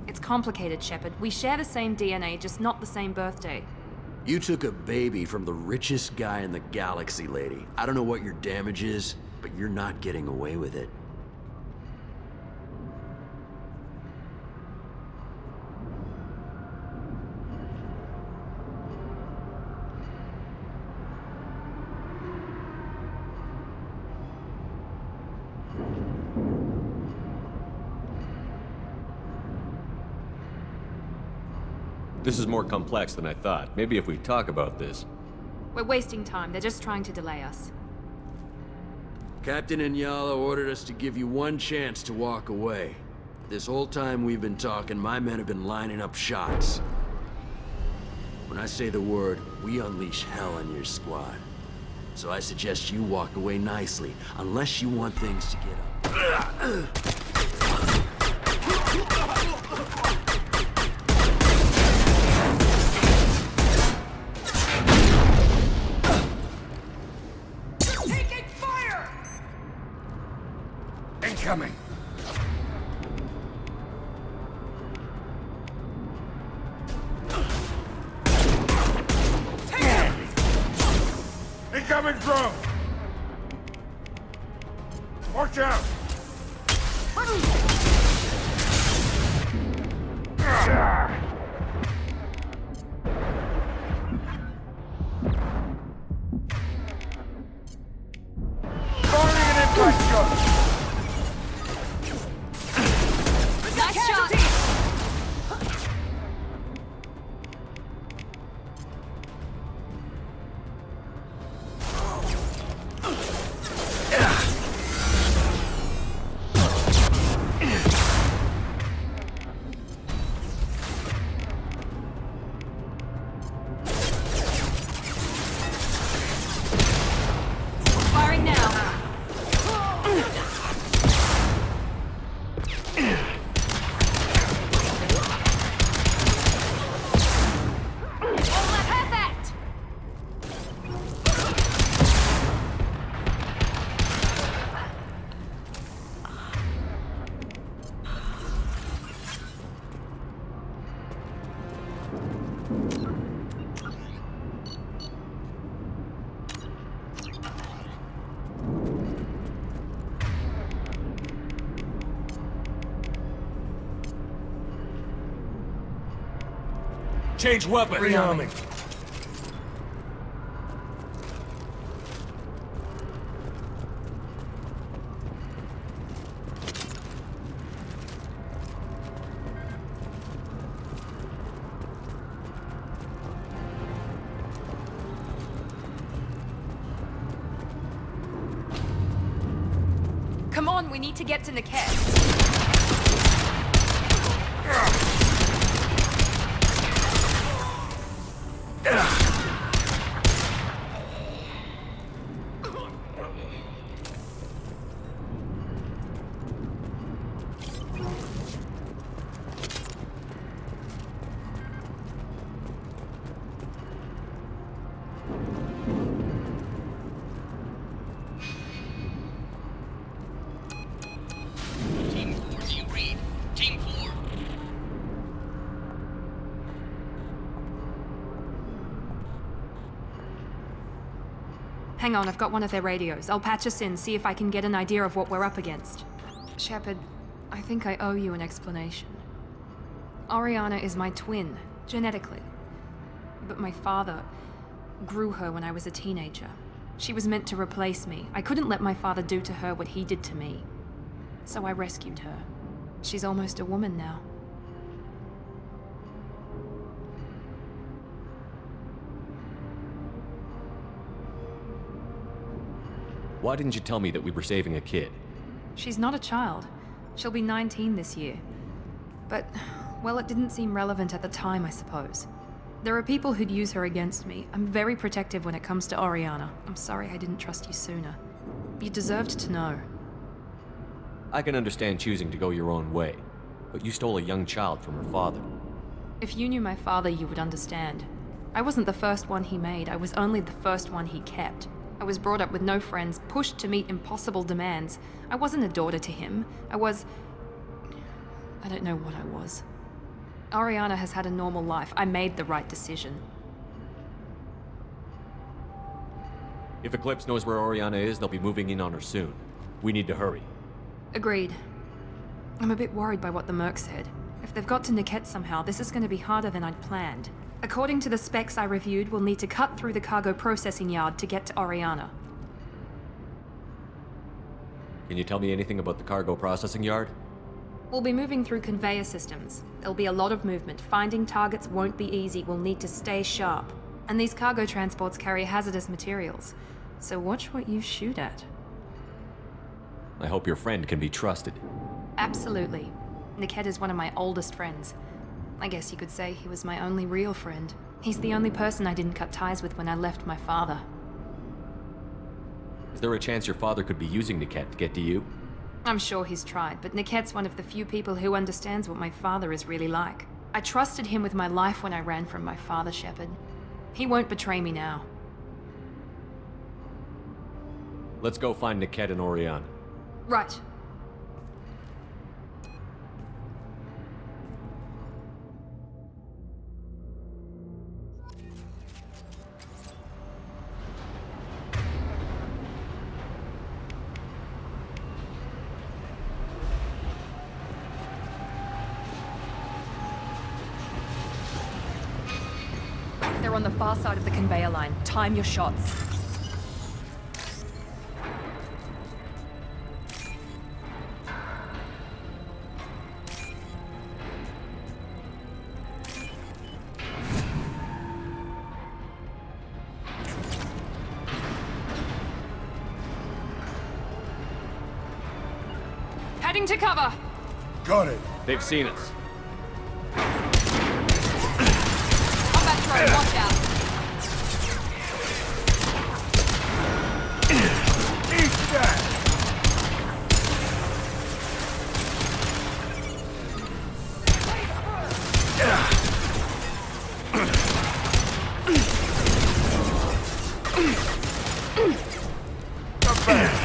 It's complicated, Shepard. We share the same DNA, just not the same birthday. You took a baby from the richest guy in the galaxy, lady. I don't know what your damage is, but you're not getting away with it. This is more complex than I thought. Maybe if we talk about this. We're wasting time. They're just trying to delay us. Captain Inyala ordered us to give you one chance to walk away. This whole time we've been talking, my men have been lining up shots. When I say the word, we unleash hell on your squad. So I suggest you walk away nicely, unless you want things to get up. Incoming! Incoming drone! Watch out! Firing an impact shot! Nice shot! Firing now. Change weapon. Rearming. Come on, we need to get to Niket. Team 4, do you read? Team 4. Hang on, I've got one of their radios. I'll patch us in, see if I can get an idea of what we're up against. Shepard, I think I owe you an explanation. Oriana is my twin, genetically. But my father grew her when I was a teenager. She was meant to replace me. I couldn't let my father do to her what he did to me. So I rescued her. She's almost a woman now. Why didn't you tell me that we were saving a kid? She's not a child. She'll be 19 this year. But, well, it didn't seem relevant at the time, I suppose. There are people who'd use her against me. I'm very protective when it comes to Oriana. I'm sorry I didn't trust you sooner. You deserved to know. I can understand choosing to go your own way, but you stole a young child from her father. If you knew my father, you would understand. I wasn't the first one he made. I was only the first one he kept. I was brought up with no friends, pushed to meet impossible demands. I wasn't a daughter to him. I don't know what I was. Oriana has had a normal life. I made the right decision. If Eclipse knows where Oriana is, they'll be moving in on her soon. We need to hurry. Agreed. I'm a bit worried by what the Merc said. If they've got to Niket somehow, this is going to be harder than I'd planned. According to the specs I reviewed, we'll need to cut through the cargo processing yard to get to Oriana. Can you tell me anything about the cargo processing yard? We'll be moving through conveyor systems. There'll be a lot of movement. Finding targets won't be easy. We'll need to stay sharp. And these cargo transports carry hazardous materials. So watch what you shoot at. I hope your friend can be trusted. Absolutely. Niket is one of my oldest friends. I guess you could say he was my only real friend. He's the only person I didn't cut ties with when I left my father. Is there a chance your father could be using Niket to get to you? I'm sure he's tried, but Niket's one of the few people who understands what my father is really like. I trusted him with my life when I ran from my father, Shepard. He won't betray me now. Let's go find Niket and Oriana. Right. They're on the far side of the conveyor line. Time your shots. Heading to cover. Got it. They've seen us. Combat drone, watch out. Eat that! Not bad.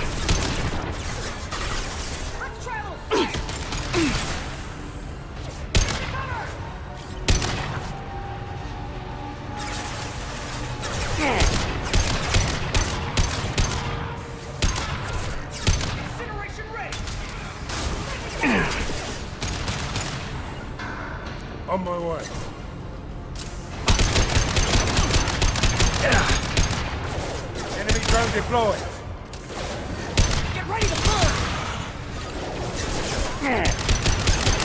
On my way. Enemy drone deployed. Get ready to burn!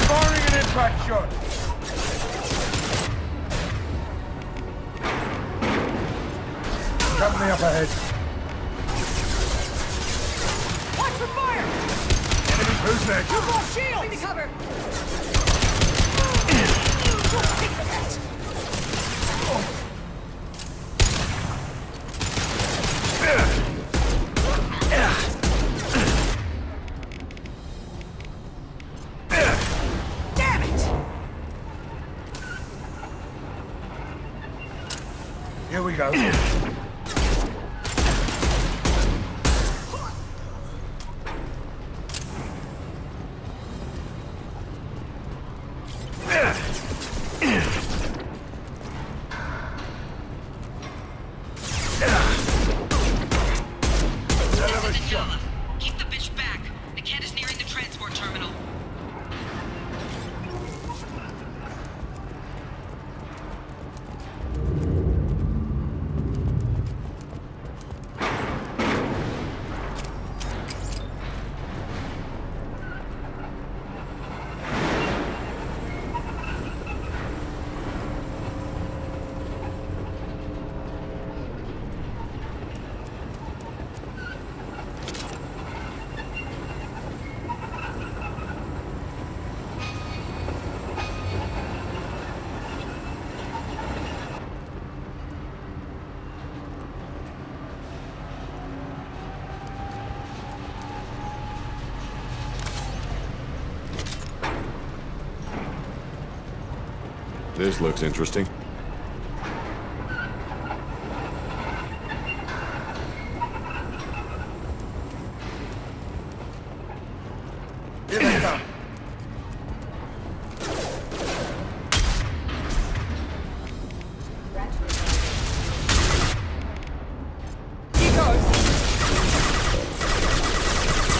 Firing an impact shot. Company up ahead. Watch for fire! Enemy who's next? Move off shields! Give me cover! Take the net! Damn it! Here we go. Keep the bitch back. The cat is nearing the transport terminal. This looks interesting. Here they come.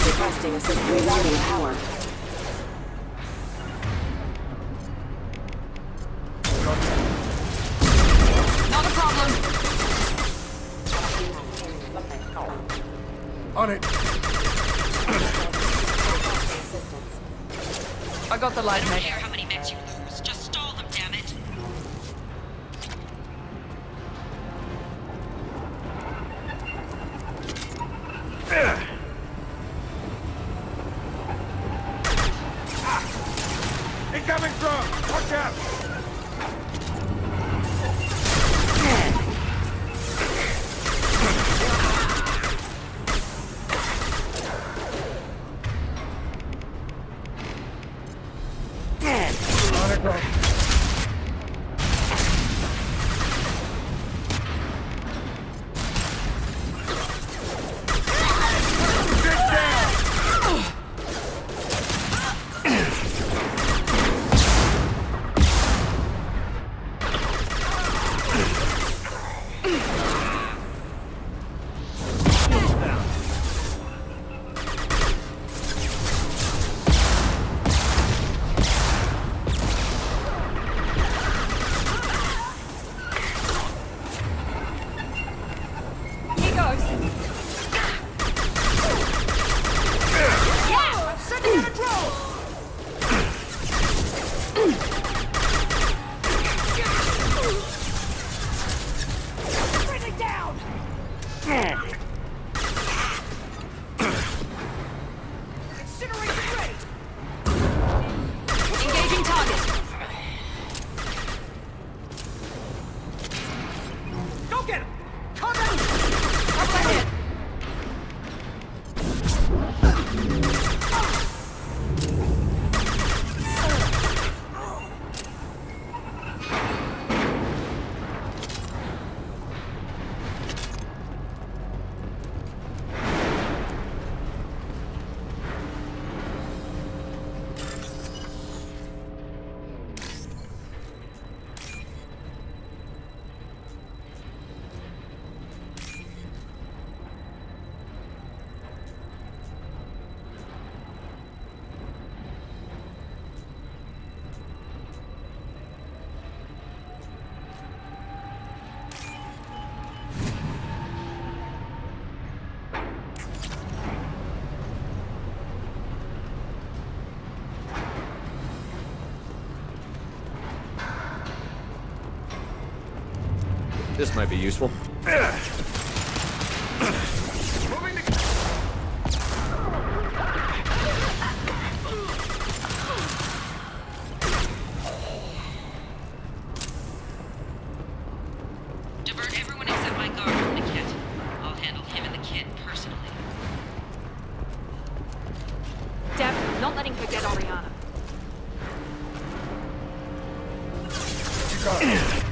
Requesting assistance. Rerouting power. Not a problem! On it. I got the light I don't mech. care how many mechs you lose. Just stall them, damn it. Incoming drone! Watch out! On it, bro. Sit down! This might be useful. Divert everyone except my guard from the kit. I'll handle him and the kid personally. Deb, not letting her get Oriana. You got it.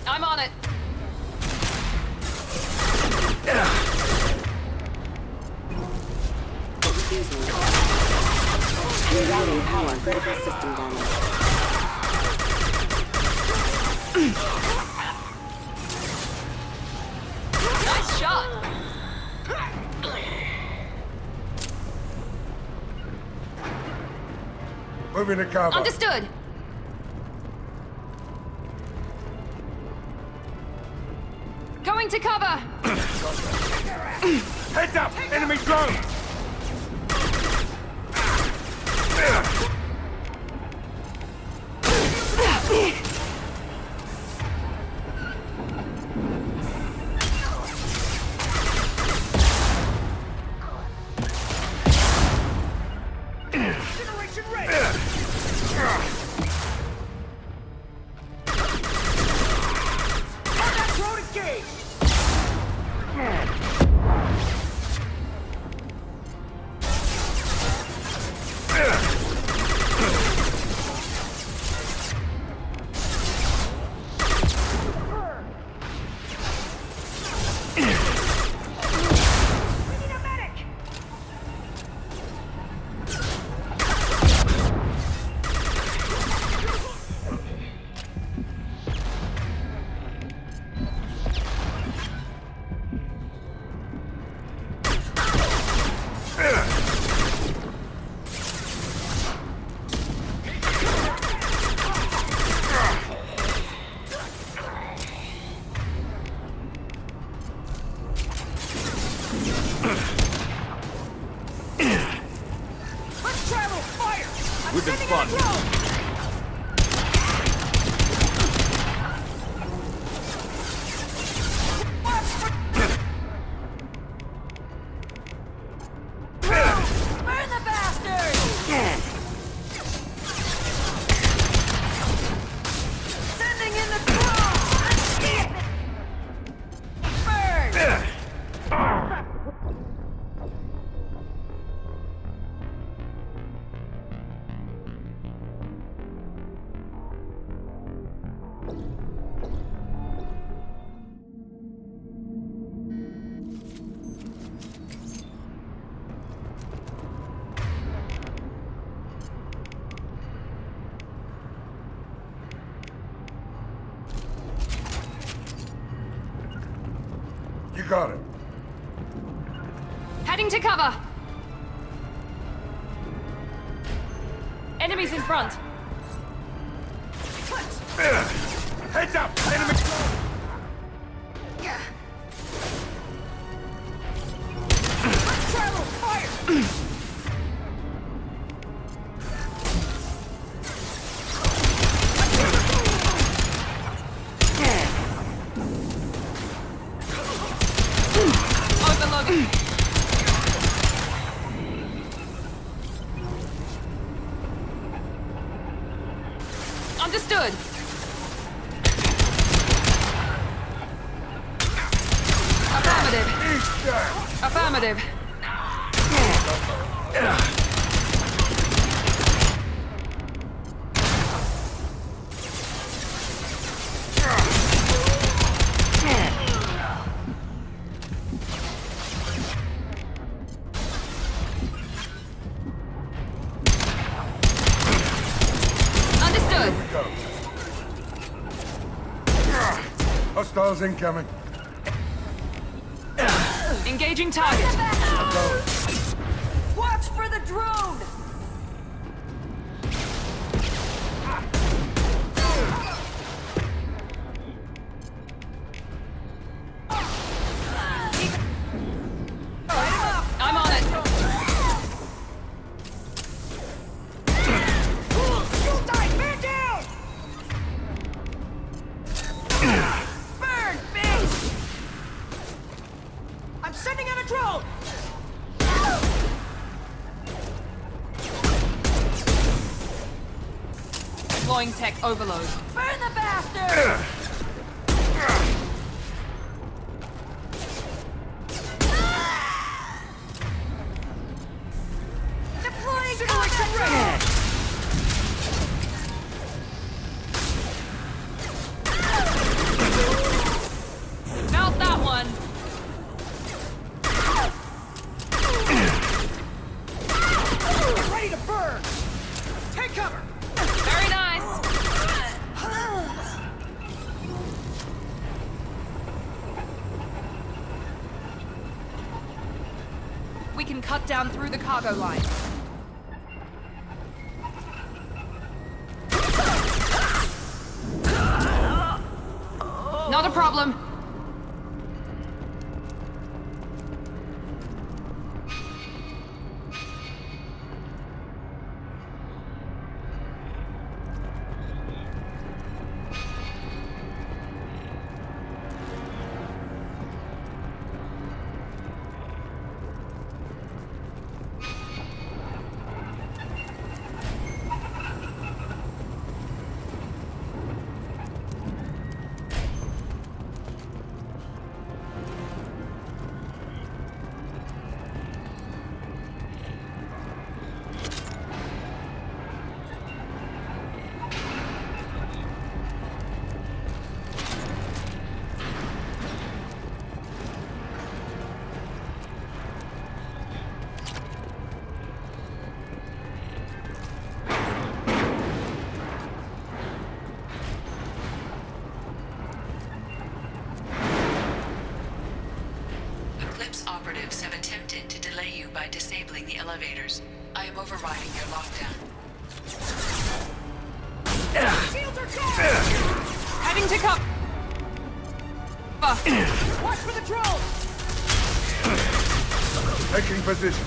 I'm on it. Rerouting power, critical system damage. Nice shot. Moving to cover. Understood. Going to cover. Heads up! Enemy drone! Generation ready! Combat drone engaged! Let's travel fire! We've been spotted. Burn the bastard! Sending in the cross! Burn! You got it. Heading to cover. Enemies in front. Heads up! Enemy drone! Let's travel fire! Overloading. Understood. Affirmative. Affirmative. Understood. Hostiles incoming. Engaging target. Watch for the drone! I'm on it. You die, bandit! Deploying tech overload. Burn the bastard! Deploying cover! Felt that one. Ready to burn! Take cover! Very nice. We can cut down through the cargo line. Not a problem. Operatives have attempted to delay you by disabling the elevators. I am overriding your lockdown. Shields are down! Heading to cover. Watch for the drone! Taking position.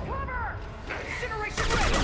Cover! Incineration ready!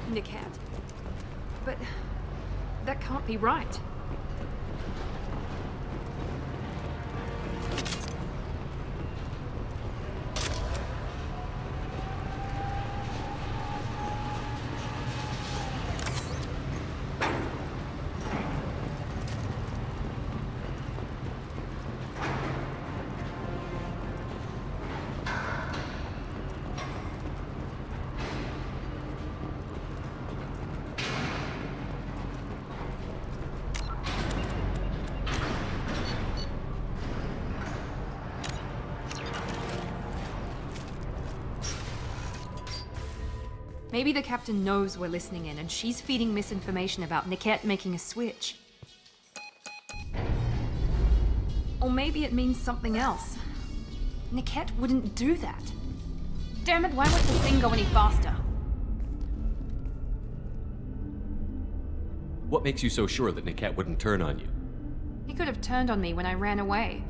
Nikat. But that can't be right. Maybe the captain knows we're listening in and she's feeding misinformation about Niket making a switch. Or maybe it means something else. Niket wouldn't do that. Damn it, why won't the thing go any faster? What makes you so sure that Niket wouldn't turn on you? He could have turned on me when I ran away.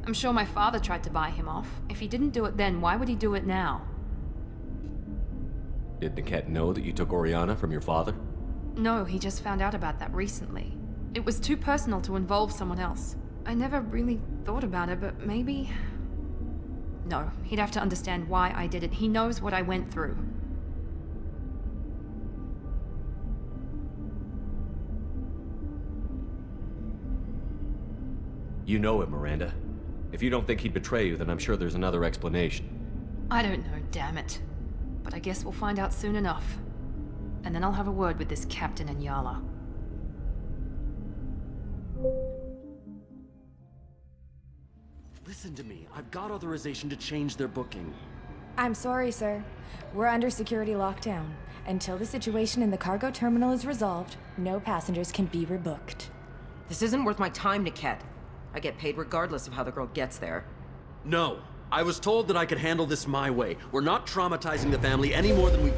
I'm sure my father tried to buy him off. If he didn't do it then, why would he do it now? Did Niket know that you took Oriana from your father? No, he just found out about that recently. It was too personal to involve someone else. I never really thought about it, but maybe... No, he'd have to understand why I did it. He knows what I went through. You know him, Miranda. If you don't think he'd betray you, then I'm sure there's another explanation. I don't know, damn it. But I guess we'll find out soon enough. And then I'll have a word with this captain and Yala. Listen to me. I've got authorization to change their booking. I'm sorry, sir. We're under security lockdown. Until the situation in the cargo terminal is resolved, no passengers can be rebooked. This isn't worth my time, Niket. I get paid regardless of how the girl gets there. No. I was told that I could handle this my way. We're not traumatizing the family any more than we...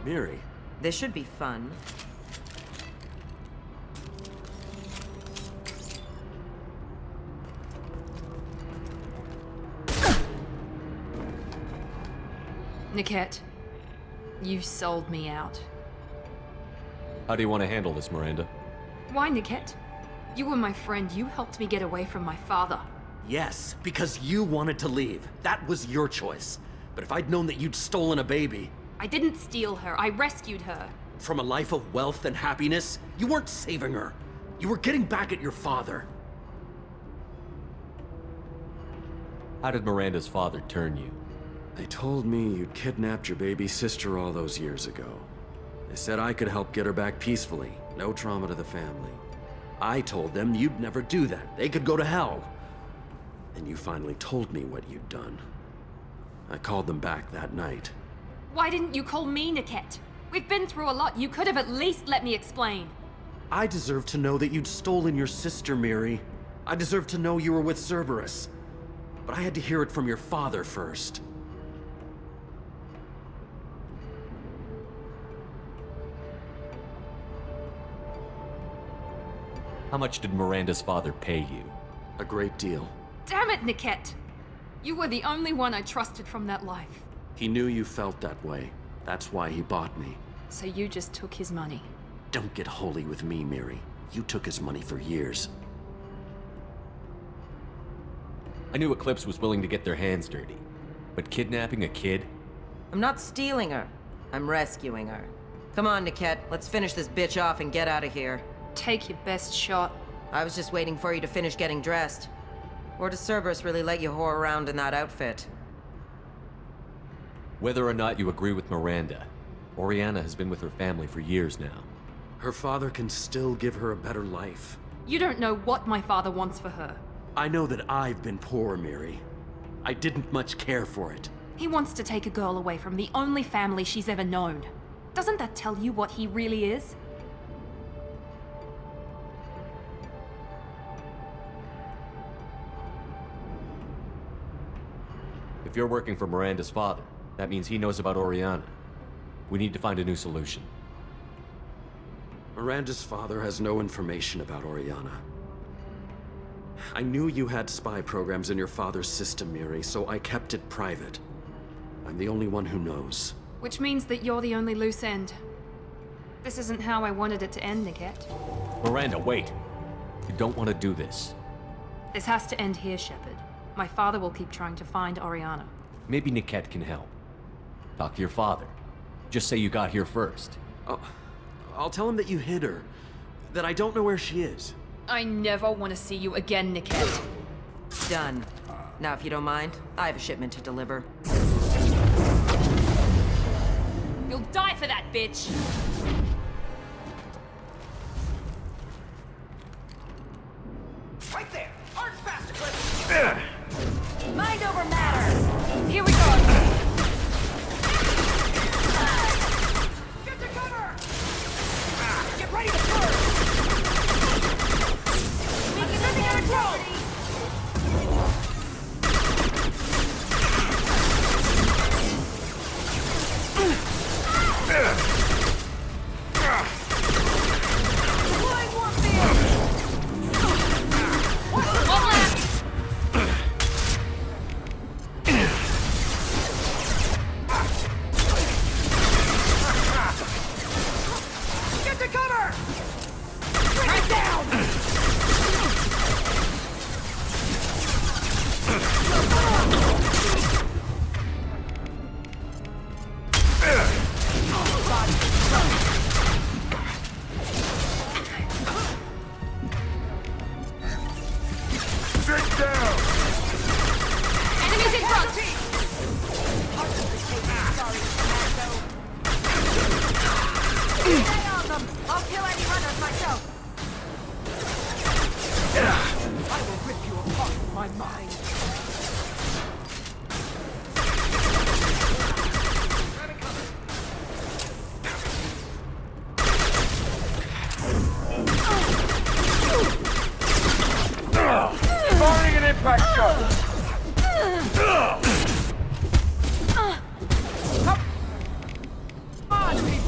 Miri. This should be fun. Niket, you sold me out. How do you want to handle this, Miranda? Why, Niket? You were my friend. You helped me get away from my father. Yes, because you wanted to leave. That was your choice. But if I'd known that you'd stolen a baby... I didn't steal her. I rescued her. From a life of wealth and happiness, you weren't saving her. You were getting back at your father. How did Miranda's father turn you? They told me you'd kidnapped your baby sister all those years ago. They said I could help get her back peacefully. No trauma to the family. I told them you'd never do that. They could go to hell. And you finally told me what you'd done. I called them back that night. Why didn't you call me, Niket? We've been through a lot. You could have at least let me explain. I deserve to know that you'd stolen your sister, Miri. I deserve to know you were with Cerberus. But I had to hear it from your father first. How much did Miranda's father pay you? A great deal. Damn it, Niket! You were the only one I trusted from that life. He knew you felt that way. That's why he bought me. So you just took his money? Don't get holy with me, Miri. You took his money for years. I knew Eclipse was willing to get their hands dirty. But kidnapping a kid? I'm not stealing her. I'm rescuing her. Come on, Niket. Let's finish this bitch off and get out of here. Take your best shot. I was just waiting for you to finish getting dressed. Or does Cerberus really let you whore around in that outfit? Whether or not you agree with Miranda, Oriana has been with her family for years now. Her father can still give her a better life. You don't know what my father wants for her. I know that I've been poor, Miri. I didn't much care for it. He wants to take a girl away from the only family she's ever known. Doesn't that tell you what he really is? If you're working for Miranda's father, that means he knows about Oriana. We need to find a new solution. Miranda's father has no information about Oriana. I knew you had spy programs in your father's system, Miri, so I kept it private. I'm the only one who knows. Which means that you're the only loose end. This isn't how I wanted it to end, Niket. Miranda, wait! You don't want to do this. This has to end here, Shepard. My father will keep trying to find Oriana. Maybe Niket can help. Talk to your father. Just say you got here first. I'll tell him that you hid her. That I don't know where she is. I never want to see you again, Niket. Done. Now, if you don't mind, I have a shipment to deliver. You'll die for that, bitch! Right there! Arch faster, Cliff! Mind over matter! Here we go! Get to cover! Get ready to burn! We're living out of control!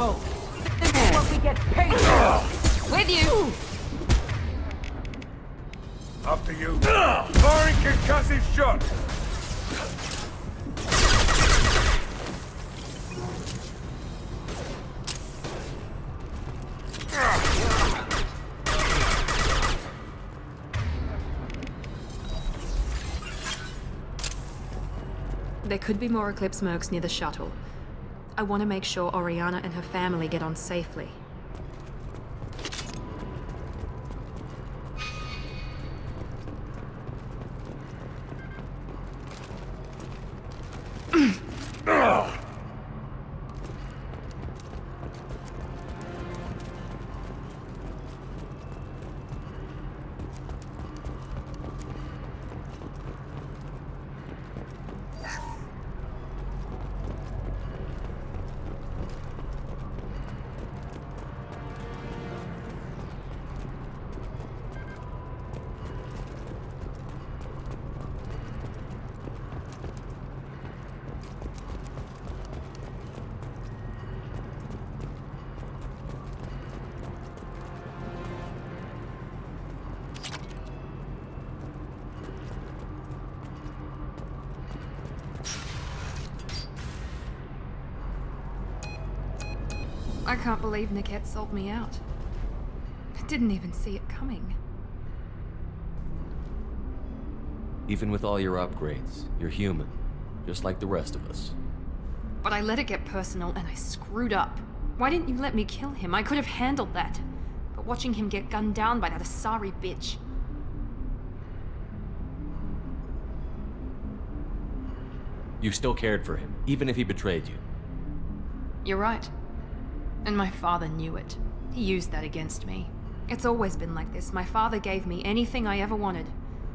phone. This is what we get paid for. With you! Up to you. Firing concussive shot! There could be more Eclipse mercs near the shuttle. I want to make sure Oriana and her family get on safely. I can't believe Niket sold me out. I didn't even see it coming. Even with all your upgrades, you're human, just like the rest of us. But I let it get personal and I screwed up. Why didn't you let me kill him? I could have handled that. But watching him get gunned down by that Asari bitch. You still cared for him, even if he betrayed you. You're right. And my father knew it. He used that against me. It's always been like this. My father gave me anything I ever wanted.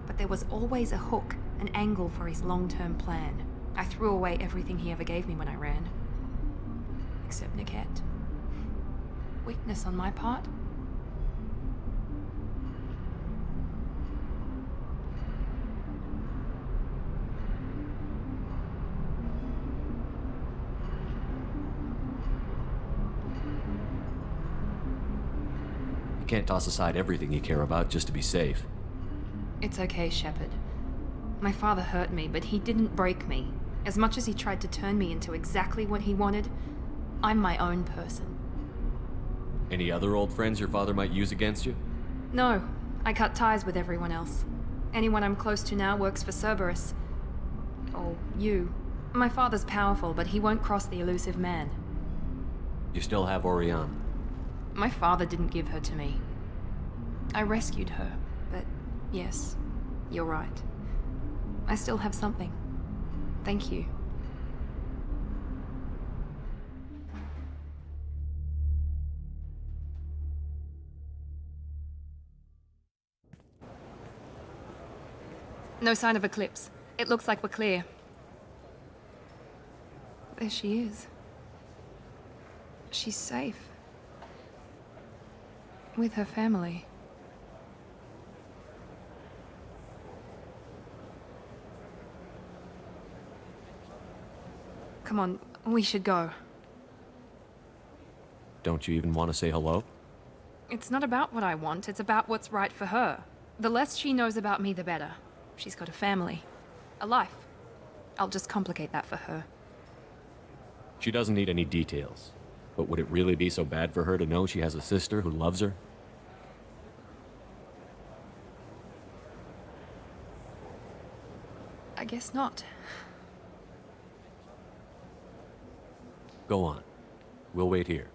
But there was always a hook, an angle for his long-term plan. I threw away everything he ever gave me when I ran. Except Niket. Weakness on my part? You can't toss aside everything you care about just to be safe. It's okay, Shepard. My father hurt me, but he didn't break me. As much as he tried to turn me into exactly what he wanted, I'm my own person. Any other old friends your father might use against you? No, I cut ties with everyone else. Anyone I'm close to now works for Cerberus. Or you. My father's powerful, but he won't cross the elusive man. You still have Oriana. My father didn't give her to me. I rescued her, but yes, you're right. I still have something. Thank you. No sign of Eclipse. It looks like we're clear. There she is. She's safe. With her family. Come on, we should go. Don't you even want to say hello? It's not about what I want, it's about what's right for her. The less she knows about me, the better. She's got a family. A life. I'll just complicate that for her. She doesn't need any details. But would it really be so bad for her to know she has a sister who loves her? I guess not. Go on. We'll wait here.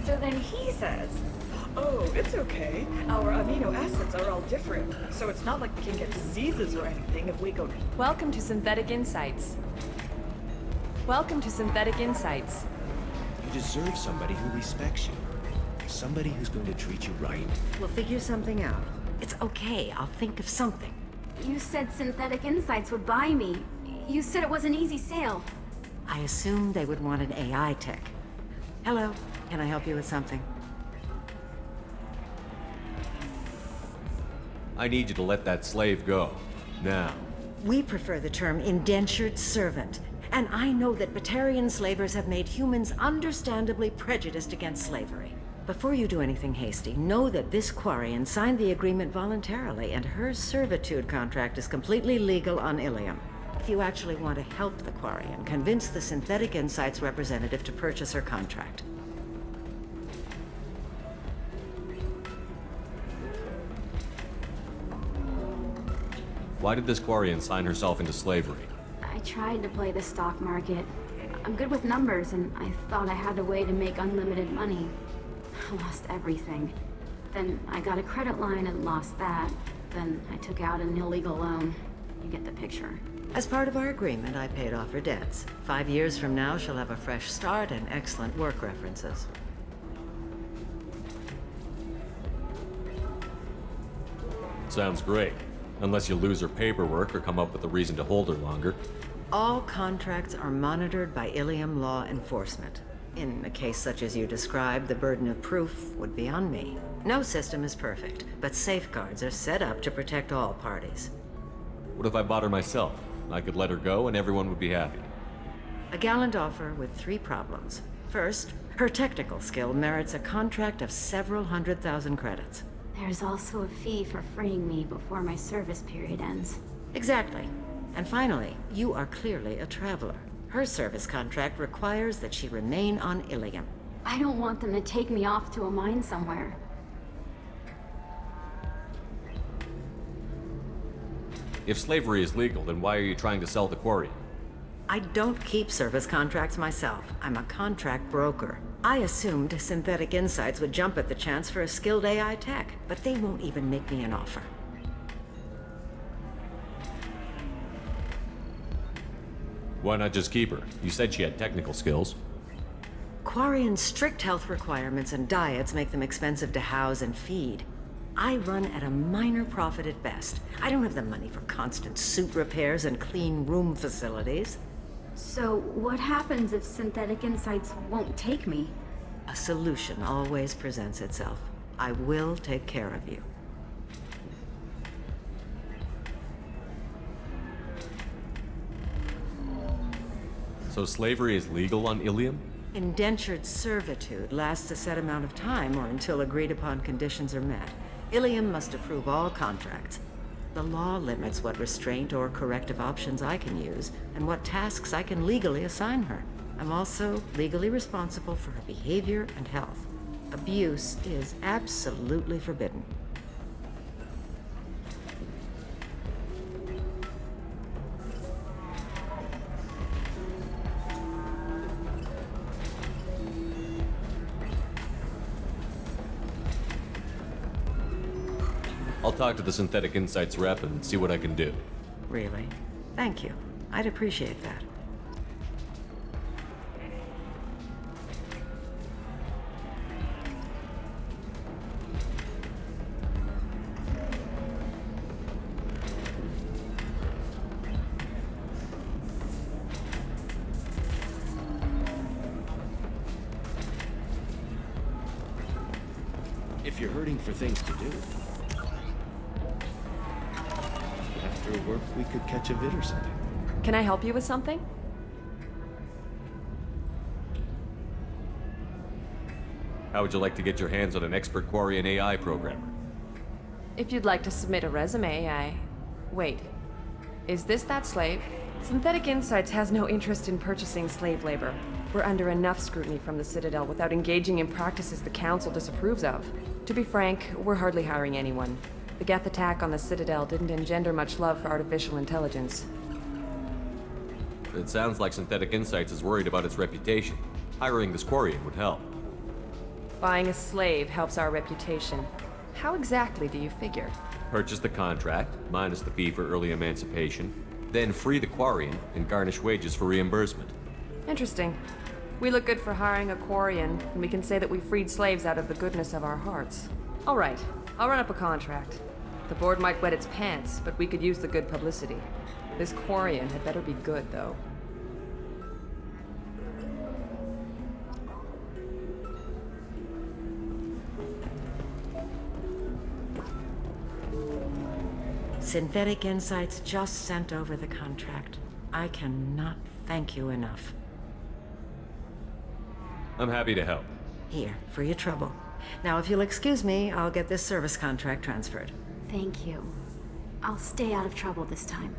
faster than he says. Oh, it's okay. Our amino acids are all different, so it's not like we can get diseases or anything if we go... Welcome to Synthetic Insights. Welcome to Synthetic Insights. You deserve somebody who respects you. Somebody who's going to treat you right. We'll figure something out. It's okay, I'll think of something. You said Synthetic Insights would buy me. You said it was an easy sale. I assumed they would want an AI tech. Hello, can I help you with something? I need you to let that slave go. Now. We prefer the term indentured servant. And I know that Batarian slavers have made humans understandably prejudiced against slavery. Before you do anything hasty, know that this Quarian signed the agreement voluntarily, and her servitude contract is completely legal on Ilium. If you actually want to help the Quarian, convince the Synthetic Insights representative to purchase her contract. Why did this Quarian sign herself into slavery? I tried to play the stock market. I'm good with numbers, and I thought I had a way to make unlimited money. I lost everything. Then I got a credit line and lost that. Then I took out an illegal loan. You get the picture. As part of our agreement, I paid off her debts. 5 years from now, she'll have a fresh start and excellent work references. Sounds great. Unless you lose her paperwork or come up with a reason to hold her longer. All contracts are monitored by Ilium law enforcement. In a case such as you described, the burden of proof would be on me. No system is perfect, but safeguards are set up to protect all parties. What if I bought her myself? I could let her go and everyone would be happy. A gallant offer with 3 problems. First, her technical skill merits a contract of several 100,000 credits. There's also a fee for freeing me before my service period ends. Exactly. And finally, you are clearly a traveler. Her service contract requires that she remain on Ilium. I don't want them to take me off to a mine somewhere. If slavery is legal, then why are you trying to sell the quarry? I don't keep service contracts myself. I'm a contract broker. I assumed Synthetic Insights would jump at the chance for a skilled AI tech, but they won't even make me an offer. Why not just keep her? You said she had technical skills. Quarian's strict health requirements and diets make them expensive to house and feed. I run at a minor profit at best. I don't have the money for constant suit repairs and clean room facilities. So, what happens if Synthetic Insights won't take me? A solution always presents itself. I will take care of you. So slavery is legal on Ilium? Indentured servitude lasts a set amount of time or until agreed upon conditions are met. Ilium must approve all contracts. The law limits what restraint or corrective options I can use and what tasks I can legally assign her. I'm also legally responsible for her behavior and health. Abuse is absolutely forbidden. I'll talk to the Synthetic Insights rep and see what I can do. Really? Thank you. I'd appreciate that. If you're hurting for things to do. After work, we could catch a vid or something. Can I help you with something? How would you like to get your hands on an expert Quarian AI programmer? If you'd like to submit a resume, Wait. Is this that slave? Synthetic Insights has no interest in purchasing slave labor. We're under enough scrutiny from the Citadel without engaging in practices the Council disapproves of. To be frank, we're hardly hiring anyone. The Geth attack on the Citadel didn't engender much love for artificial intelligence. It sounds like Synthetic Insights is worried about its reputation. Hiring this Quarian would help. Buying a slave helps our reputation. How exactly do you figure? Purchase the contract, minus the fee for early emancipation, then free the Quarian and garnish wages for reimbursement. Interesting. We look good for hiring a Quarian, and we can say that we freed slaves out of the goodness of our hearts. All right, I'll run up a contract. The board might wet its pants, but we could use the good publicity. This Quarian had better be good, though. Synthetic Insights just sent over the contract. I cannot thank you enough. I'm happy to help. Here, for your trouble. Now, if you'll excuse me, I'll get this service contract transferred. Thank you. I'll stay out of trouble this time.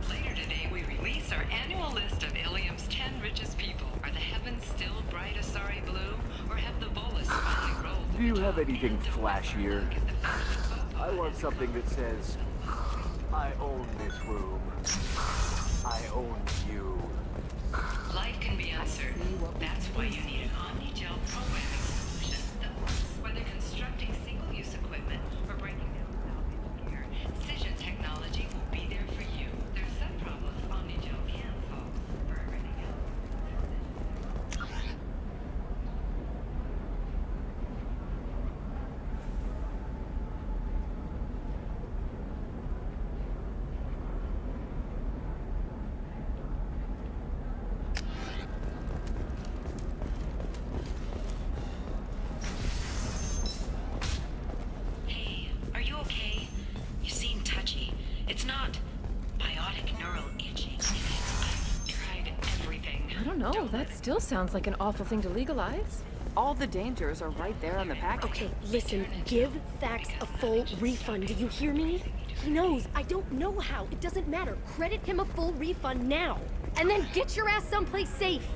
Later today, we release our annual list of Ilium's 10 richest people. Are the heavens still bright Asari blue, or have the bolus finally rolled? Do you have anything flashier? I want something that says, I own this room. I own you. Life can be uncertain. That's why you need an omni-gel programming solution that works whether constructing single-use equipment or breaking down salvage gear. Cision technology will be there for you. There's some problems omni-gel can solve. For everything else. Hey, are you okay? You seem touchy. It's not biotic neural itching. I've tried everything. I don't know, that still sounds like an awful thing to legalize. All the dangers are right there on the package. Okay, listen, give Thax a full refund. Do you hear me? He knows. I don't know how. It doesn't matter. Credit him a full refund now. And then get your ass someplace safe.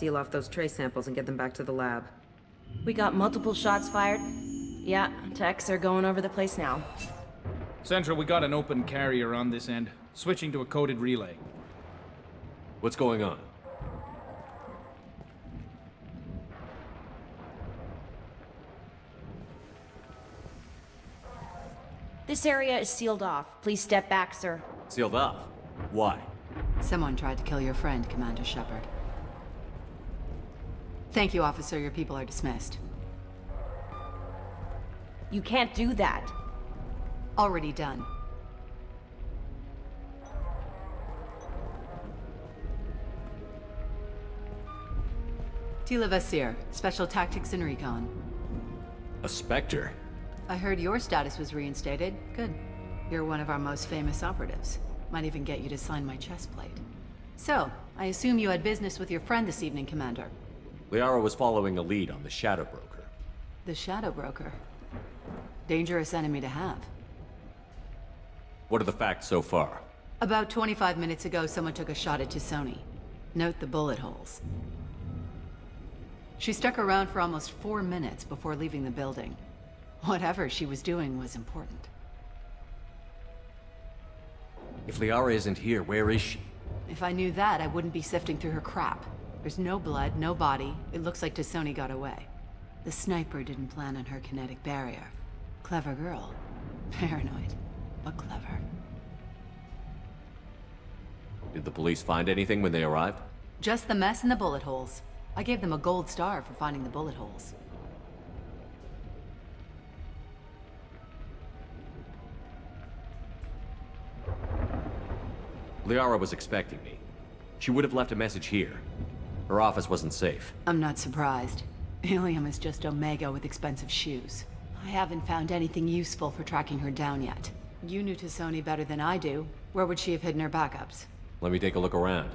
seal off those trace samples and get them back to the lab. We got multiple shots fired. Yeah, techs are going over the place now. Central, we got an open carrier on this end. Switching to a coded relay. What's going on? This area is sealed off. Please step back, sir. Sealed off? Why? Someone tried to kill your friend, Commander Shepard. Thank you, officer. Your people are dismissed. You can't do that. Already done. Tila Vasir, Special Tactics and Recon. A Spectre? I heard your status was reinstated. Good. You're one of our most famous operatives. Might even get you to sign my chest plate. So, I assume you had business with your friend this evening, Commander. Liara was following a lead on the Shadow Broker. The Shadow Broker. Dangerous enemy to have. What are the facts so far? About 25 minutes ago, someone took a shot at Tisoni. Note the bullet holes. She stuck around for almost 4 minutes before leaving the building. Whatever she was doing was important. If Liara isn't here, where is she? If I knew that, I wouldn't be sifting through her crap. There's no blood, no body. It looks like Tisoni got away. The sniper didn't plan on her kinetic barrier. Clever girl. Paranoid, but clever. Did the police find anything when they arrived? Just the mess and the bullet holes. I gave them a gold star for finding the bullet holes. Liara was expecting me. She would have left a message here. Her office wasn't safe. I'm not surprised. Helium is just Omega with expensive shoes. I haven't found anything useful for tracking her down yet. You knew Tisoni better than I do. Where would she have hidden her backups? Let me take a look around.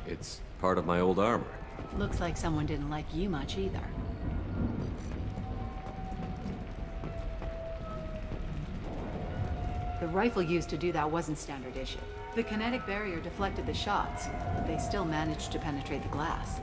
It's part of my old armor. Looks like someone didn't like you much either. The rifle used to do that wasn't standard issue. The kinetic barrier deflected the shots, but they still managed to penetrate the glass.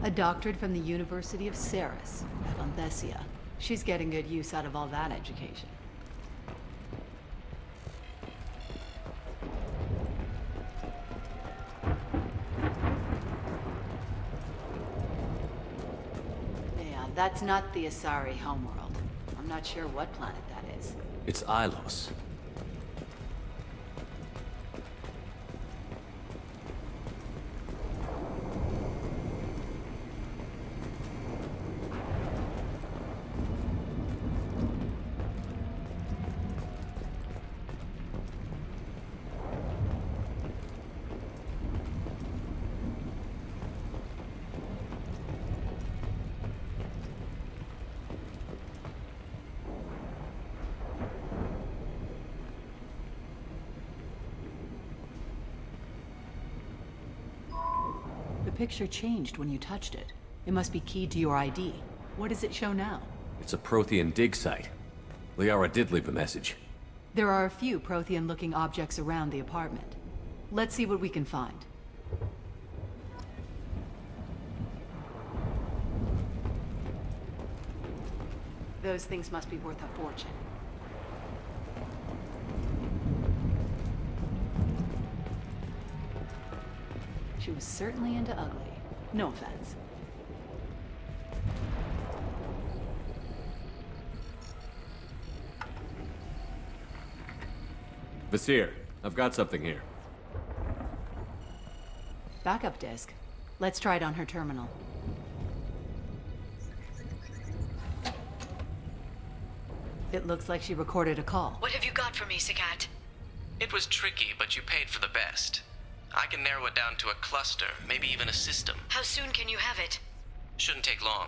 A doctorate from the University of Ceres, Evanthesia. She's getting good use out of all that education. Yeah, that's not the Asari homeworld. I'm not sure what planet that is. It's Ilos. The picture changed when you touched it. It must be keyed to your ID. What does it show now? It's a Prothean dig site. Liara did leave a message. There are a few Prothean-looking objects around the apartment. Let's see what we can find. Those things must be worth a fortune. She was certainly into ugly. No offense. Vasir, I've got something here. Backup disk. Let's try it on her terminal. It looks like she recorded a call. What have you got for me, Sagat? It was tricky, but you paid for the best. I can narrow it down to a cluster, maybe even a system. How soon can you have it? Shouldn't take long.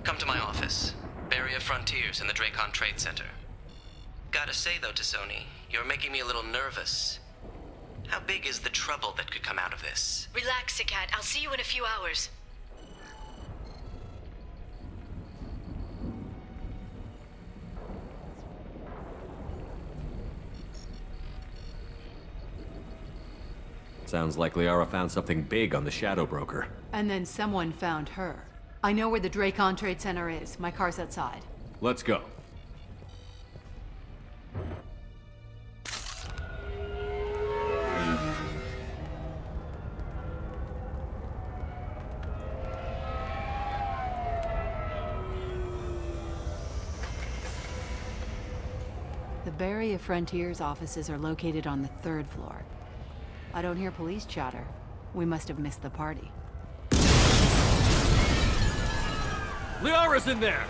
Come to my office. Barrier Frontiers in the Dracon Trade Center. Gotta say though, Tassoni, you're making me a little nervous. How big is the trouble that could come out of this? Relax, Sikat. I'll see you in a few hours. Sounds like Liara found something big on the Shadow Broker. And then someone found her. I know where the Dracon Trade Center is. My car's outside. Let's go. The Barrier Frontiers offices are located on the 3rd floor. I don't hear police chatter. We must have missed the party. Liara's in there!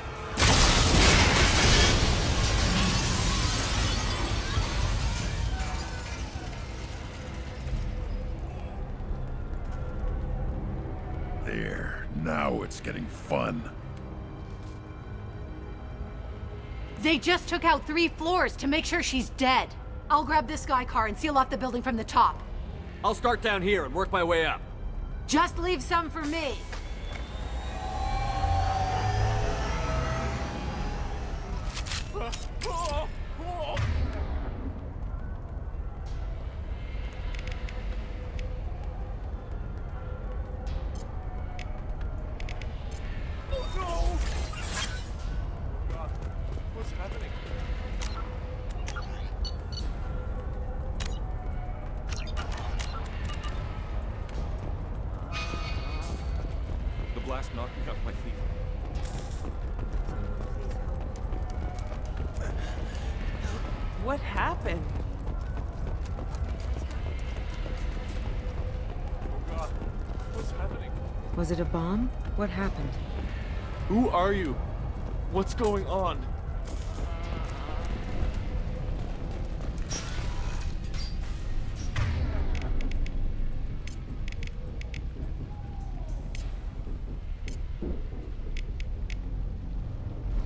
There, now it's getting fun. They just took out 3 floors to make sure she's dead. I'll grab this guy car and seal off the building from the top. I'll start down here and work my way up. Just leave some for me. Blast knocked me off my feet. What happened? Oh God, what's happening? Was it a bomb? What happened? Who are you? What's going on?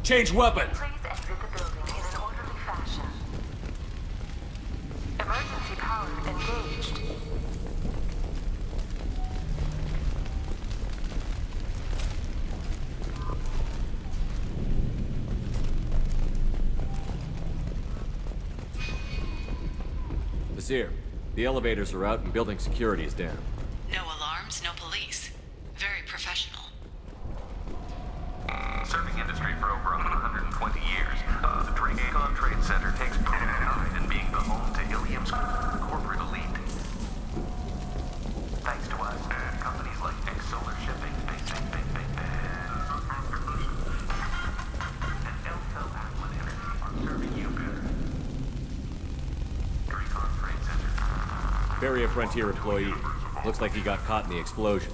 Change weapon! Please exit the building in an orderly fashion. Emergency power engaged. Nasir, the elevators are out and building security is down. No alarms, no police. Very professional. Serving industry for over 120 years, the Dracon Trade Center takes pride in being the home to Ilium's corporate elite. Thanks to us, companies like Solar Shipping, and Eltel Aquan Energy are serving you better. Dracon Trade Center. Barrier Frontier employee. Looks like he got caught in the explosion.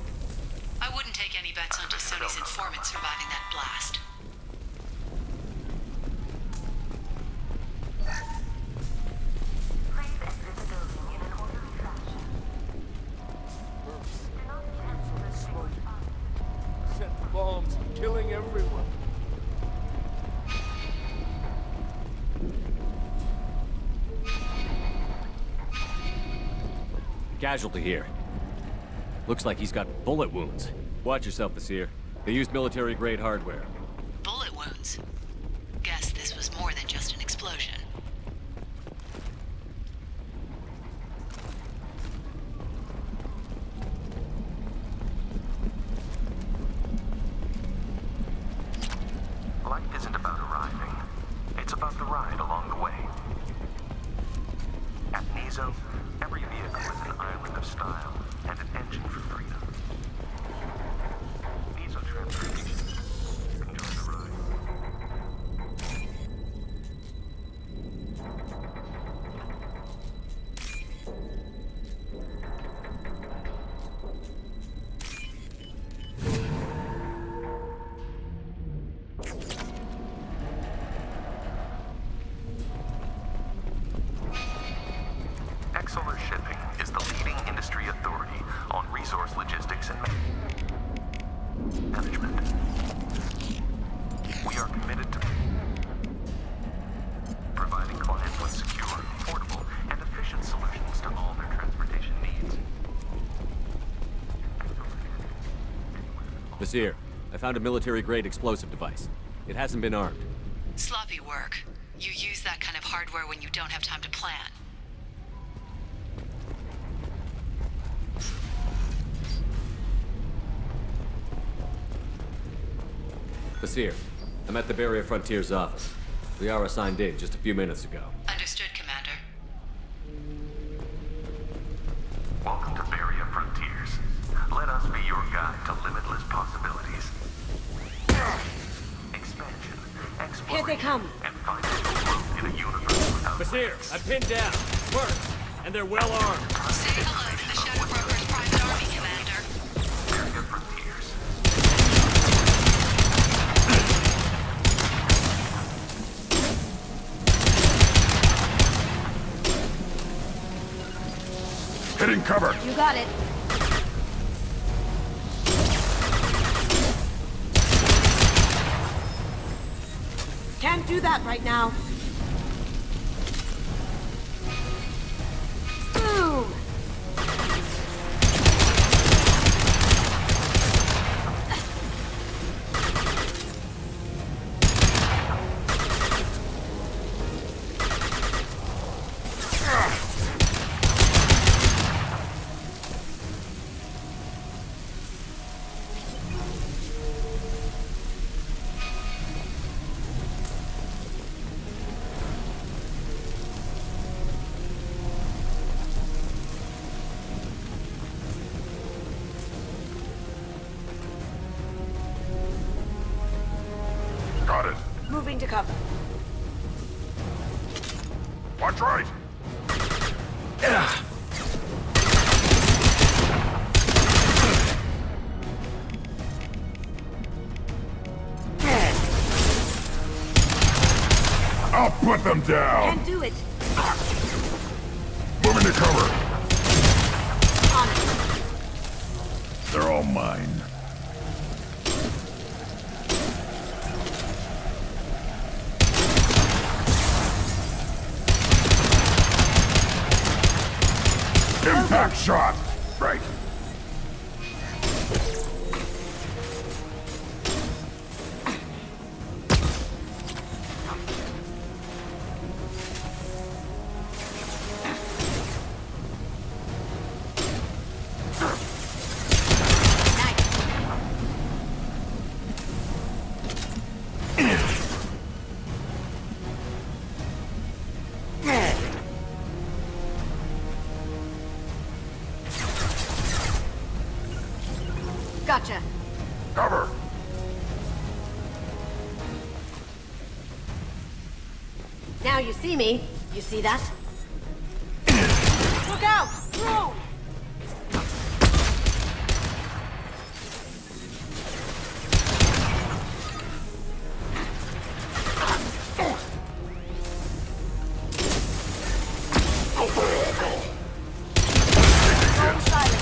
I wouldn't take any bets on Tassoni's informant surviving that blast. Please exit the building in an orderly fashion. Do not cancel this smoke. Set bombs, killing everyone. Casualty here. Looks like he's got bullet wounds. Watch yourself, Nasir. They used military-grade hardware. Bullet wounds. Guess this was more than just an explosion. Life isn't about arriving. It's about the ride along the way. At Nizo, every vehicle is an island of style and an engine for freedom. Nizo Transportation. Enjoy the ride. Solar Shipping is the leading industry authority on resource logistics and management. Vizier, I found a military-grade explosive device. It hasn't been armed. Sloppy work. You use that kind of hardware when you don't have time to plan. Vizier, I'm at the Barrier Frontiers office. Liara signed in just a few minutes ago. Understood, Commander. Welcome to Barrier Frontiers. Let us be your guide to limitless possibilities. Expansion, exploration, Here they come. and finding growth in a universe without Vizier, I'm pinned down. Works. And they're well armed. Say hello to the Shadow Broker's private army, Commander. Barrier Frontiers. Hitting cover. You got it. Can't do that right now. Boom! Got it. Moving to cover. Watch right. I'll put them down. Can't do it. Moving to cover. On it. They're all mine. Impact shot. Right. Gotcha. Cover. Now you see me. You see that? Look out! Drone! Drone silent.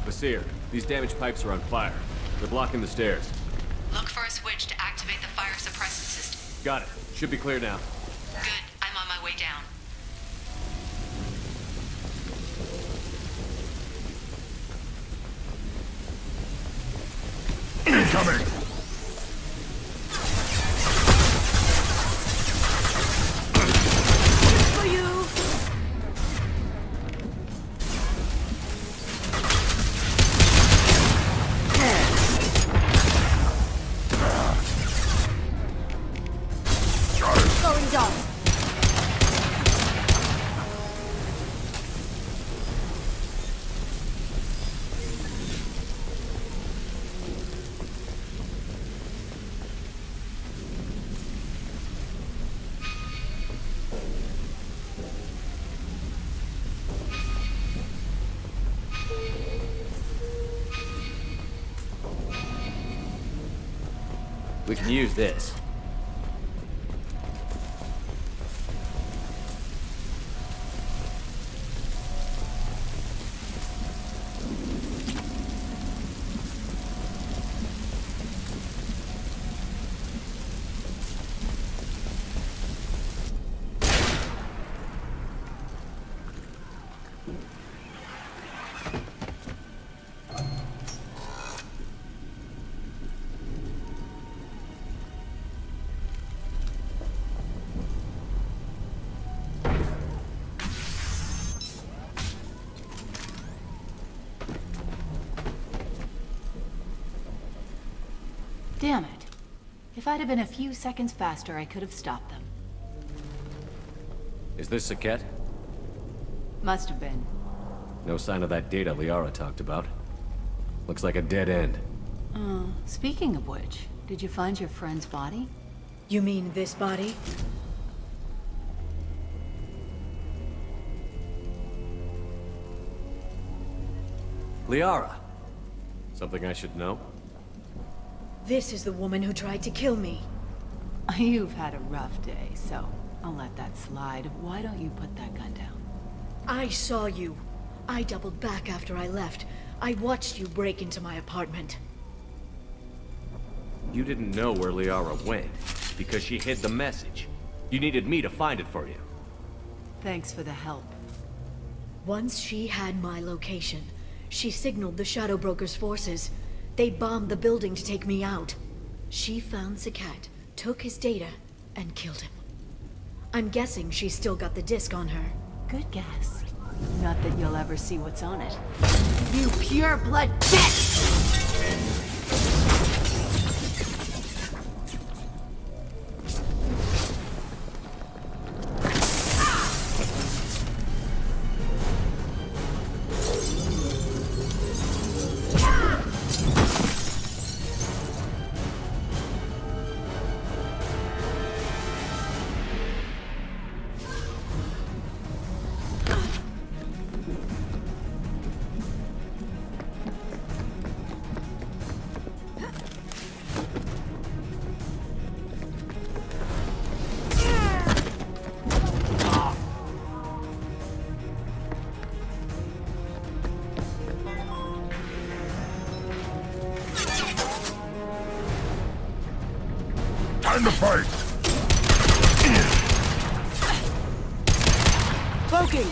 Vizier, these damaged pipes are on fire. They're blocking the stairs. Look for a switch to activate the fire suppressant system. Got it. Should be clear now. Good. I'm on my way down. Incoming. For you. Moving dart. We can use this. Damn it. If I'd have been a few seconds faster, I could have stopped them. Is this Saket? Must have been. No sign of that data Liara talked about. Looks like a dead end. Speaking of which, did you find your friend's body? You mean this body? Liara! Something I should know? This is the woman who tried to kill me. You've had a rough day, so I'll let that slide. Why don't you put that gun down? I saw you. I doubled back after I left. I watched you break into my apartment. You didn't know where Liara went, because she hid the message. You needed me to find it for you. Thanks for the help. Once she had my location, she signaled the Shadow Broker's forces. They bombed the building to take me out. She found Saket, took his data, and killed him. I'm guessing she's still got the disc on her. Good guess. Not that you'll ever see what's on it. You pure-blood bitch! Time to fight! Cloaking!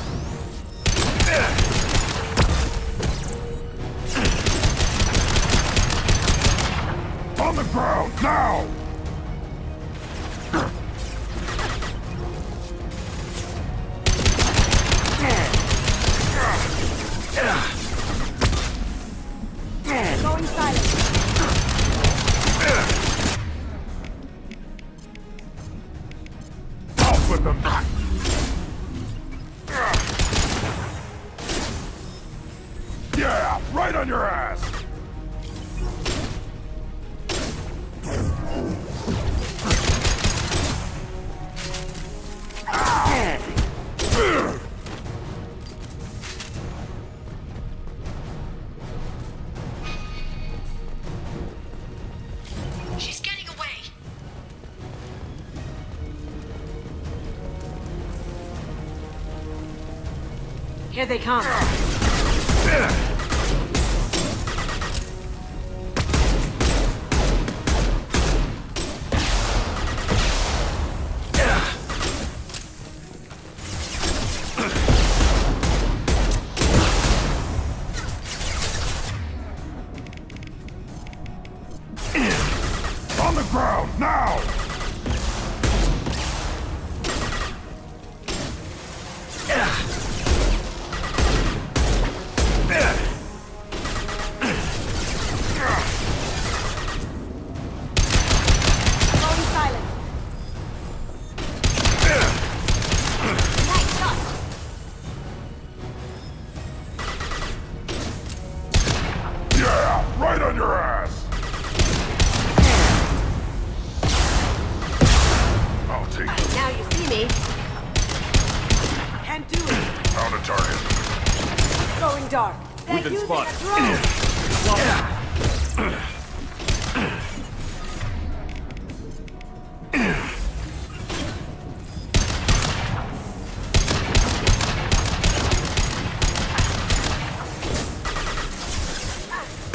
On the ground, now! Going silent. Off with them! Yeah, right on your ass! She's getting away. Here they come. On the ground, now! target. Going dark. We've been spotted.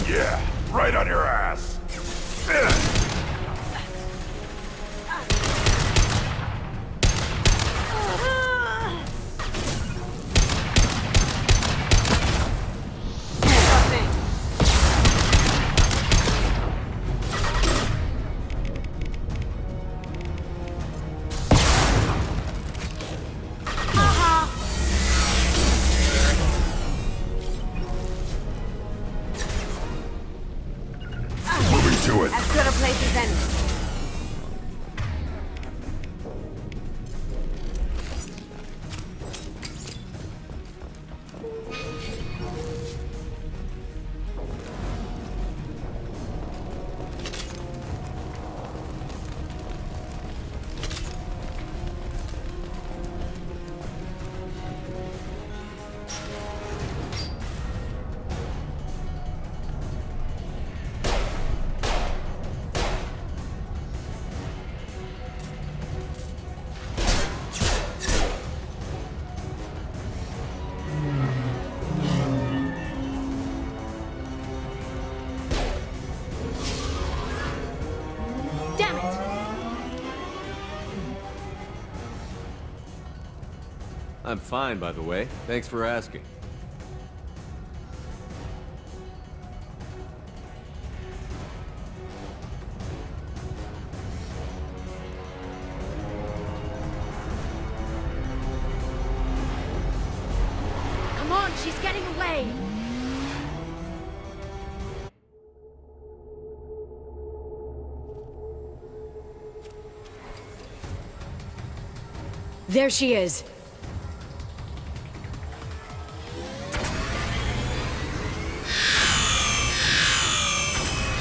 Yeah, right on your ass. To it. As good a place as any. I'm fine, by the way. Thanks for asking. Come on, she's getting away. There she is.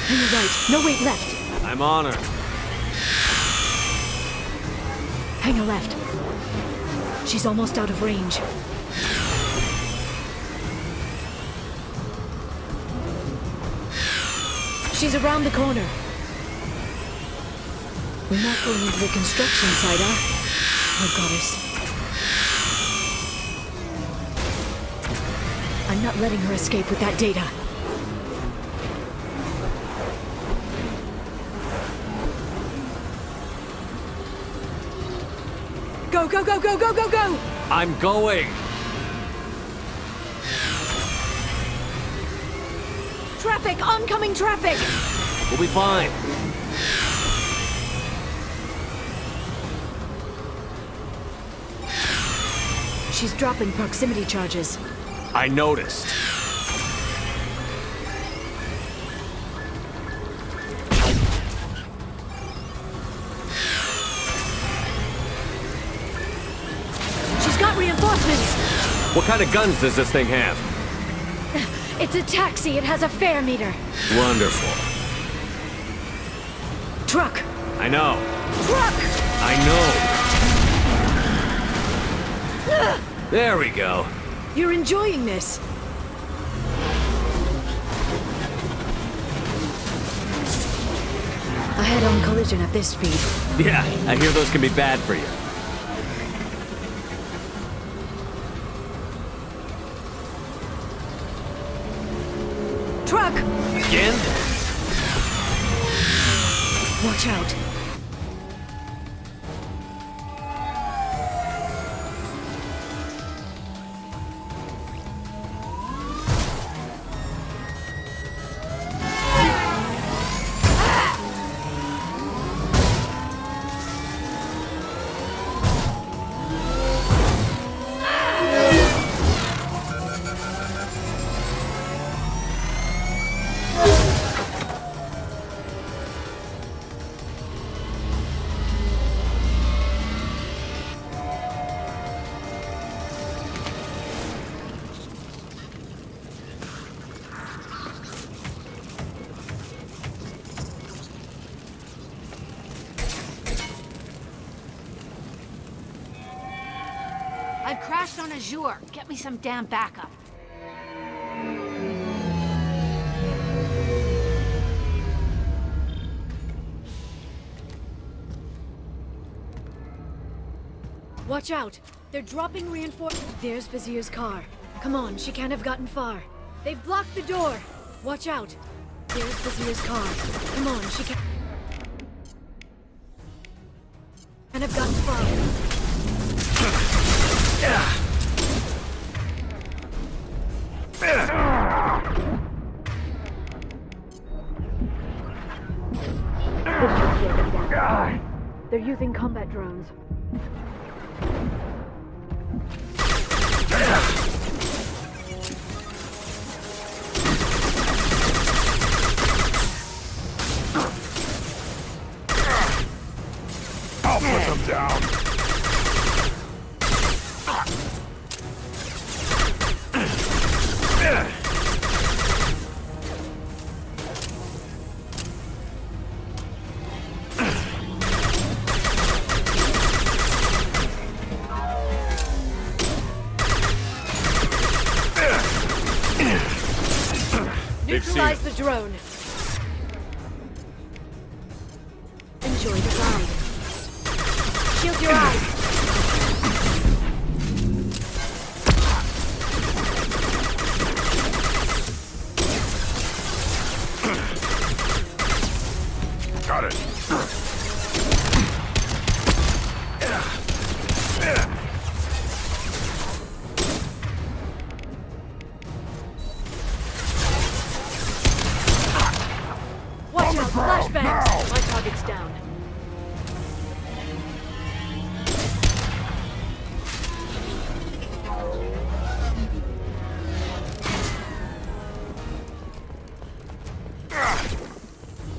On your right. No, wait, left. I'm on her. Hang a left. She's almost out of range. She's around the corner. We're not going into the construction site, Oh, goddess. I'm not letting her escape with that data. Go, go, go, go, go, go, go! I'm going! Traffic! Oncoming traffic! We'll be fine. She's dropping proximity charges. I noticed. She's got reinforcements! What kind of guns does this thing have? It's a taxi. It has a fare meter. Wonderful. Truck! I know. Truck! I know. There we go. You're enjoying this. A head-on collision at this speed. Yeah, I hear those can be bad for you. Truck! Again? Watch out. I've crashed on Azure. Get me some damn backup. Watch out! They're dropping reinforcements. There's Vizier's car. Come on, she can't have gotten far. They've blocked the door! Watch out! There's Vizier's car. Come on, she can't have gotten far. This should slow them down. They're using combat drones. I'll put them down. Neutralize the drone. Enjoy the ride. Shield your eyes. Got it. Watch out, flashbangs! My target's down.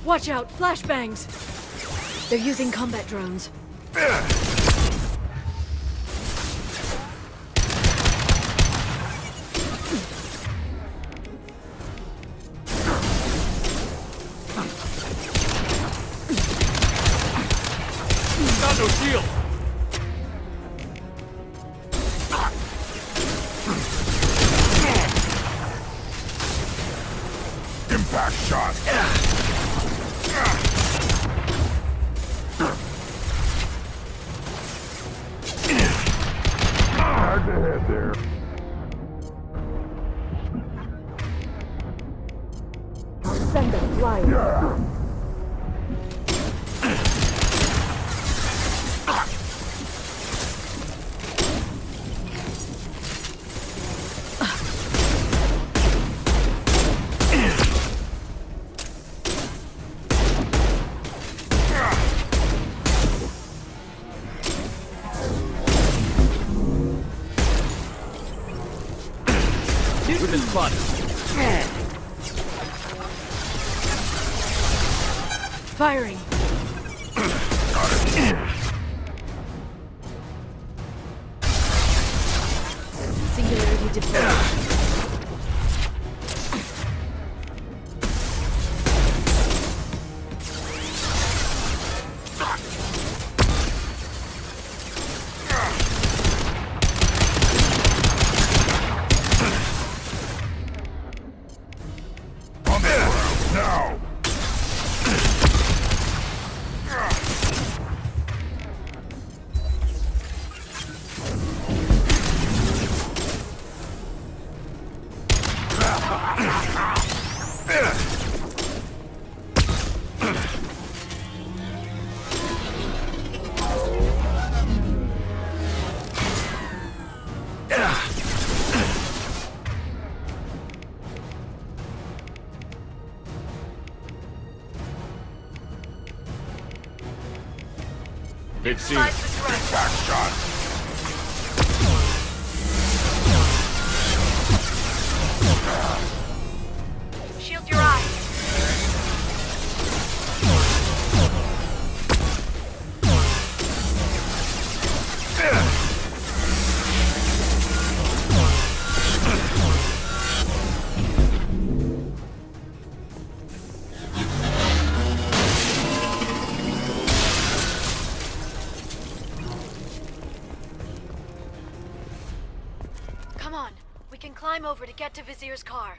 Watch out, flashbangs! They're using combat drones. Got no shield. Impact shot. Hard to head there. Send them flying. Yeah. We've been spotted. Firing. Singularity deployed. Now. Big C. Impact shot. Shield your eyes. Come on. We can climb over to get to Vizier's car.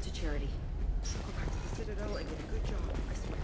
To charity. Go back to the Citadel and get a good job, I swear.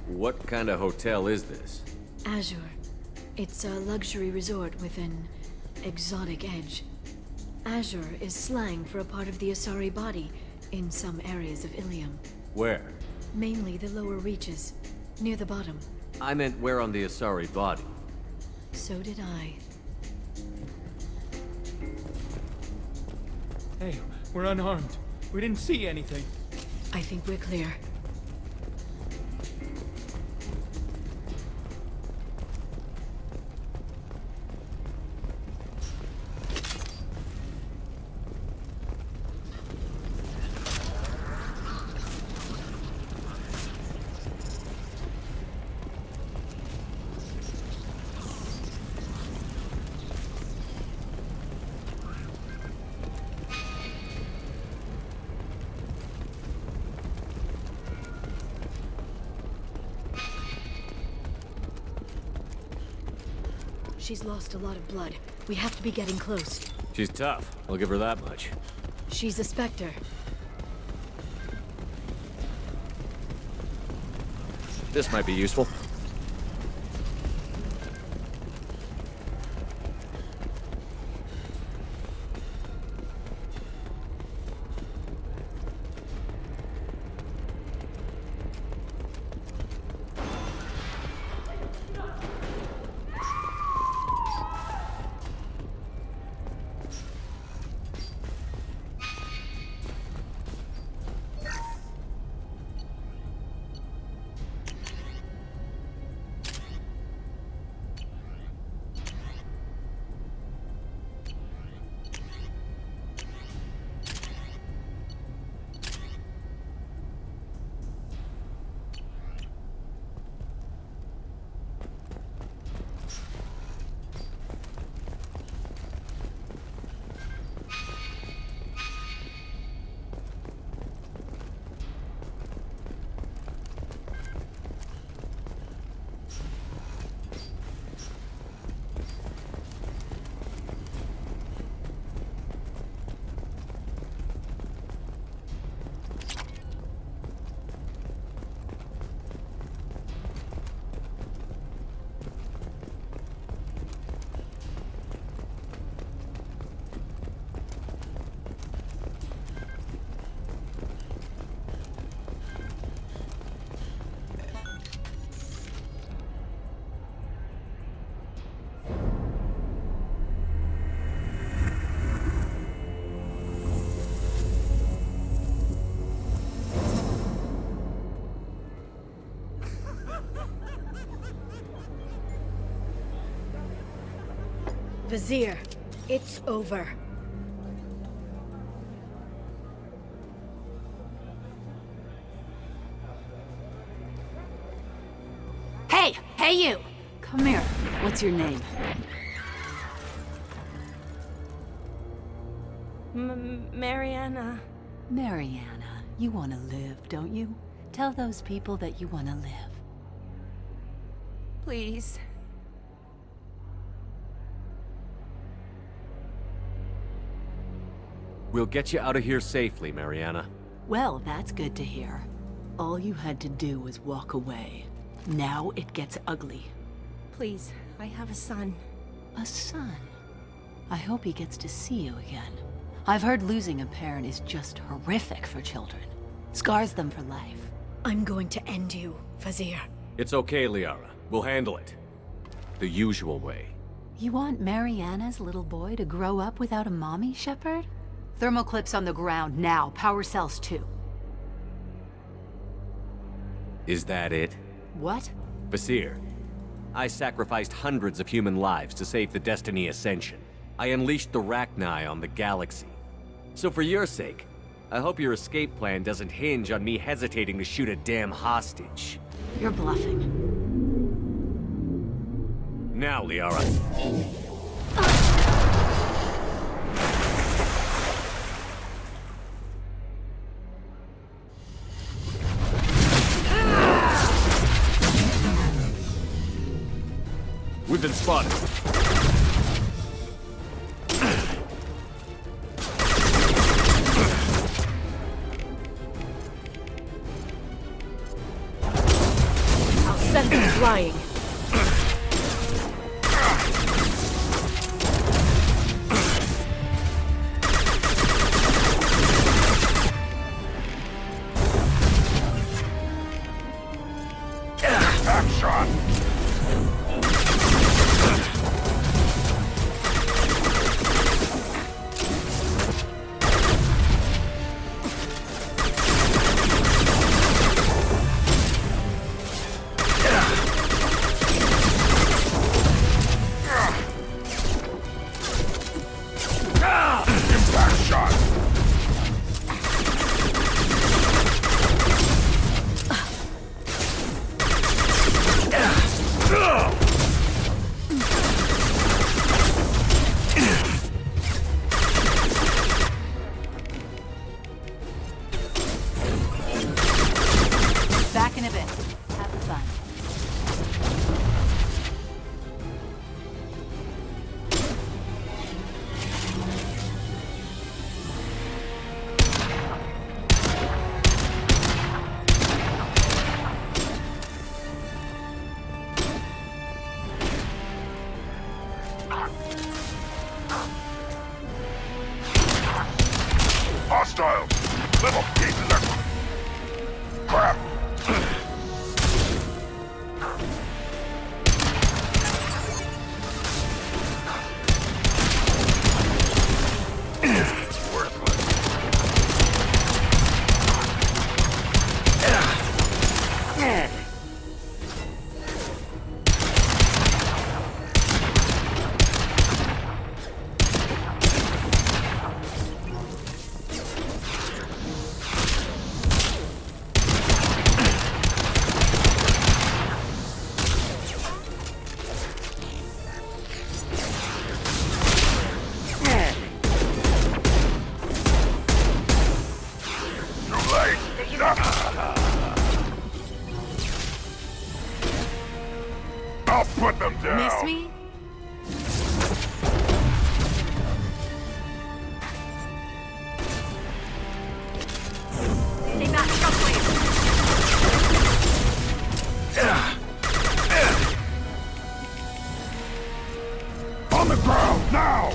What kind of hotel is this? Azure. It's a luxury resort with an exotic edge. Azure is slang for a part of the Asari body in some areas of Ilium. Where? Mainly the lower reaches, near the bottom. I meant where on the Asari body. So did I. Hey, we're unarmed. We didn't see anything. I think we're clear. She's lost a lot of blood. We have to be getting close. She's tough. I'll give her that much. She's a Spectre. This might be useful. Vizier. It's over. Hey! Hey, you! Come here. What's your name? Mariana. Mariana. You want to live, don't you? Tell those people that you want to live. Please. We'll get you out of here safely, Mariana. Well, that's good to hear. All you had to do was walk away. Now it gets ugly. Please, I have a son. A son? I hope he gets to see you again. I've heard losing a parent is just horrific for children. Scars them for life. I'm going to end you, Fazir. It's okay, Liara. We'll handle it. The usual way. You want Mariana's little boy to grow up without a mommy, Shepard? Thermal clips on the ground now. Power cells too. Is that it? What? Vasir, I sacrificed hundreds of human lives to save the Destiny Ascension. I unleashed the Rachni on the galaxy. So for your sake, I hope your escape plan doesn't hinge on me hesitating to shoot a damn hostage. You're bluffing. Now, Liara. We've been spotted. I'll send them flying. Back in a bit. Have fun. Hostiles! Little pieces of crap! I'll put them down! Miss me? Stay back, shockwave! On the ground, now!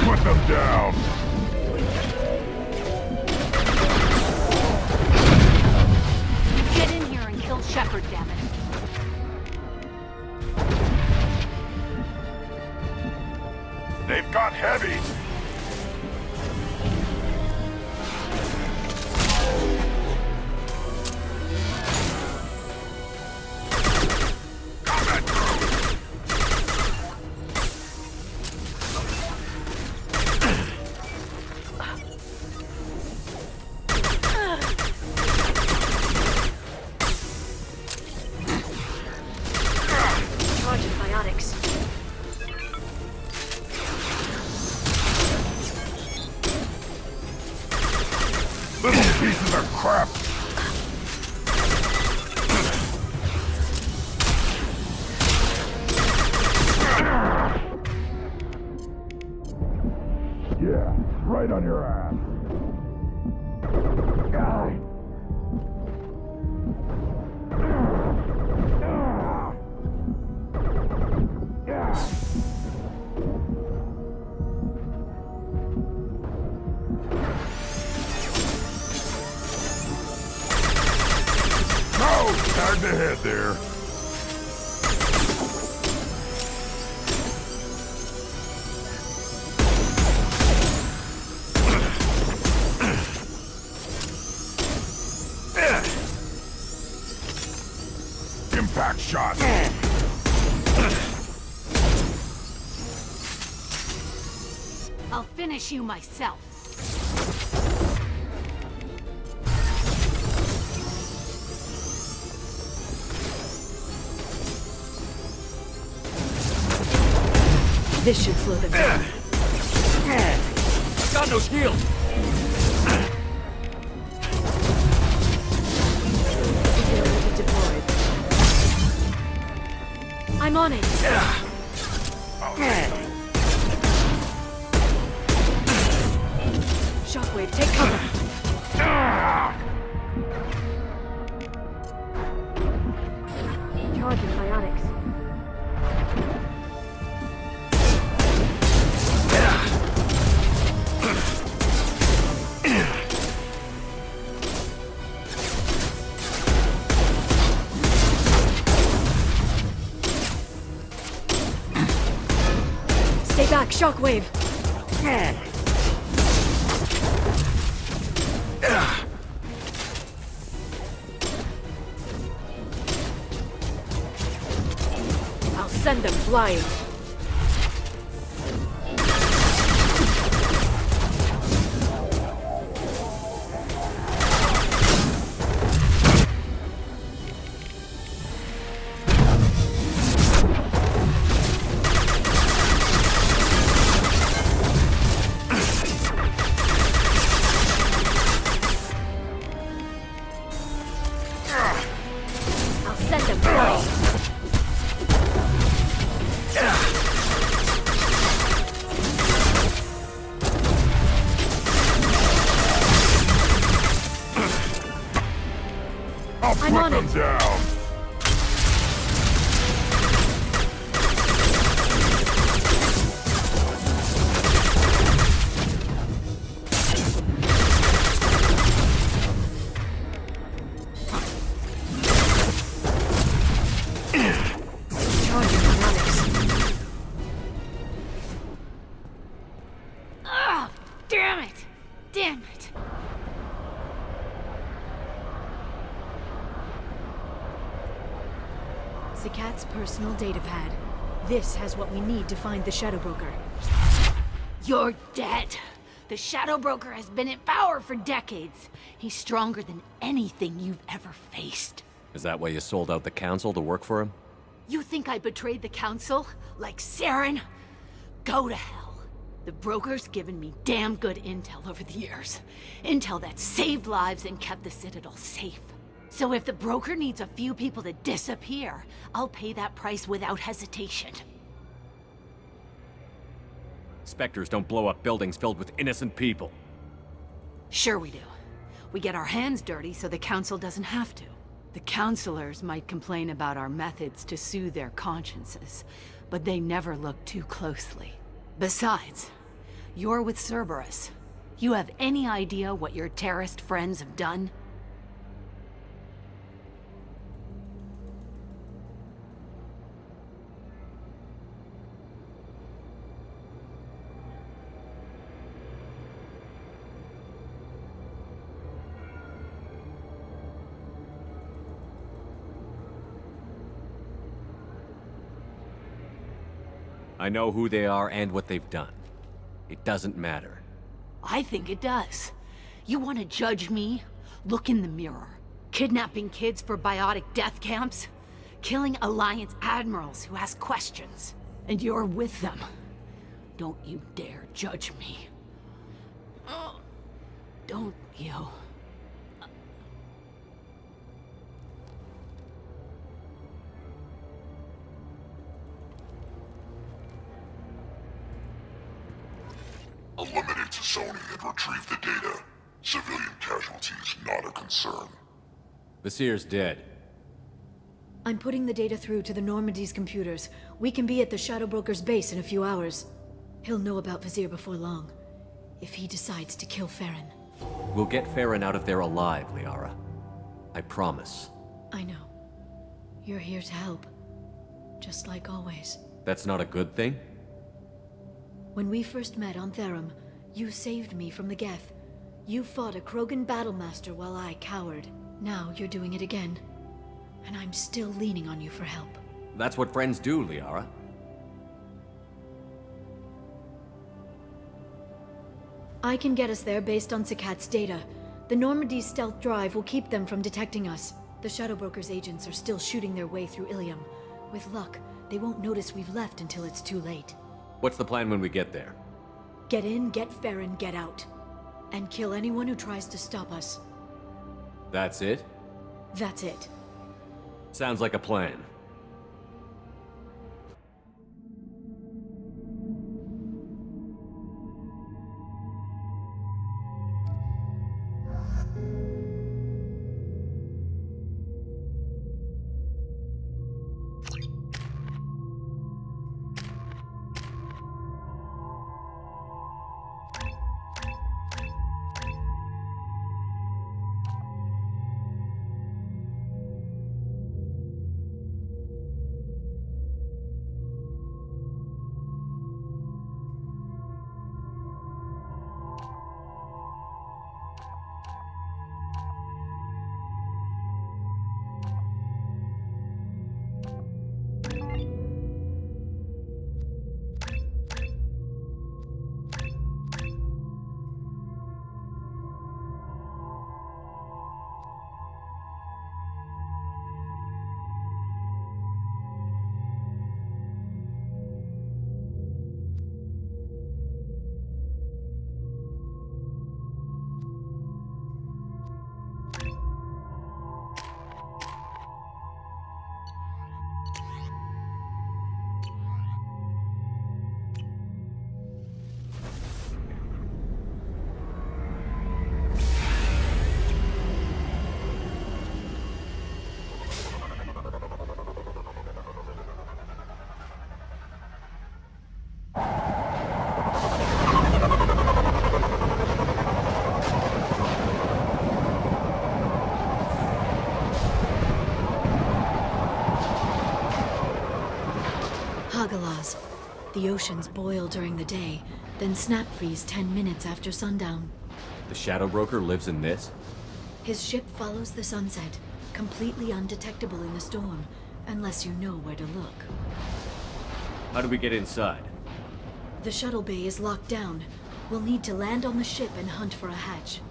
put them down! Get in here and kill Shepard, damn it. They've got heavy! Charging biotics. Little pieces of crap! Yeah, right on your ass. Hard to head there. Impact shot. I'll finish you myself. This should slow them down. Got no shield! Security deployed. I'm on it. Shockwave, take cover. Charging biotics. Stay back, Shockwave! I'll send them flying. Send them flying. I'll put them down. Ah, damn it! Damn it! Zakat's personal data pad. This has what we need to find the Shadow Broker. You're dead. The Shadow Broker has been in power for decades. He's stronger than anything you've ever faced. Is that why you sold out the Council to work for him? You think I betrayed the Council? Like Saren? Go to hell. The Broker's given me damn good intel over the years. Intel that saved lives and kept the Citadel safe. So if the Broker needs a few people to disappear, I'll pay that price without hesitation. Spectres don't blow up buildings filled with innocent people. Sure we do. We get our hands dirty so the Council doesn't have to. The Councilors might complain about our methods to soothe their consciences, but they never look too closely. Besides, You're with Cerberus. You have any idea what your terrorist friends have done? I know who they are and what they've done. It doesn't matter. I think it does. You want to judge me? Look in the mirror. Kidnapping kids for biotic death camps? Killing Alliance admirals who ask questions. And you're with them. Don't you dare judge me. Don't you? Eliminate Sony and retrieve the data. Civilian casualties not a concern. Vasir's dead. I'm putting the data through to the Normandy's computers. We can be at the Shadow Broker's base in a few hours. He'll know about Vasir before long, if he decides to kill Farron. We'll get Farron out of there alive, Liara. I promise. I know. You're here to help. Just like always. That's not a good thing? When we first met on Therum, you saved me from the Geth. You fought a Krogan battlemaster while I cowered. Now you're doing it again. And I'm still leaning on you for help. That's what friends do, Liara. I can get us there based on Sakat's data. The Normandy's stealth drive will keep them from detecting us. The Shadow Broker's agents are still shooting their way through Ilium. With luck, they won't notice we've left until it's too late. What's the plan when we get there? Get in, get Farron, get out. And kill anyone who tries to stop us. That's it? That's it. Sounds like a plan. Hagalaz. The oceans boil during the day, then snap freeze 10 minutes after sundown. The Shadow Broker lives in this? His ship follows the sunset, completely undetectable in the storm, unless you know where to look. How do we get inside? The shuttle bay is locked down. We'll need to land on the ship and hunt for a hatch.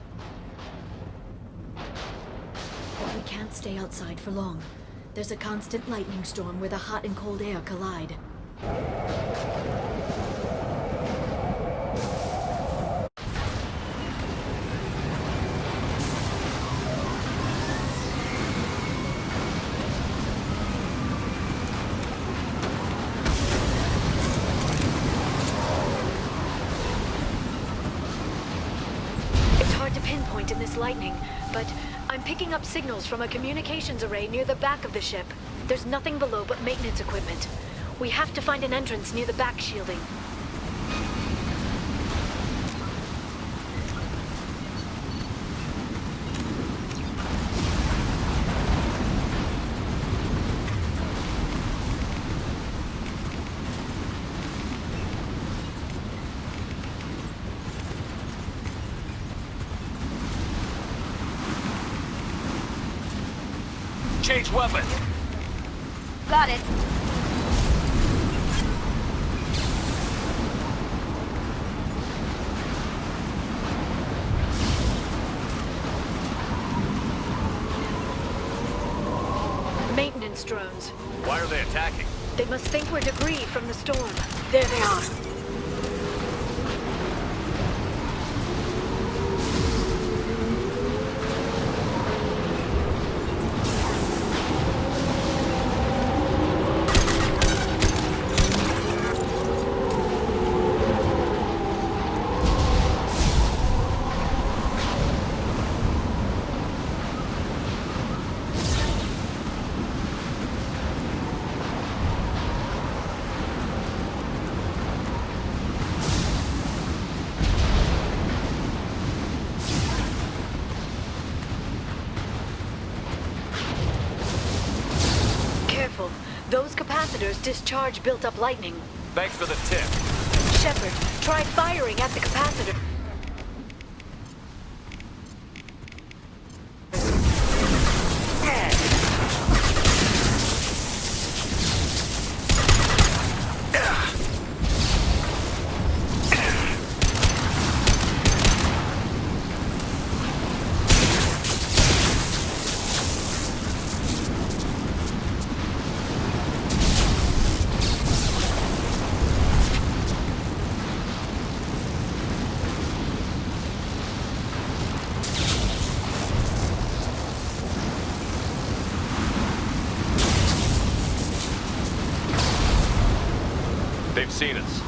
But we can't stay outside for long. There's a constant lightning storm where the hot and cold air collide. It's hard to pinpoint in this lightning, but I'm picking up signals from a communications array near the back of the ship. There's nothing below but maintenance equipment. We have to find an entrance near the back shielding. change weapon. Got it. Maintenance drones. Why are they attacking? They must think we're debris from the storm. There they are. Careful. Those capacitors discharge built-up lightning. Thanks for the tip. Shepard, try firing at the capacitor. They've seen us.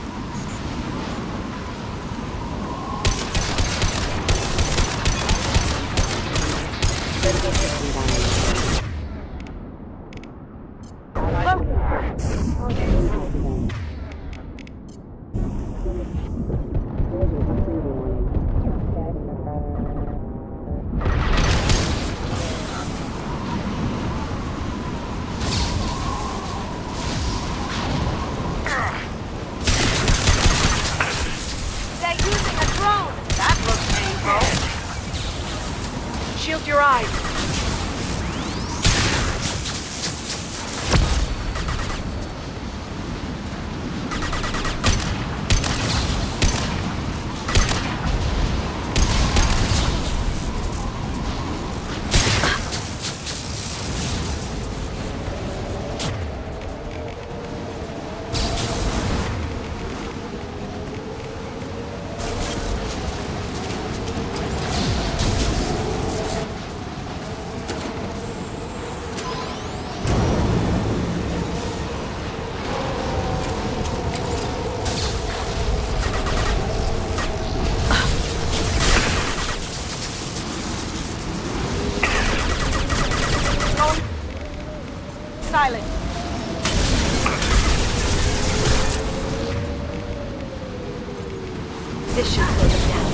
Shield your eyes. Silent. This should slow them down.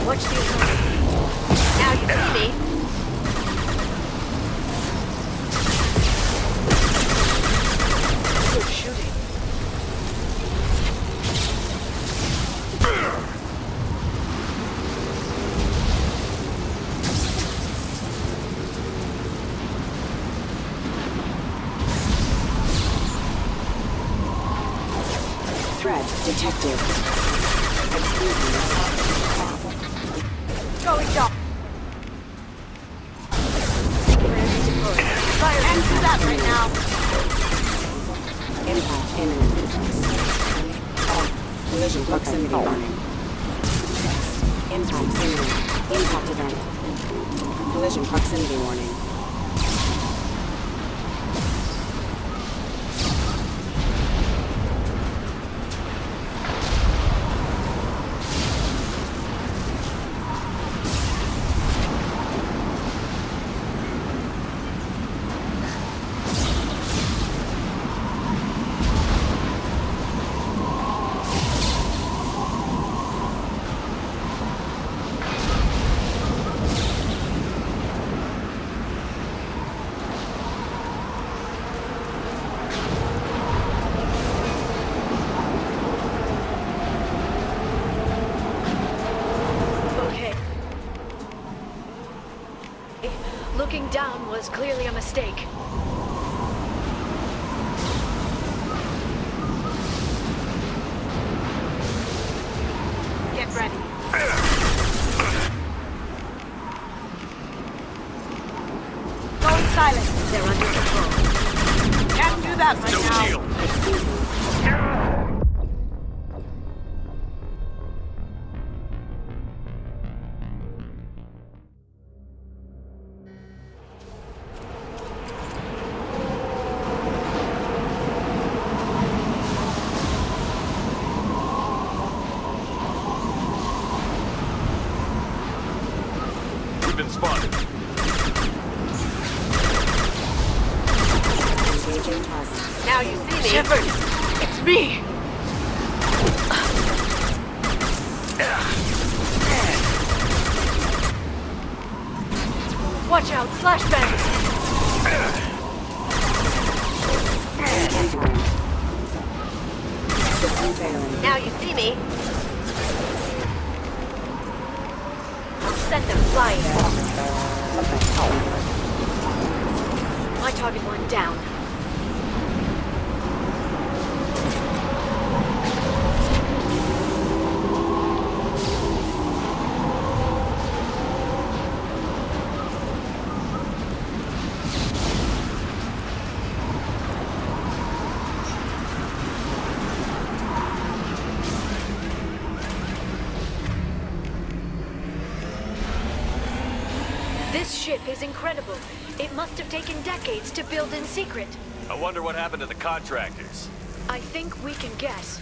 Watch the alarm. Now you see me. Good shooting. Threat detected. Excuse me. Going down. Fire into that right now. Impact imminent. Collision proximity warning. Impact imminent. Impact event. Collision proximity warning. was clearly a mistake. Get ready. Going silent. They're under control. Can't do that right now. We've been spotted. Now you see me. Shepard, it's me. Watch out, flashbang. Now you see me. I'll send them flying. My target one down. This ship is incredible. It must have taken decades to build in secret. I wonder what happened to the contractors. I think we can guess.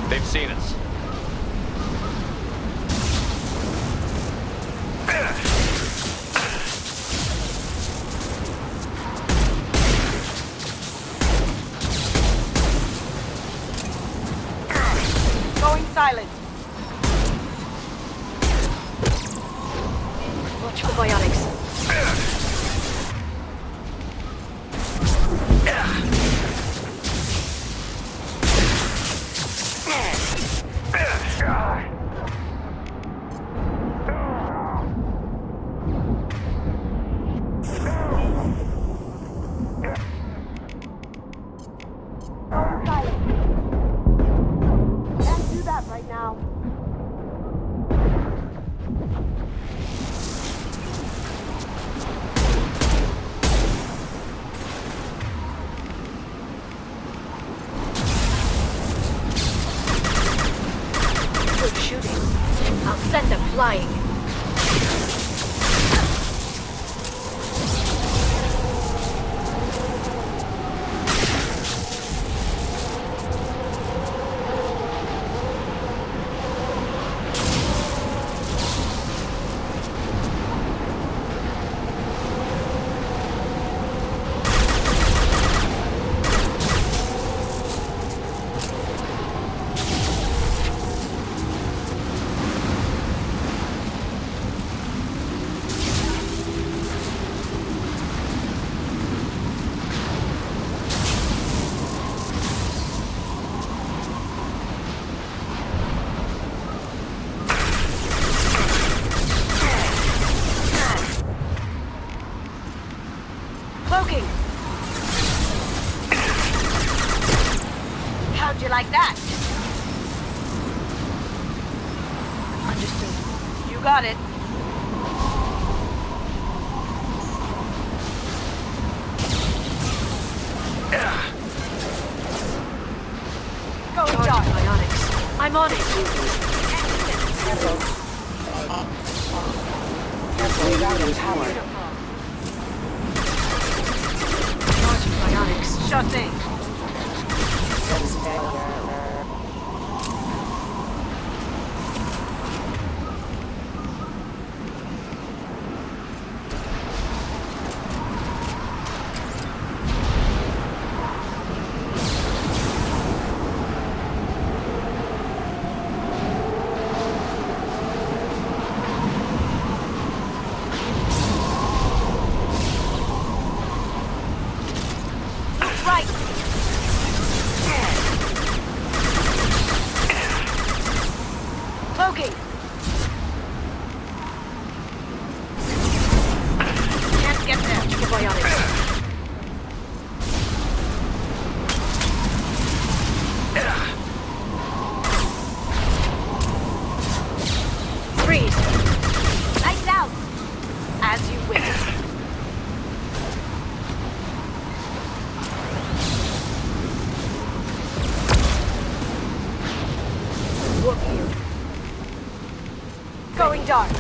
They've seen us. Going silent. Watch for bionics. Can't do that right now. Good shooting. I'll send them flying. Cloaking. How'd you like that? Understood. You got it. Going dark. Bionics. I'm on it. Careful. Careful, routing power. Charging bionics. Sure thing. Cloaking! Can't get there. The bionics. Freeze! Lights out! As you wish. Going dark.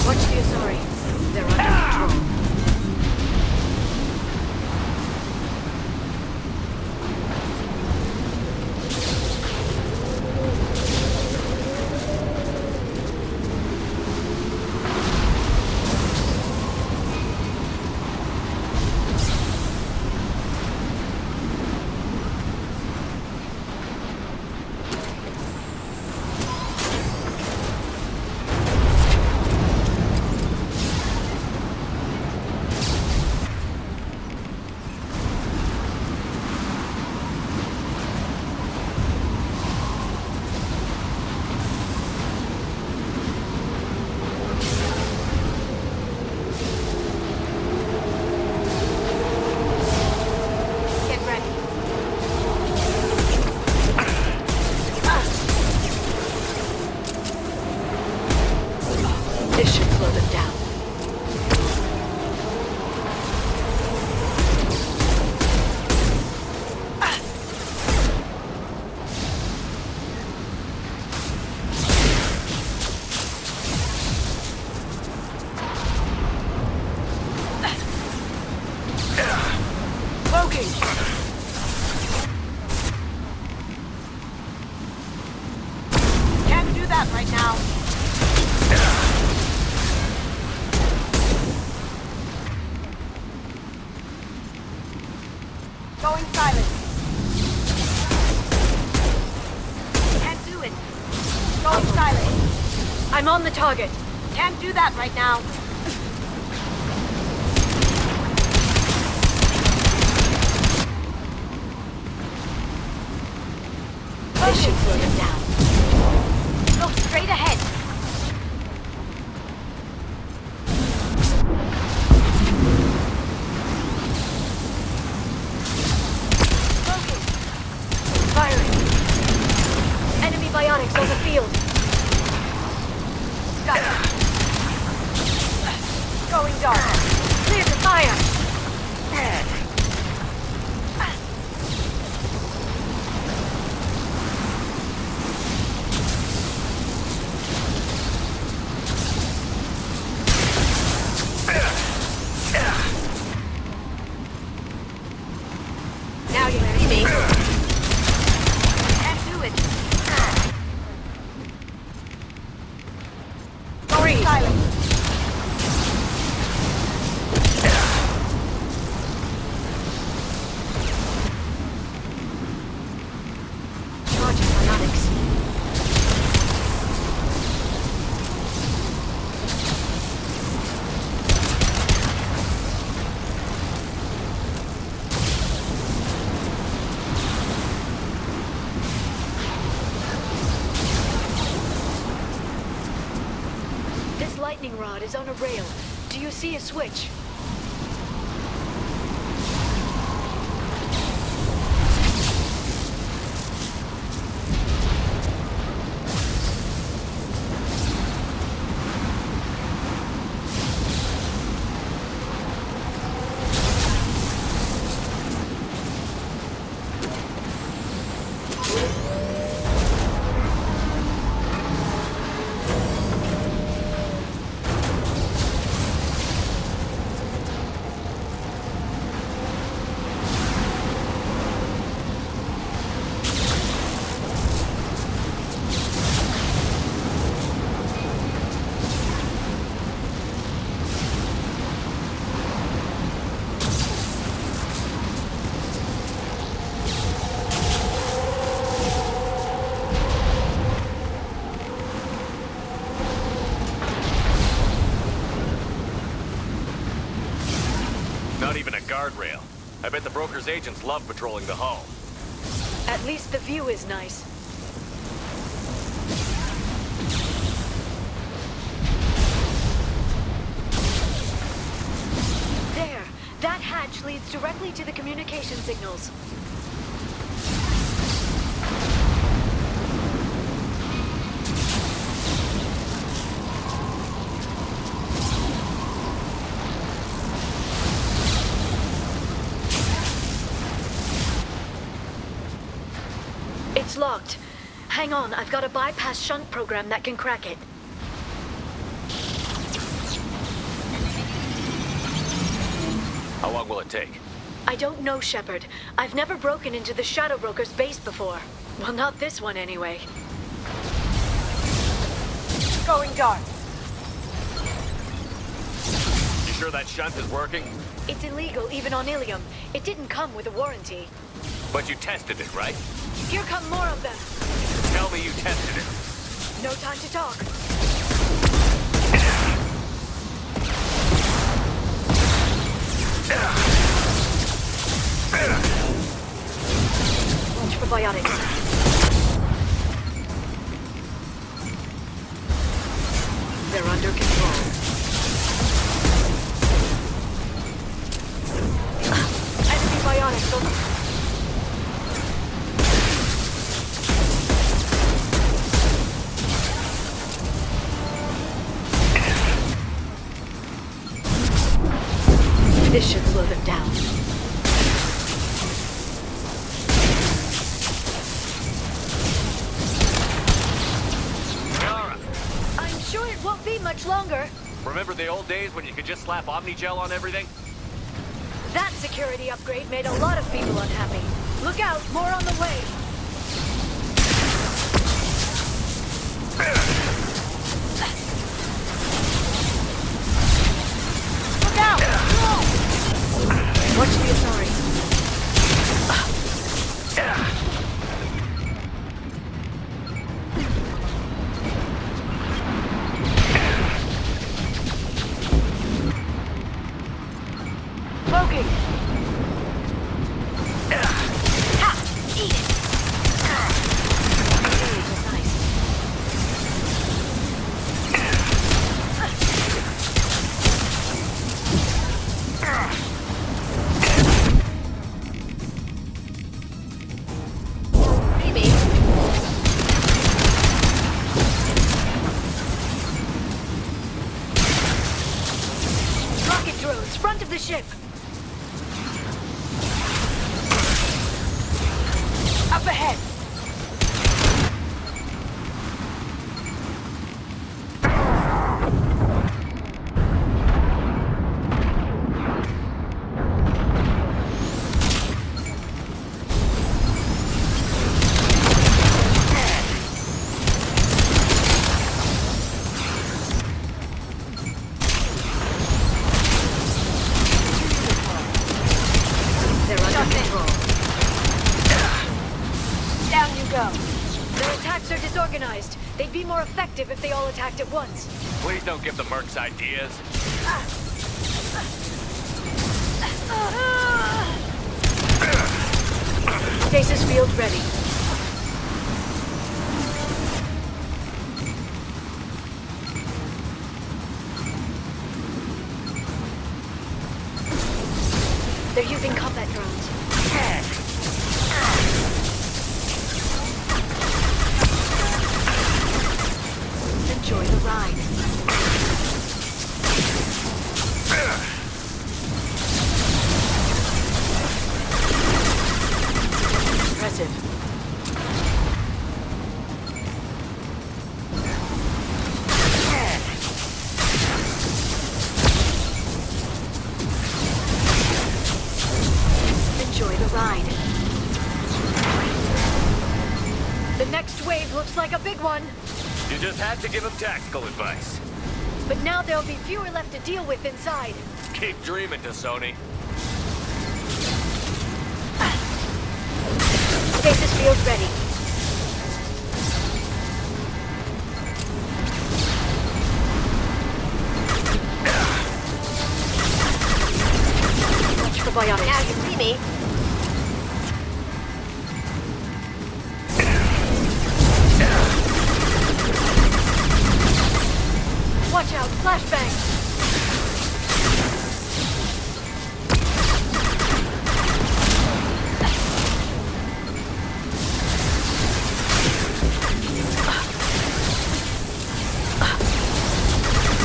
Watch the Azori. They're under control. This should slow them down. Cloaking! Can't do that right now. Going silent. Can't do it. Going silent. I'm on the target. Can't do that right now. This should slow them down. Look straight ahead. Firing. Enemy bionics on the field. Got it. lightning rod is on a rail. Do you see a switch? Not even a guardrail. I bet the broker's agents love patrolling the hull. At least the view is nice. There! That hatch leads directly to the communication signals. It's locked. Hang on, I've got a bypass shunt program that can crack it. How long will it take? I don't know, Shepard. I've never broken into the Shadow Broker's base before. Well, not this one anyway. Going dark. You sure that shunt is working? It's illegal even on Ilium. It didn't come with a warranty. But you tested it, right? Here come more of them. Tell me you tested it. No time to talk. Watch for biotics. They're under control. Enemy biotics over. This should slow them down. Yara, I'm sure it won't be much longer. remember the old days when you could just slap Omnigel on everything? That security upgrade made a lot of people unhappy. Look out, more on the way. Look out! Watch the Atari. Smoking! Ha! Eat it! Rocket drones, front of the ship! Up ahead! They're under control. Down you go. Their attacks are disorganized. They'd be more effective if they all attacked at once. Please don't give the mercs ideas. Stasis field ready. using combat drones. Enjoy the ride. Impressive. Enjoy the ride. The next wave looks like a big one. You just had to give him tactical advice. But now there'll be fewer left to deal with inside. Keep dreaming, Sony. Stasis field ready. Watch for biotics. Now you see me. Watch out, flashbang!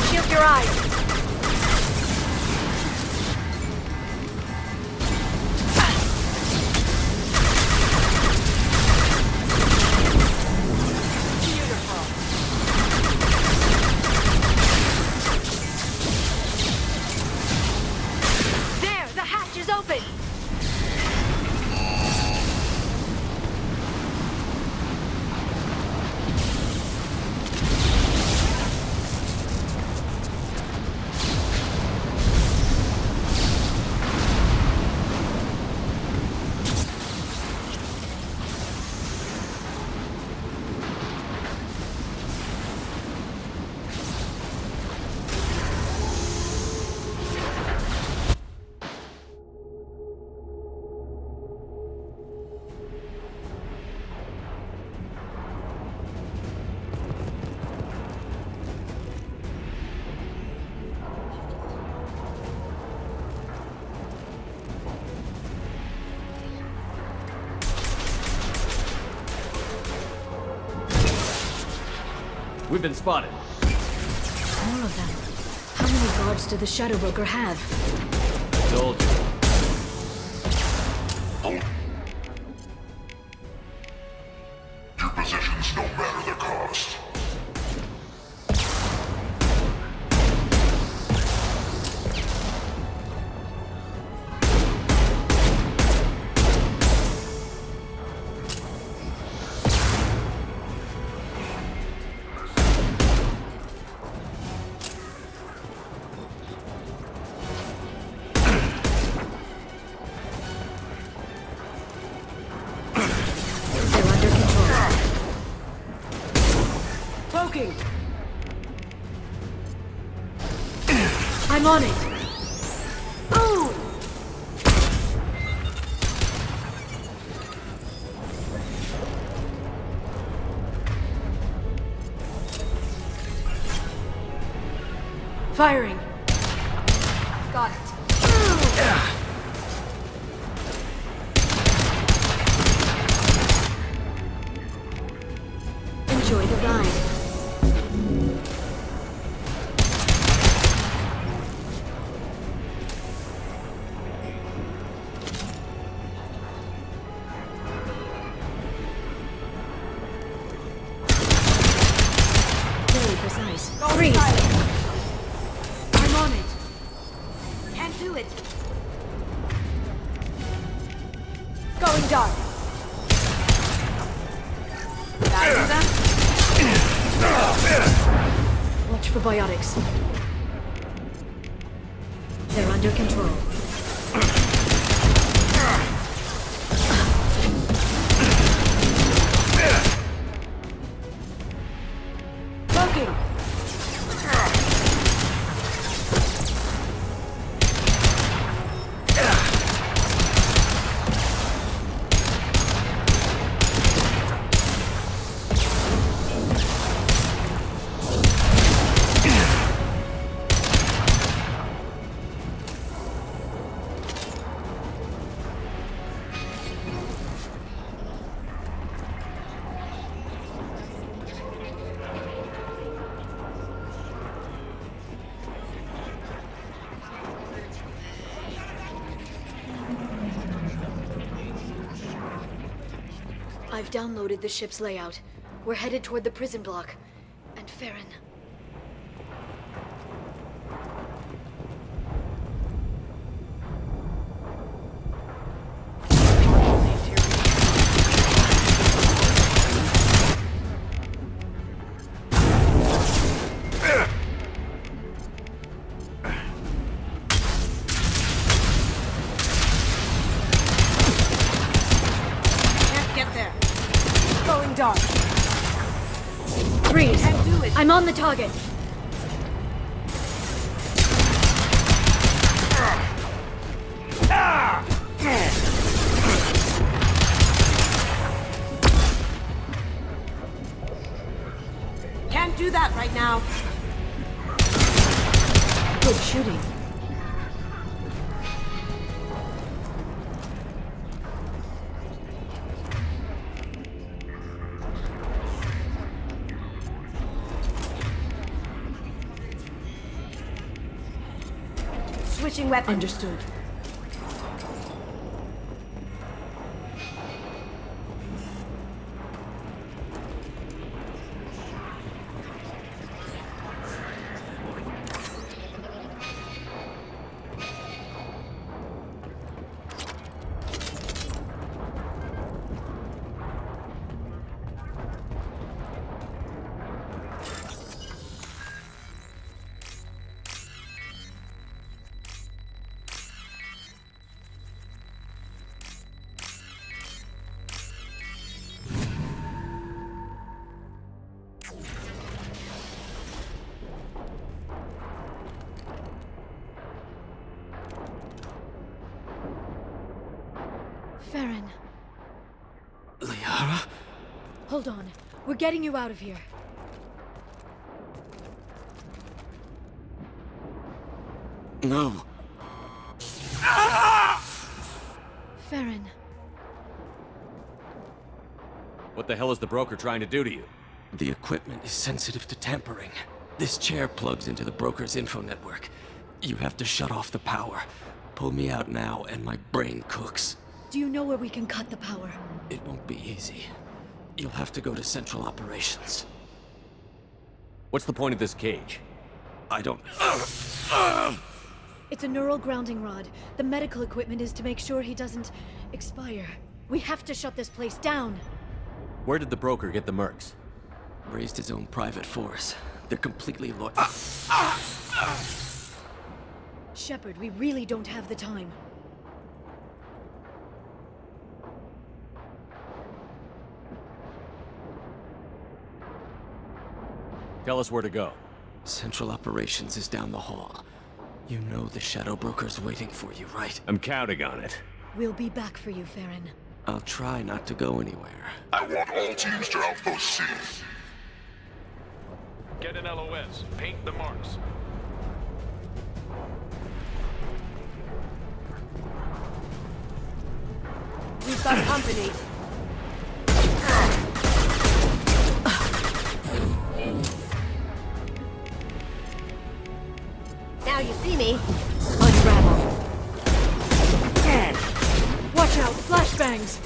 Shield your eyes. There, the hatch is open. We've been spotted. More of them. How many guards do the Shadow Broker have? Told you. Your positions no matter the cost. They're under control. Cloaking! I'm on it. Ooh! Firing. Got it. Enjoy the ride. Very precise. Freeze. I'm on it. Can't do it. Going dark. Gotta do that? Watch for biotics. They're under control. Cloaking! I've downloaded the ship's layout. We're headed toward the prison block. And Farron. Freeze! I'm on the target! Can't do that right now. Good shooting. Switching weapon. Understood. Farron. Liara? Hold on. We're getting you out of here. No. Farron. What the hell is the broker trying to do to you? The equipment is sensitive to tampering. This chair plugs into the broker's info network. You have to shut off the power. Pull me out now and my brain cooks. Do you know where we can cut the power? It won't be easy. You'll have to go to Central Operations. What's the point of this cage? I don't... It's a neural grounding rod. The medical equipment is to make sure he doesn't expire. We have to shut this place down. Where did the broker get the mercs? Raised his own private force. They're completely loyal. Shepard, we really don't have the time. Tell us where to go. Central Operations is down the hall. You know the Shadow Broker's waiting for you, right? I'm counting on it. We'll be back for you, Farron. I'll try not to go anywhere. I want all teams to Outpost C. Get an LOS. Paint the marks. We've got company. Now you see me. Unravel. Watch out! Flashbangs!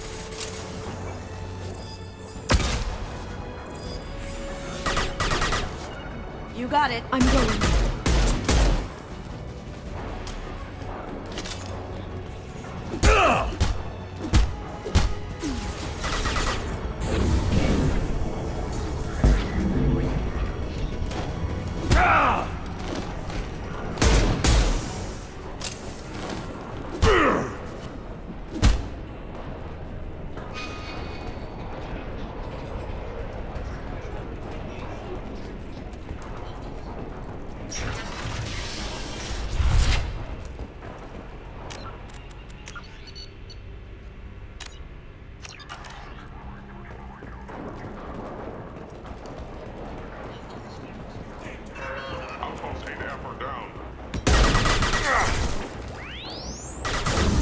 You got it. I'm going.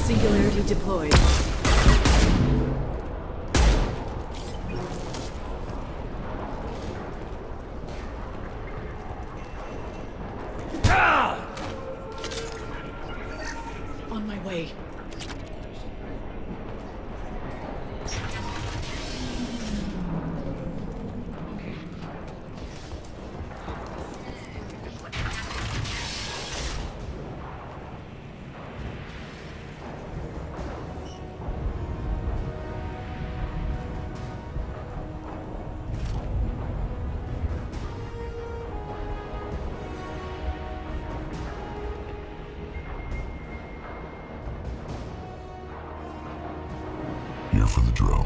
Singularity deployed. On my way. Here for the drill.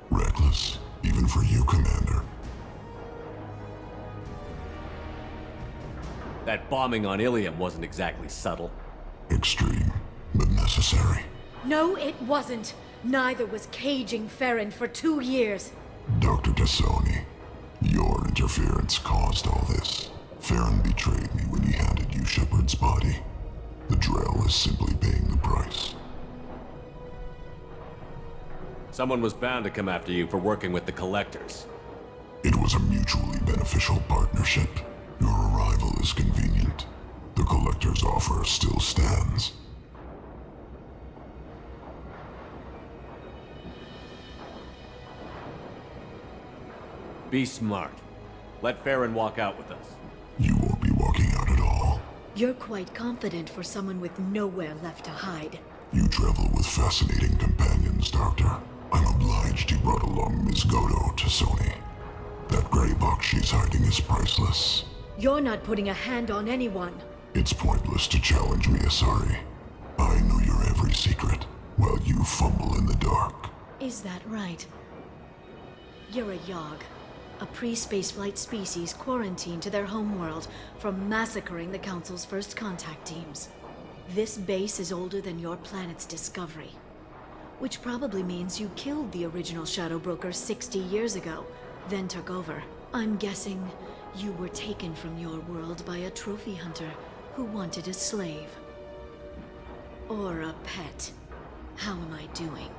Reckless, even for you, Commander. That bombing on Ilium wasn't exactly subtle. Extreme, but necessary. No, it wasn't. Neither was caging Farron for 2 years. Dr. Tassoni, your interference caused all this. Farron betrayed me when he handed you Shepard's body. The Drell is simply paying the price. Someone was bound to come after you for working with the Collectors. It was a mutually beneficial partnership. Your arrival is convenient. The Collector's offer still stands. Be smart. Let Farron walk out with us. You won't be walking out at all. You're quite confident for someone with nowhere left to hide. You travel with fascinating companions, Doctor. I'm obliged you brought along Ms. Godo to Sony. That gray box she's hiding is priceless. You're not putting a hand on anyone. It's pointless to challenge me, Asari. I know your every secret, while you fumble in the dark. Is that right? You're a Yogg, a pre-spaceflight species quarantined to their homeworld from massacring the Council's first contact teams. This base is older than your planet's discovery, which probably means you killed the original Shadow Broker 60 years ago, then took over. I'm guessing you were taken from your world by a trophy hunter who wanted a slave. Or a pet. How am I doing?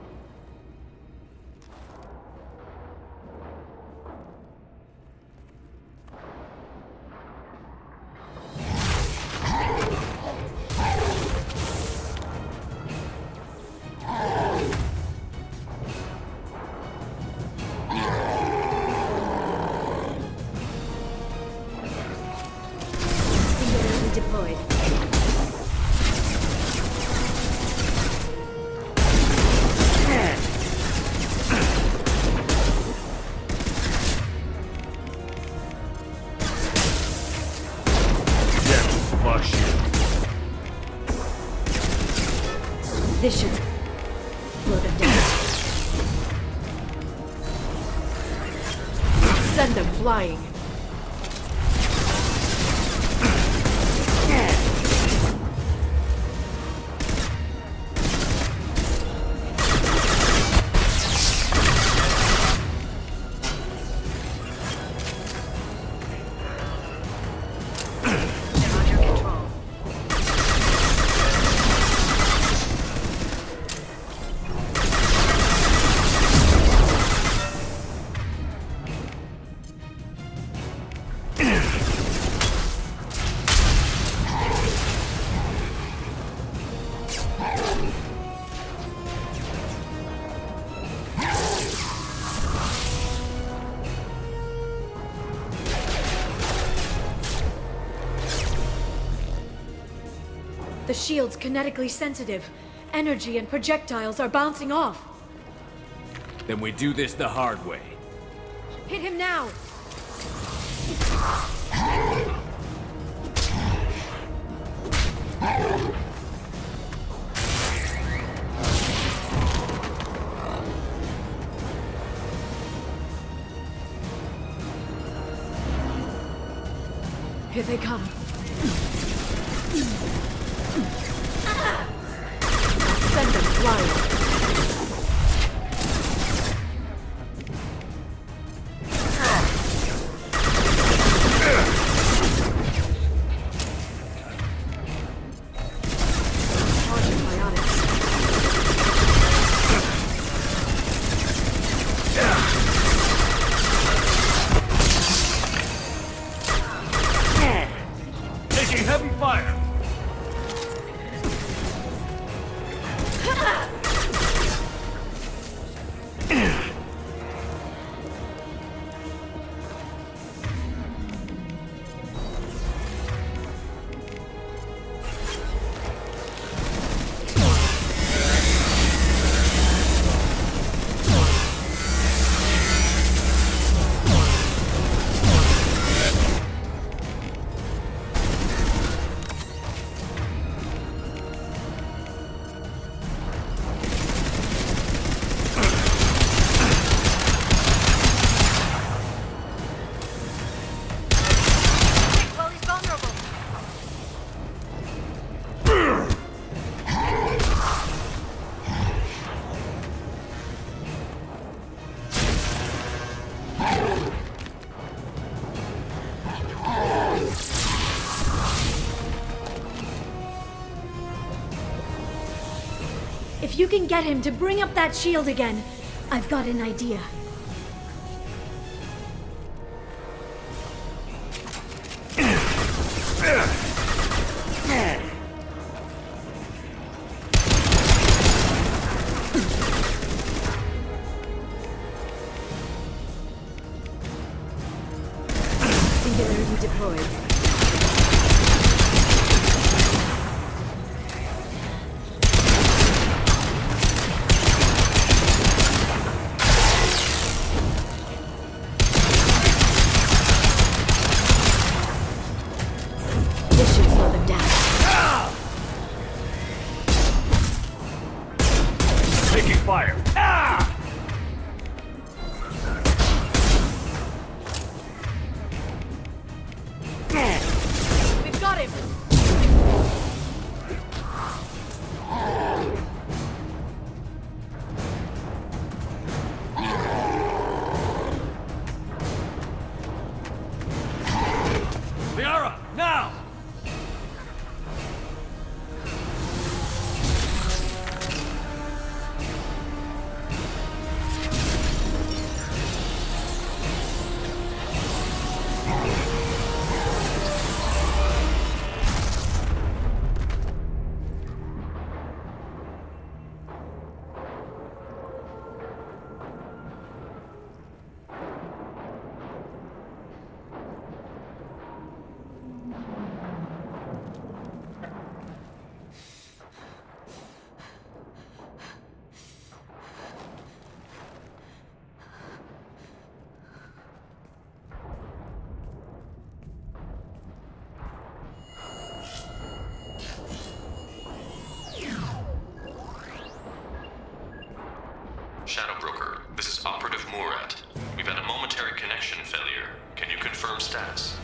Deployed. This should slow them down. Send them flying. The shield's kinetically sensitive. Energy and projectiles are bouncing off. Then we do this the hard way. Hit him now! Here they come. Send them flying. If you can get him to bring up that shield again, I've got an idea. Singularity deployed. This should slow them down. Taking fire. We've got him! Liara, now! Shadow Broker, this is Operative Murat. We've had a momentary connection failure. Can you confirm status?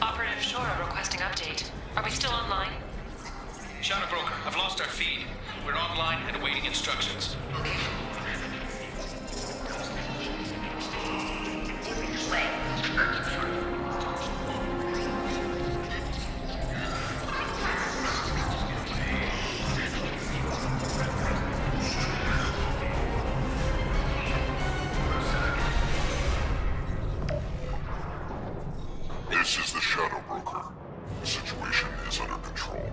Operative Shora requesting update. Are we still online? Shadow Broker, I've lost our feed. We're online and awaiting instructions. This is the Shadow Broker. The situation is under control.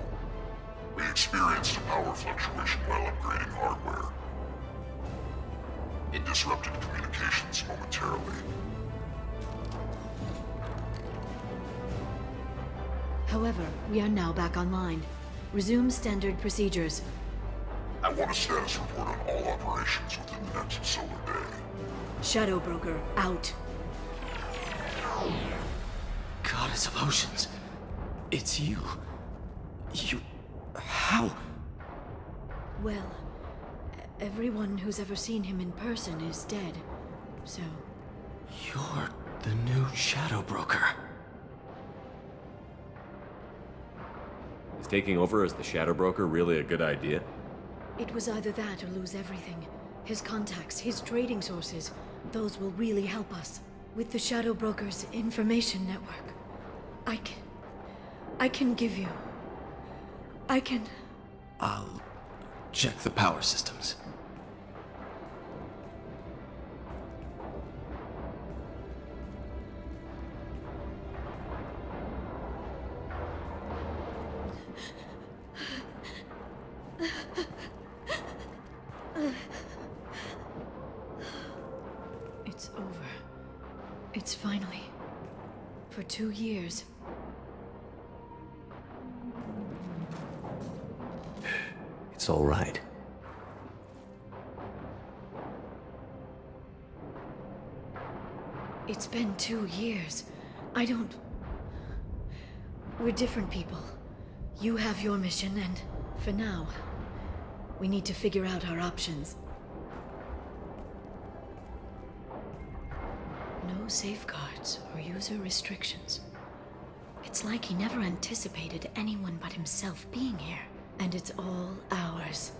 We experienced a power fluctuation while upgrading hardware. It disrupted communications momentarily. However, we are now back online. Resume standard procedures. I want a status report on all operations within the next solar day. Shadow Broker, out. Goddess of Oceans. It's you. You... How? Well, everyone who's ever seen him in person is dead, so... You're the new Shadow Broker. Is taking over as the Shadow Broker really a good idea? It was either that or lose everything. His contacts, his trading sources, those will really help us. With the Shadow Broker's information network, I can give you... I'll check the power systems. It's over. It's finally... For 2 years. It's all right. It's been 2 years. I don't... We're different people. You have your mission, and for now, we need to figure out our options. No safeguards or user restrictions. It's like he never anticipated anyone but himself being here. And it's all ours.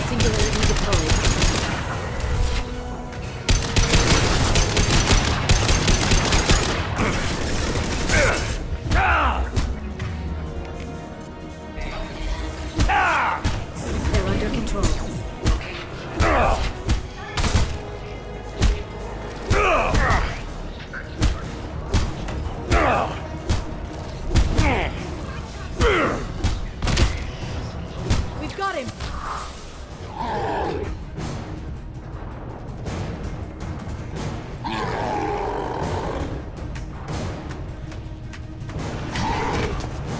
Singularity deployed. They're under control. We've got him!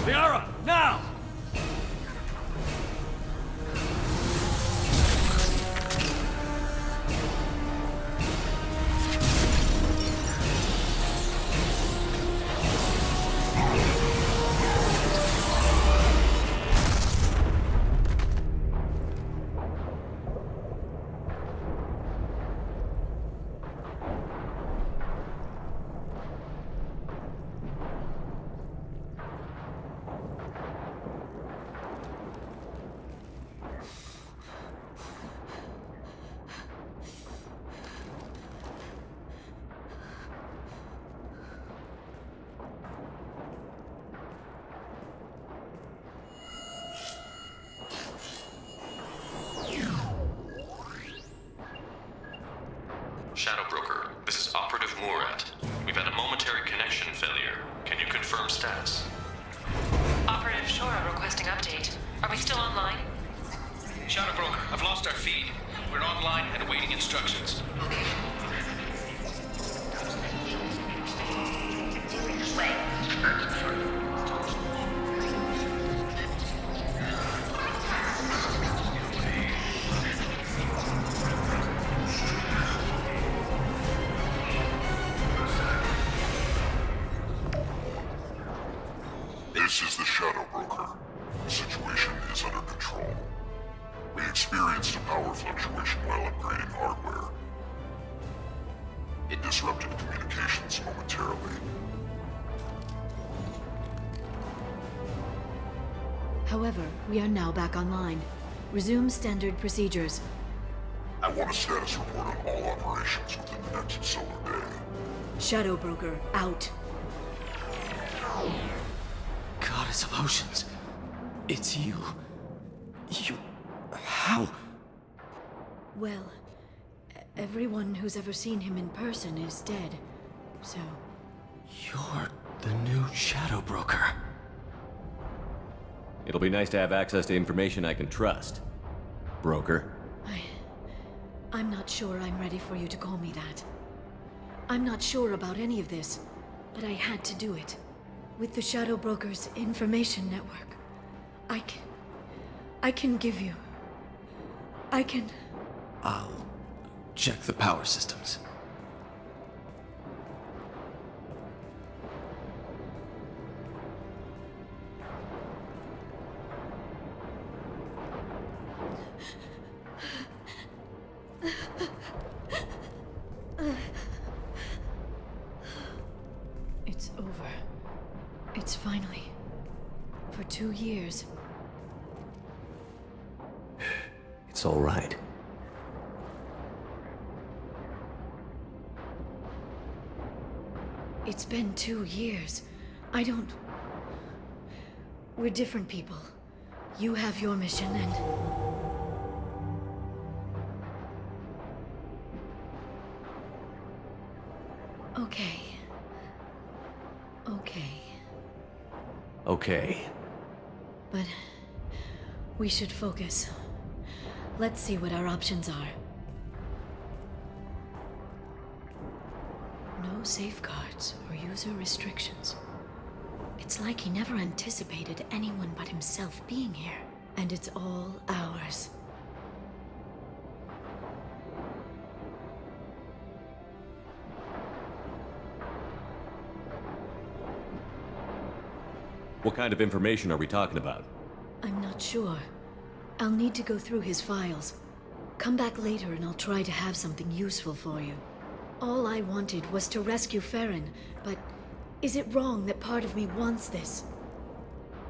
Liara, now! Shadow Broker, this is Operative Murat. We've had a momentary connection failure. Can you confirm status? Operative Shora requesting update. Are we still online? Shadow Broker, I've lost our feed. We're online and awaiting instructions. This is the Shadow Broker. The situation is under control. We experienced a power fluctuation while upgrading hardware. It disrupted communications momentarily. However, we are now back online. Resume standard procedures. I want a status report on all operations within the next solar day. Shadow Broker, out. Goddess of Oceans. It's you. You... How? Well, everyone who's ever seen him in person is dead. So... You're the new Shadow Broker. It'll be nice to have access to information I can trust. Broker. I'm not sure I'm ready for you to call me that. I'm not sure about any of this, but I had to do it. With the Shadow Broker's information network, I can give you... I can... I'll check the power systems. It's over. It's finally... For 2 years. It's all right. It's been 2 years. I don't... We're different people. You have your mission and... Okay. Okay. Okay. But... we should focus. Let's see what our options are. No safeguards or user restrictions. It's like he never anticipated anyone but himself being here. And it's all ours. What kind of information are we talking about? I'm not sure. I'll need to go through his files. Come back later and I'll try to have something useful for you. All I wanted was to rescue Farron, but is it wrong that part of me wants this?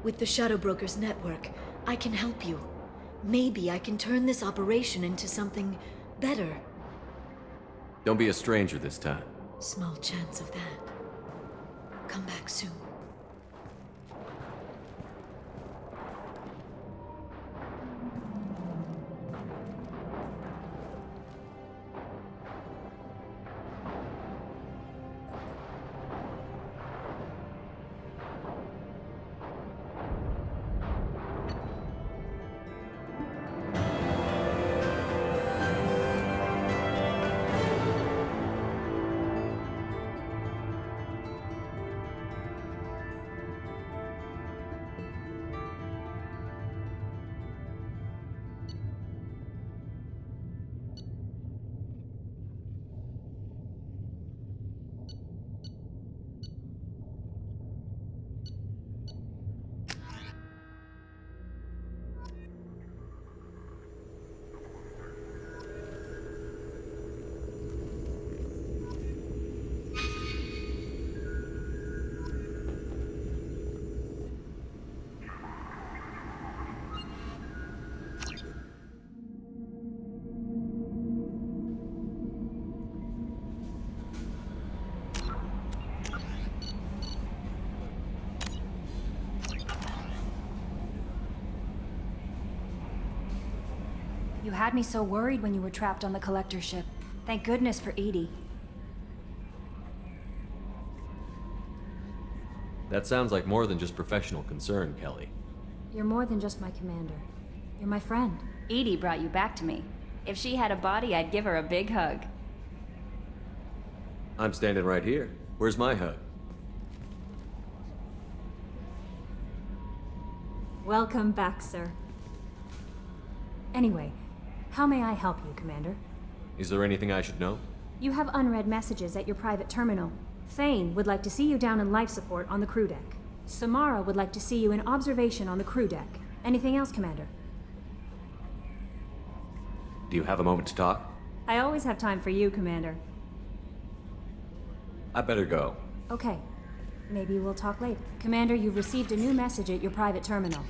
With the Shadow Brokers network, I can help you. Maybe I can turn this operation into something better. Don't be a stranger this time. Small chance of that. Come back soon. You had me so worried when you were trapped on the collector ship. Thank goodness for Edie. That sounds like more than just professional concern, Kelly. You're more than just my commander. You're my friend. Edie brought you back to me. If she had a body, I'd give her a big hug. I'm standing right here. Where's my hug? Welcome back, sir. Anyway, how may I help you, Commander? Is there anything I should know? You have unread messages at your private terminal. Thane would like to see you down in life support on the crew deck. Samara would like to see you in observation on the crew deck. Anything else, Commander? Do you have a moment to talk? I always have time for you, Commander. I better go. Okay. Maybe we'll talk later. Commander, you've received a new message at your private terminal.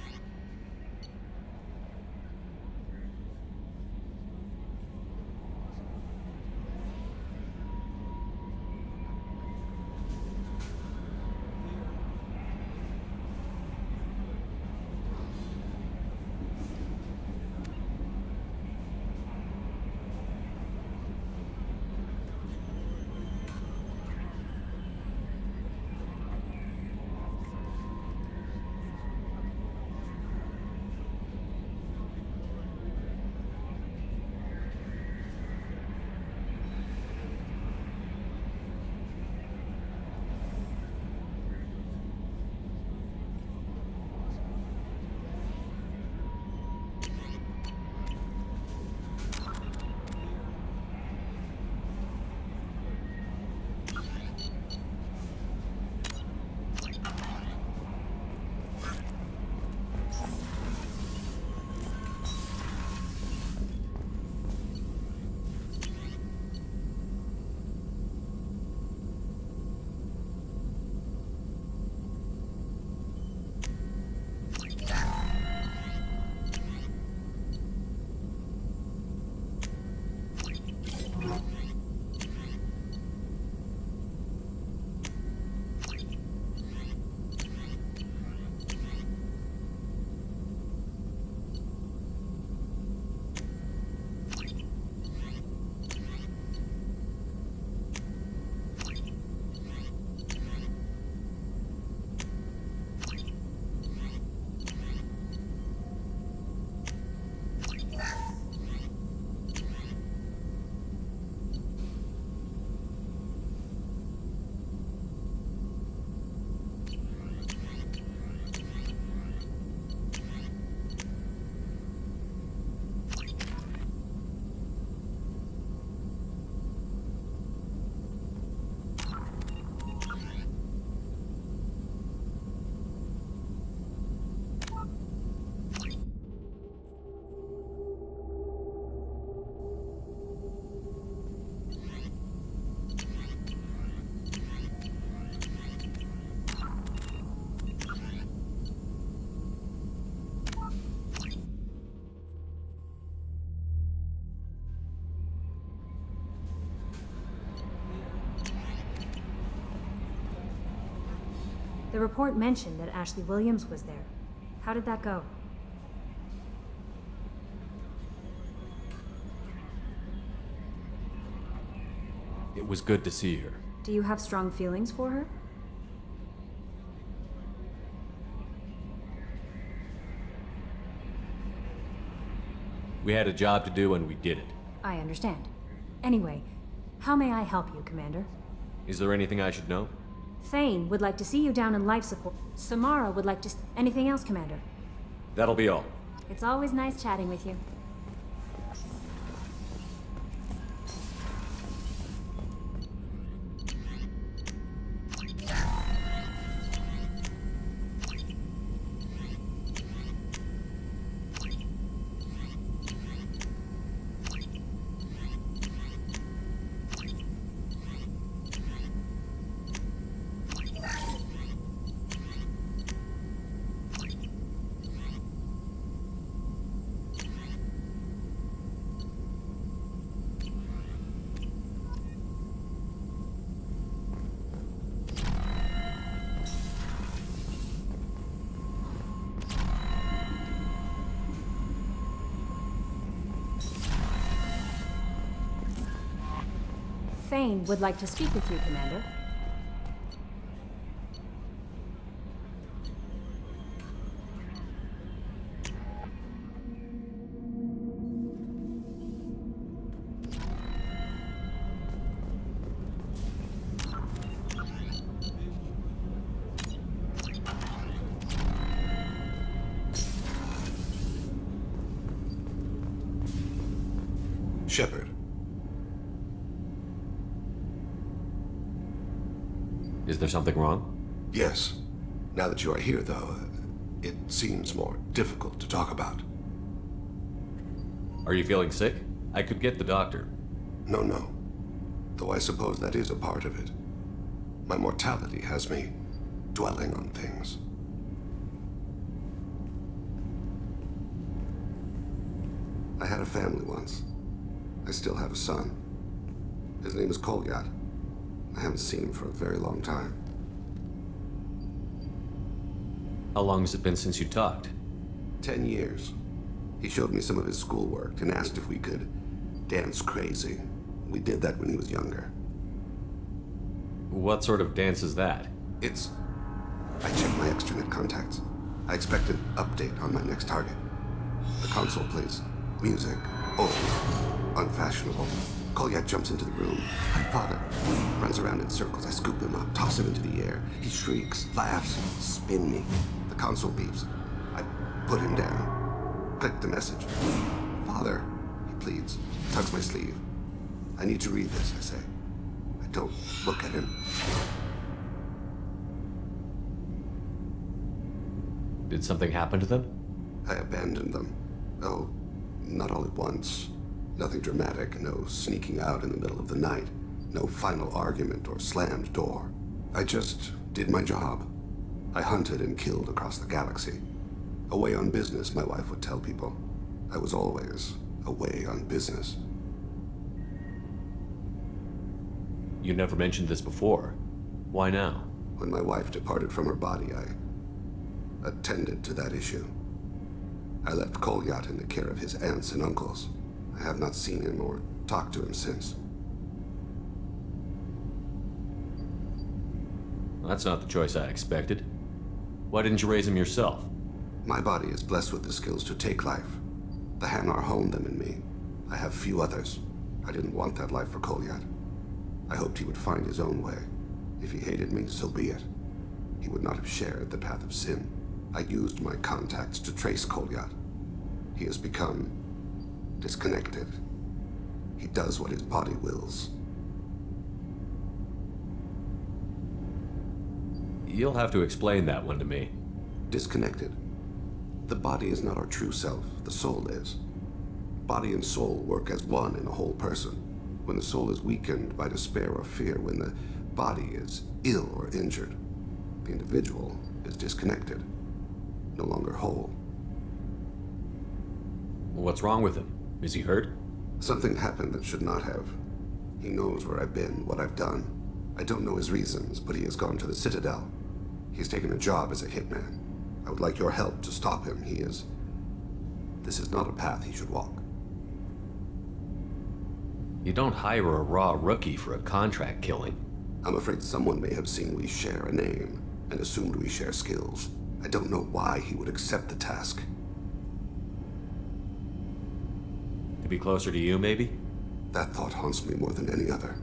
The report mentioned that Ashley Williams was there. How did that go? It was good to see her. Do you have strong feelings for her? We had a job to do and we did it. I understand. Anyway, how may I help you, Commander? Is there anything I should know? Thane would like to see you down in life support. Samara would like to... Anything else, Commander? That'll be all. It's always nice chatting with you. Thane would like to speak with you, Commander. Shepard. Is there something wrong? Yes. Now that you are here, though, it seems more difficult to talk about. Are you feeling sick? I could get the doctor. No. Though I suppose that is a part of it. My mortality has me dwelling on things. I had a family once. I still have a son. His name is Kolyat. I haven't seen him for a very long time. How long has it been since you talked? 10 years. He showed me some of his schoolwork and asked if we could dance crazy. We did that when he was younger. What sort of dance is that? I checked my extranet contacts. I expect an update on my next target. The console plays music, old, unfashionable. Kolyat jumps into the room. My father runs around in circles. I scoop him up, toss him into the air. He shrieks, laughs, spin me. The console beeps. I put him down. Click the message. Father, he pleads, tugs my sleeve. I need to read this, I say. I don't look at him. Did something happen to them? I abandoned them. Oh, not all at once. Nothing dramatic, no sneaking out in the middle of the night, no final argument or slammed door. I just did my job. I hunted and killed across the galaxy. Away on business, my wife would tell people. I was always away on business. You never mentioned this before. Why now? When my wife departed from her body, I attended to that issue. I left Kolyat in the care of his aunts and uncles. I have not seen him or talked to him since. That's not the choice I expected. Why didn't you raise him yourself? My body is blessed with the skills to take life. The Hanar honed them in me. I have few others. I didn't want that life for Kolyat. I hoped he would find his own way. If he hated me, so be it. He would not have shared the path of sin. I used my contacts to trace Kolyat. He has become disconnected. He does what his body wills. You'll have to explain that one to me. Disconnected. The body is not our true self, the soul is. Body and soul work as one in a whole person. When the soul is weakened by despair or fear, when the body is ill or injured, the individual is disconnected, no longer whole. What's wrong with him? Is he hurt? Something happened that should not have. He knows where I've been, what I've done. I don't know his reasons, but he has gone to the Citadel. He's taken a job as a hitman. I would like your help to stop him. This is not a path he should walk. You don't hire a raw rookie for a contract killing. I'm afraid someone may have seen we share a name and assumed we share skills. I don't know why he would accept the task. To be closer to you, maybe? That thought haunts me more than any other.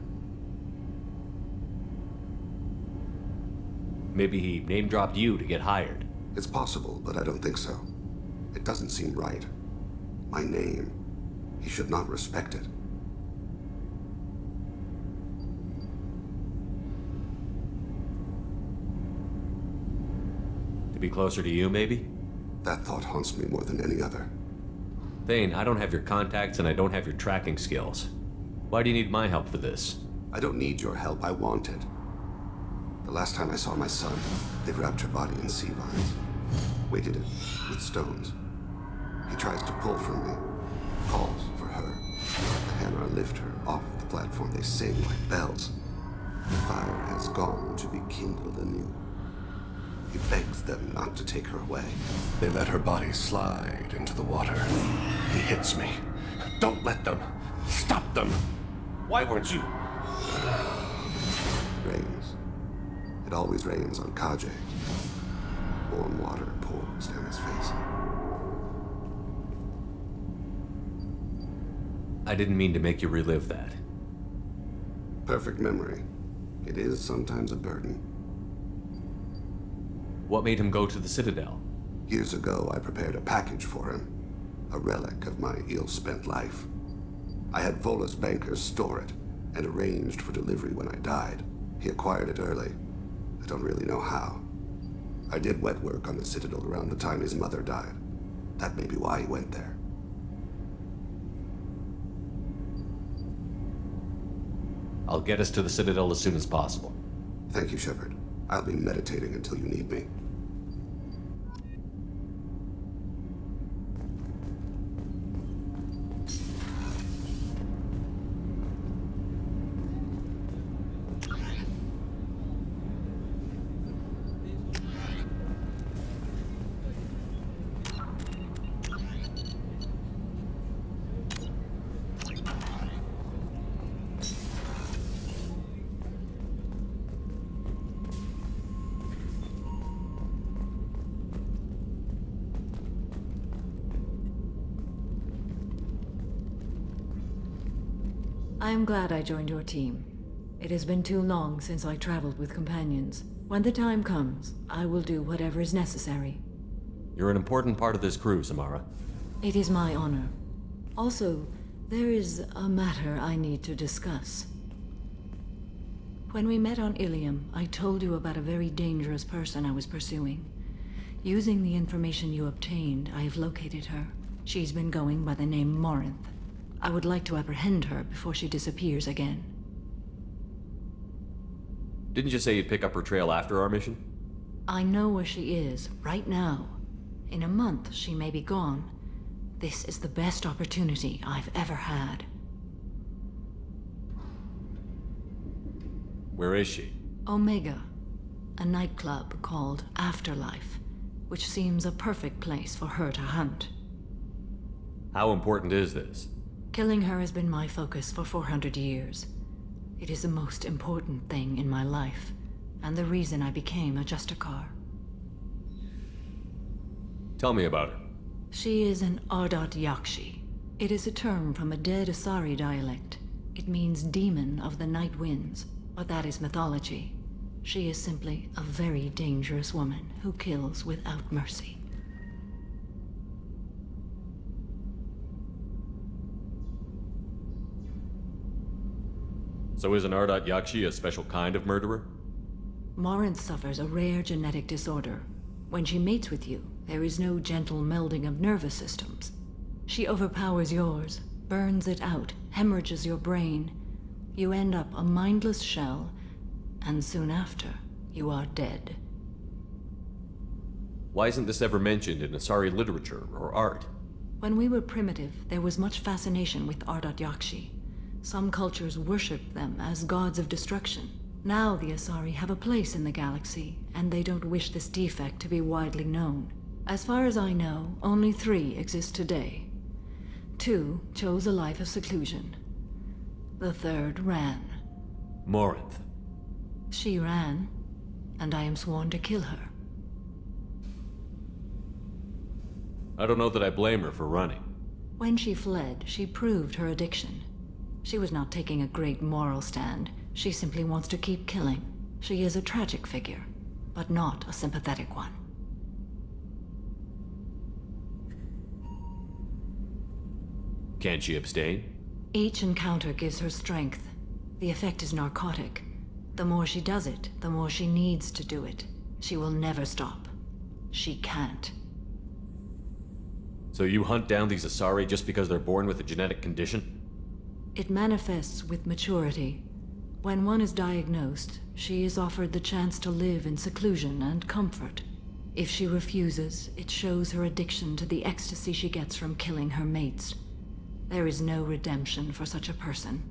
Maybe he name-dropped you to get hired. It's possible, but I don't think so. It doesn't seem right. My name. He should not respect it. To be closer to you, maybe? That thought haunts me more than any other. Thane, I don't have your contacts and I don't have your tracking skills. Why do you need my help for this? I don't need your help. I want it. The last time I saw my son, they wrapped her body in sea vines, weighted it with stones. He tries to pull from me, calls for her. The hammer lift her off the platform. They sing like bells. The fire has gone to be kindled anew. He begs them not to take her away. They let her body slide into the water. He hits me. Don't let them. Stop them. Why weren't you? It rains. It always rains on Kaje. Warm water pours down his face. I didn't mean to make you relive that. Perfect memory. It is sometimes a burden. What made him go to the Citadel? Years ago, I prepared a package for him. A relic of my ill-spent life. I had Volus bankers store it, and arranged for delivery when I died. He acquired it early. I don't really know how. I did wet work on the Citadel around the time his mother died. That may be why he went there. I'll get us to the Citadel as soon as possible. Thank you, Shepard. I'll be meditating until you need me. I am glad I joined your team. It has been too long since I traveled with companions. When the time comes, I will do whatever is necessary. You're an important part of this crew, Samara. It is my honor. Also, there is a matter I need to discuss. When we met on Ilium, I told you about a very dangerous person I was pursuing. Using the information you obtained, I have located her. She's been going by the name Morinth. I would like to apprehend her before she disappears again. Didn't you say you'd pick up her trail after our mission? I know where she is, right now. In a month, she may be gone. This is the best opportunity I've ever had. Where is she? Omega, a nightclub called Afterlife, which seems a perfect place for her to hunt. How important is this? Killing her has been my focus for 400 years. It is the most important thing in my life, and the reason I became a Justicar. Tell me about her. She is an Ardat Yakshi. It is a term from a dead Asari dialect. It means demon of the night winds, but that is mythology. She is simply a very dangerous woman who kills without mercy. So is an Ardat Yakshi a special kind of murderer? Morinth suffers a rare genetic disorder. When she mates with you, there is no gentle melding of nervous systems. She overpowers yours, burns it out, hemorrhages your brain. You end up a mindless shell, and soon after, you are dead. Why isn't this ever mentioned in Asari literature or art? When we were primitive, there was much fascination with Ardat Yakshi. Some cultures worshipped them as gods of destruction. Now the Asari have a place in the galaxy, and they don't wish this defect to be widely known. As far as I know, only 3 exist today. 2 chose a life of seclusion. The 3rd ran. Morinth. She ran, and I am sworn to kill her. I don't know that I blame her for running. When she fled, she proved her addiction. She was not taking a great moral stand. She simply wants to keep killing. She is a tragic figure, but not a sympathetic one. Can she abstain? Each encounter gives her strength. The effect is narcotic. The more she does it, the more she needs to do it. She will never stop. She can't. So you hunt down these Asari just because they're born with a genetic condition? It manifests with maturity. When one is diagnosed, she is offered the chance to live in seclusion and comfort. If she refuses, it shows her addiction to the ecstasy she gets from killing her mates. There is no redemption for such a person.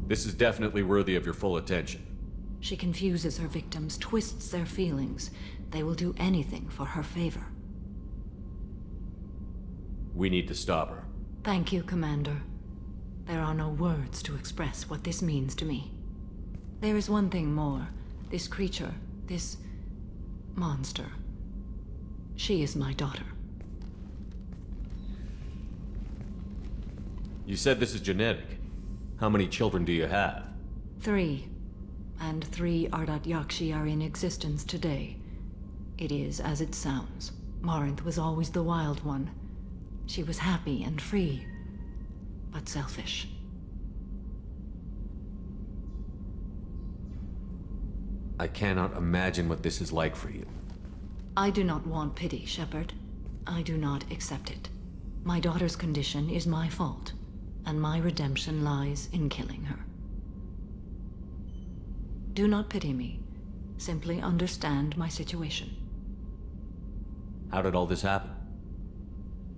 This is definitely worthy of your full attention. She confuses her victims, twists their feelings. They will do anything for her favor. We need to stop her. Thank you, Commander. There are no words to express what this means to me. There is one thing more. This creature, this monster. She is my daughter. You said this is genetic. How many children do you have? 3. And 3 Ardat Yakshi are in existence today. It is as it sounds. Morinth was always the wild one. She was happy and free, but selfish. I cannot imagine what this is like for you. I do not want pity, Shepard. I do not accept it. My daughter's condition is my fault, and my redemption lies in killing her. Do not pity me. Simply understand my situation. How did all this happen?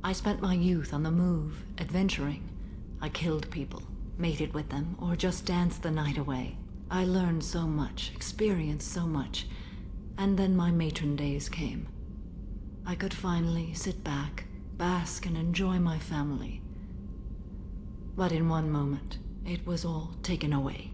I spent my youth on the move, adventuring. I killed people, mated with them, or just danced the night away. I learned so much, experienced so much, and then my matron days came. I could finally sit back, bask and enjoy my family. But in one moment, it was all taken away.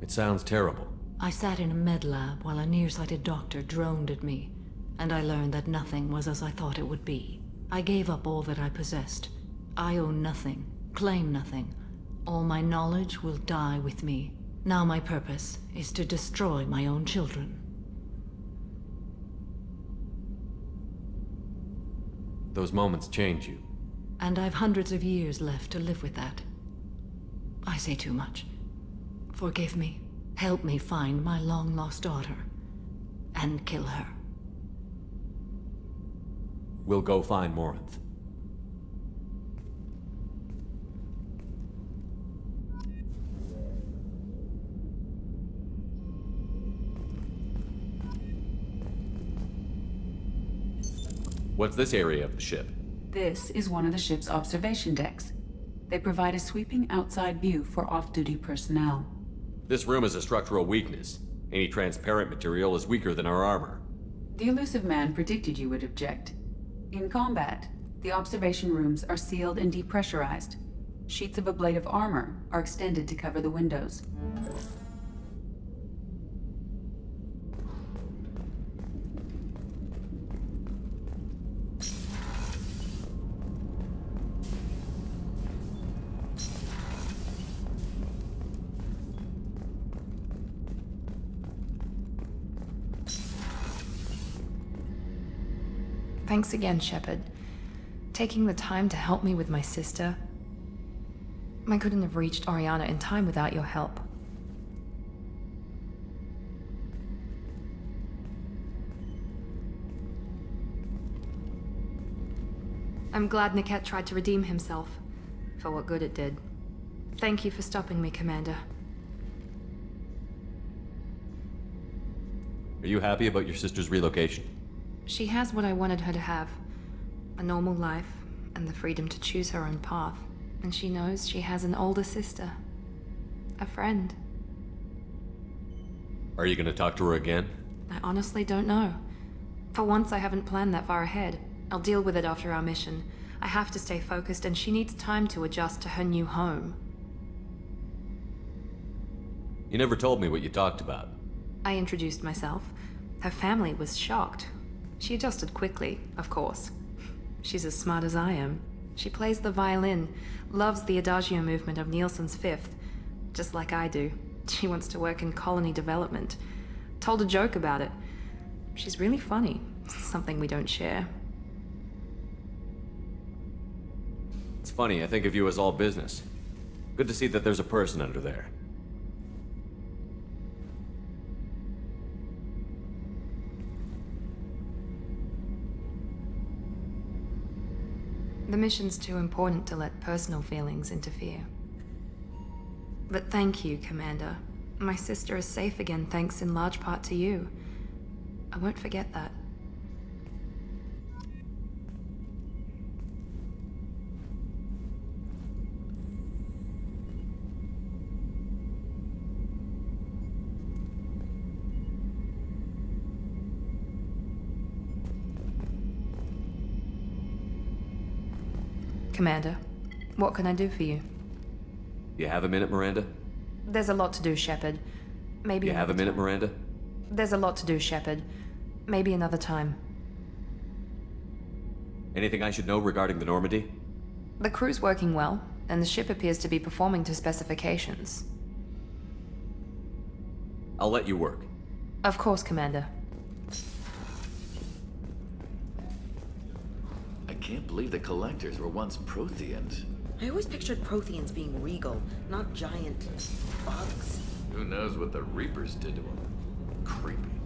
It sounds terrible. I sat in a med lab while a nearsighted doctor droned at me, and I learned that nothing was as I thought it would be. I gave up all that I possessed. I own nothing, claim nothing. All my knowledge will die with me. Now my purpose is to destroy my own children. Those moments change you. And I've hundreds of years left to live with that. I say too much. Forgive me. Help me find my long-lost daughter. And kill her. We'll go find Morinth. What's this area of the ship? This is one of the ship's observation decks. They provide a sweeping outside view for off-duty personnel. This room is a structural weakness. Any transparent material is weaker than our armor. The elusive man predicted you would object. In combat, the observation rooms are sealed and depressurized. Sheets of ablative armor are extended to cover the windows. Thanks again, Shepard. Taking the time to help me with my sister. I couldn't have reached Oriana in time without your help. I'm glad Niket tried to redeem himself. for what good it did. Thank you for stopping me, Commander. Are you happy about your sister's relocation? She has what I wanted her to have. A normal life, and the freedom to choose her own path. And she knows she has an older sister. A friend. Are you gonna talk to her again? I honestly don't know. For once, I haven't planned that far ahead. I'll deal with it after our mission. I have to stay focused, and she needs time to adjust to her new home. You never told me what you talked about. I introduced myself. Her family was shocked. She adjusted quickly, of course. She's as smart as I am. She plays the violin, loves the adagio movement of Nielsen's Fifth, just like I do. She wants to work in colony development. Told a joke about it. She's really funny, something we don't share. It's funny, I think of you as all business. Good to see that there's a person under there. The mission's too important to let personal feelings interfere. But thank you, Commander. My sister is safe again thanks in large part to you. I won't forget that. Commander, what can I do for you? You have a minute, Miranda? There's a lot to do, Shepard. Maybe You have a minute, Miranda? There's a lot to do, Shepard. Maybe another time. Anything I should know regarding the Normandy? The crew's working well, and the ship appears to be performing to specifications. I'll let you work. Of course, Commander. I can't believe the Collectors were once Protheans. I always pictured Protheans being regal, not giant bugs. Who knows what the Reapers did to them? Creepy.